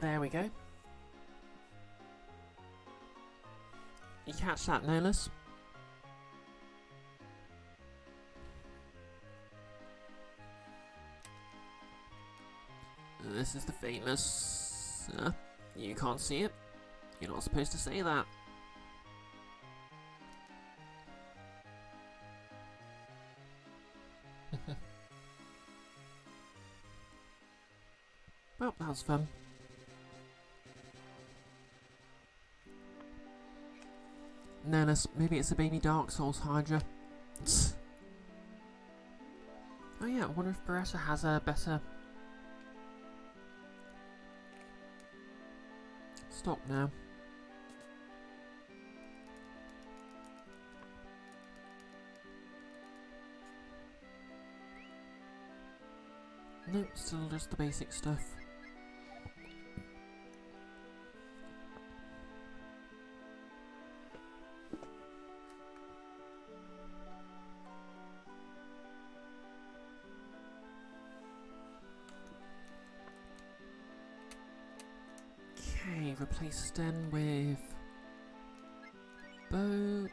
S1: There we go. You catch that, Nolus?
S2: This is the famous... you can't see it. You're not supposed to say that.
S1: Well, that was fun. Nolus, maybe it's a baby Dark Souls Hydra. Oh yeah, I wonder if Brioche has a better... Stop now. Nope, still just the basic stuff. Okay, replace Sten with bow.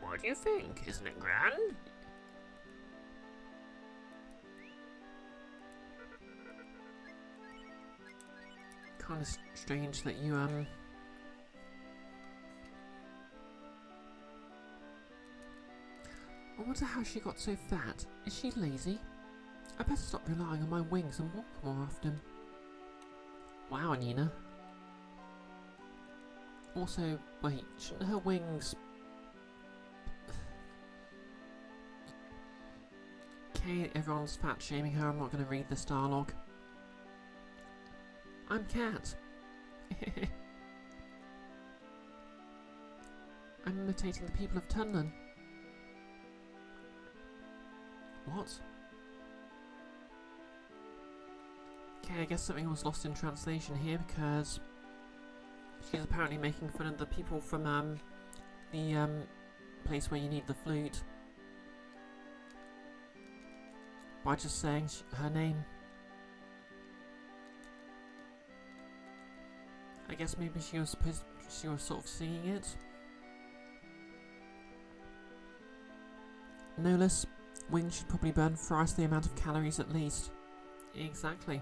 S2: What do you think? Isn't it grand?
S1: Kind of strange that you, I wonder how she got so fat. Is she lazy? I better stop relying on my wings and walk more often. Wow, Nina. Also, wait, shouldn't her wings... Okay, everyone's fat shaming her. I'm not going to read this dialogue. I'm Cat. I'm imitating the people of Tunlan. What? Okay, I guess something was lost in translation here because she's apparently making fun of the people from the place where you need the flute by just saying her name. I guess maybe she was sort of singing it. Nolus, wings should probably burn thrice the amount of calories at least. Exactly.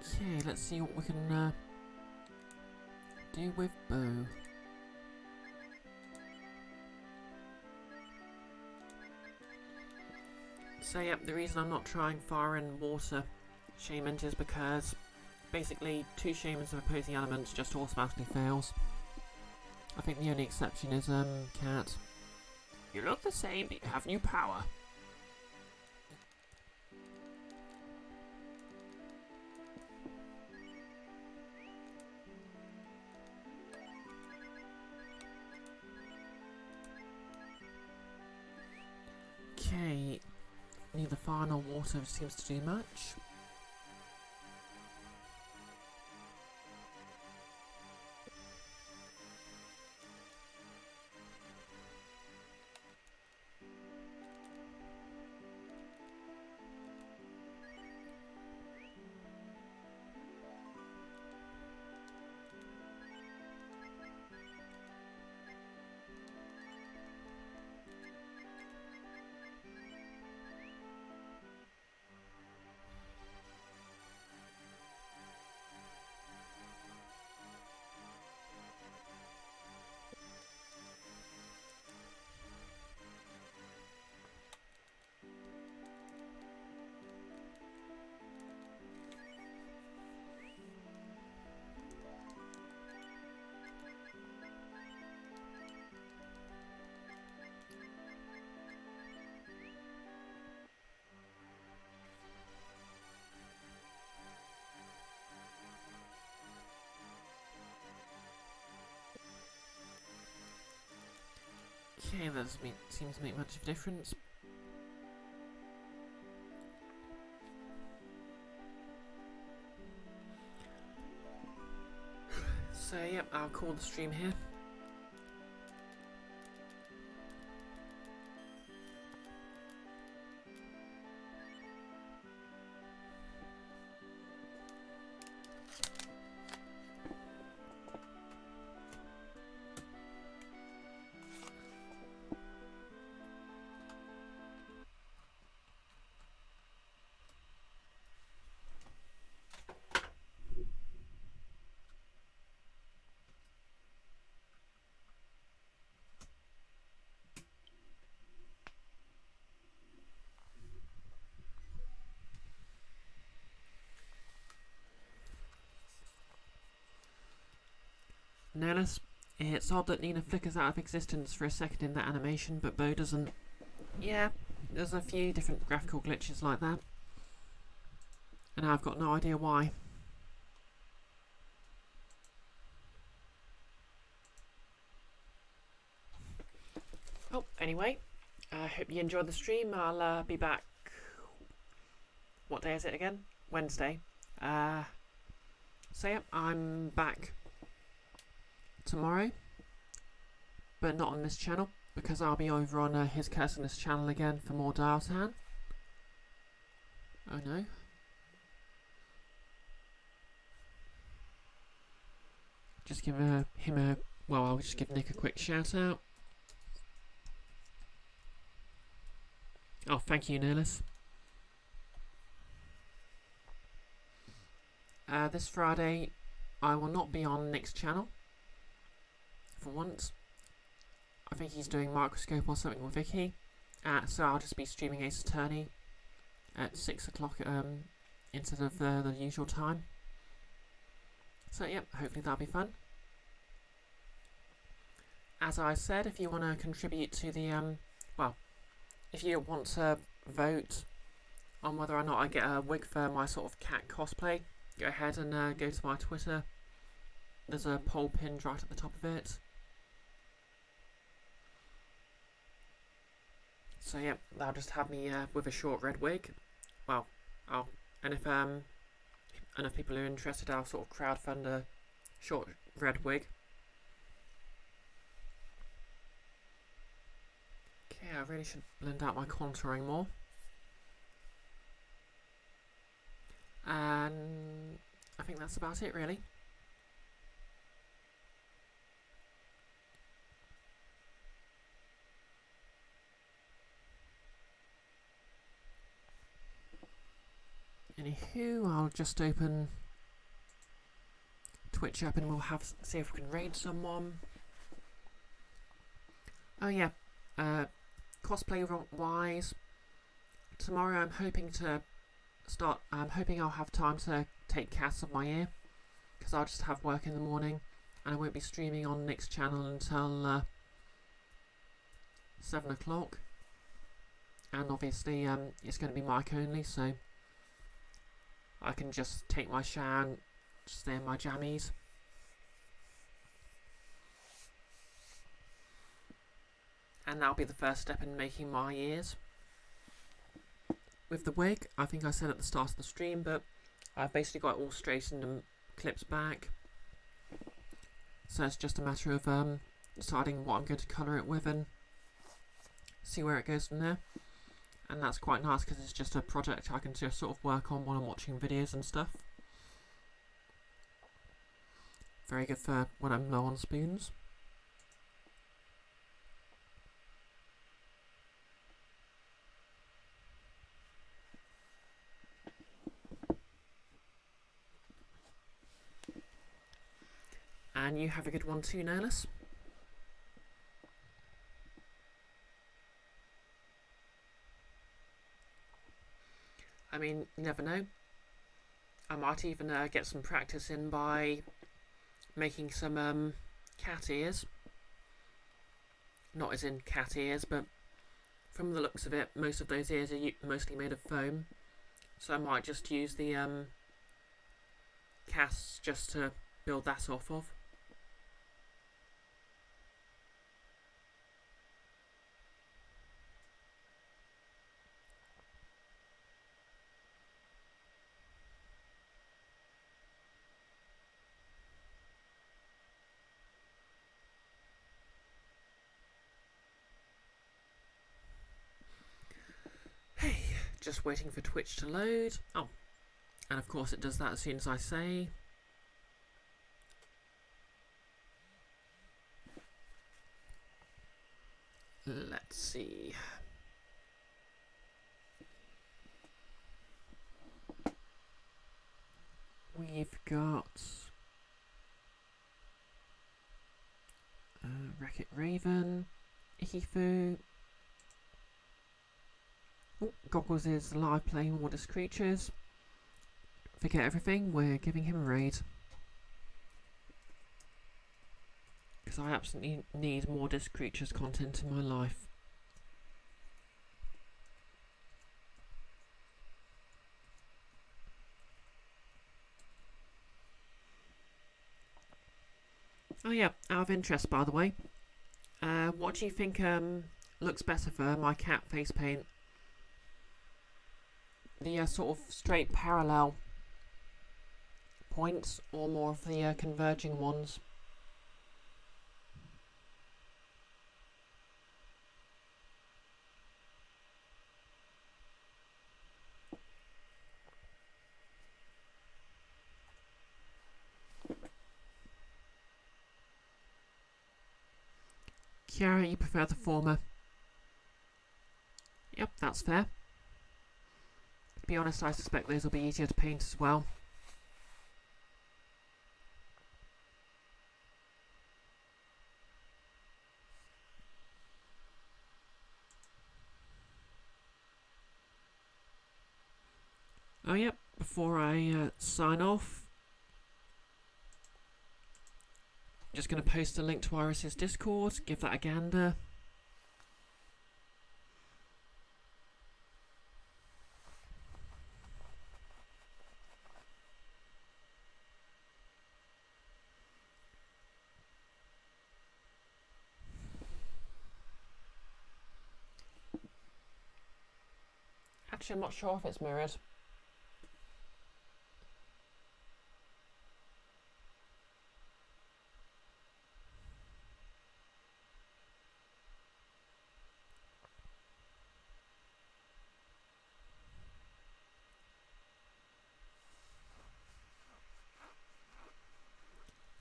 S1: Okay, let's see what we can do with bow. So yep, the reason I'm not trying fire and water shamans is because basically 2 shamans of opposing elements just automatically fails. I think the only exception is Cat.
S2: You look the same, but you have new power.
S1: Okay, neither fire nor water seems to do much. Okay, that doesn't seem to make much of a difference. So, yep, I'll call the stream here. Nellis, it's odd that Nina flickers out of existence for a second in that animation, but Bo doesn't. Yeah, there's a few different graphical glitches like that. And I've got no idea why. Oh, anyway, I hope you enjoyed the stream. I'll be back. What day is it again? Wednesday. So yeah, I'm back tomorrow, but not on this channel, because I'll be over on his Cursoness channel again for more Dial Town. Oh no. Just give him a, well, I'll just give Nick a quick shout out. Oh, thank you, Nerlis. This Friday, I will not be on Nick's channel. For once. I think he's doing Microscope or something with Vicky. So I'll just be streaming Ace Attorney at 6 o'clock instead of the usual time. So yeah, hopefully that'll be fun. As I said, if you want to contribute to the, well, if you want to vote on whether or not I get a wig for my sort of cat cosplay, go ahead and go to my Twitter. There's a poll pinned right at the top of it. So yeah, that'll just have me with a short red wig. Well, and if enough people are interested, I'll sort of crowdfund a short red wig. Okay, I really should blend out my contouring more. And I think that's about it, really. Anywho, I'll just open Twitch up and we'll see if we can raid someone. Oh yeah, cosplay wise, tomorrow I'm hoping I'll have time to take casts of my ear, because I'll just have work in the morning and I won't be streaming on Nick's channel until 7 o'clock. And obviously it's going to be mic only, so I can just take my shower and stay in my jammies. And that'll be the first step in making my ears. With the wig, I think I said at the start of the stream, but I've basically got it all straightened and clips back. So it's just a matter of deciding what I'm going to colour it with and see where it goes from there. And that's quite nice because it's just a project I can just sort of work on while I'm watching videos and stuff. Very good for when I'm low on spoons. And you have a good one too, Nerlis. I mean, you never know. I might even get some practice in by making some cat ears. Not as in cat ears, but from the looks of it, most of those ears are mostly made of foam. So I might just use the casts just to build that off of. Just waiting for Twitch to load. Oh, and of course it does that as soon as I say. Let's see. We've got Wreck-It Raven, Ihifu. Oh, Goggles is live playing Modest Creatures. Forget everything, we're giving him a raid. Because I absolutely need Modest Creatures content in my life. Oh yeah, out of interest by the way, what do you think looks better for my cat face paint? The sort of straight parallel points or more of the converging ones? Kiara, you prefer the former. Yep, that's fair. To be honest, I suspect those will be easier to paint as well. Oh yep, before I sign off, just going to post a link to Iris's Discord, give that a gander. Actually, I'm not sure if it's mirrored.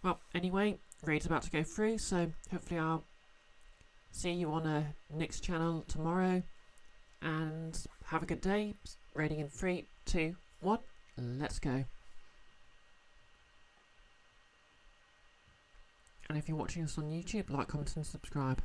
S1: Well, anyway, raid's about to go through, so hopefully I'll see you on Nick's channel tomorrow. And have a good day. Raiding in 3, 2, 1. Let's go. And if you're watching us on YouTube, like, comment and subscribe.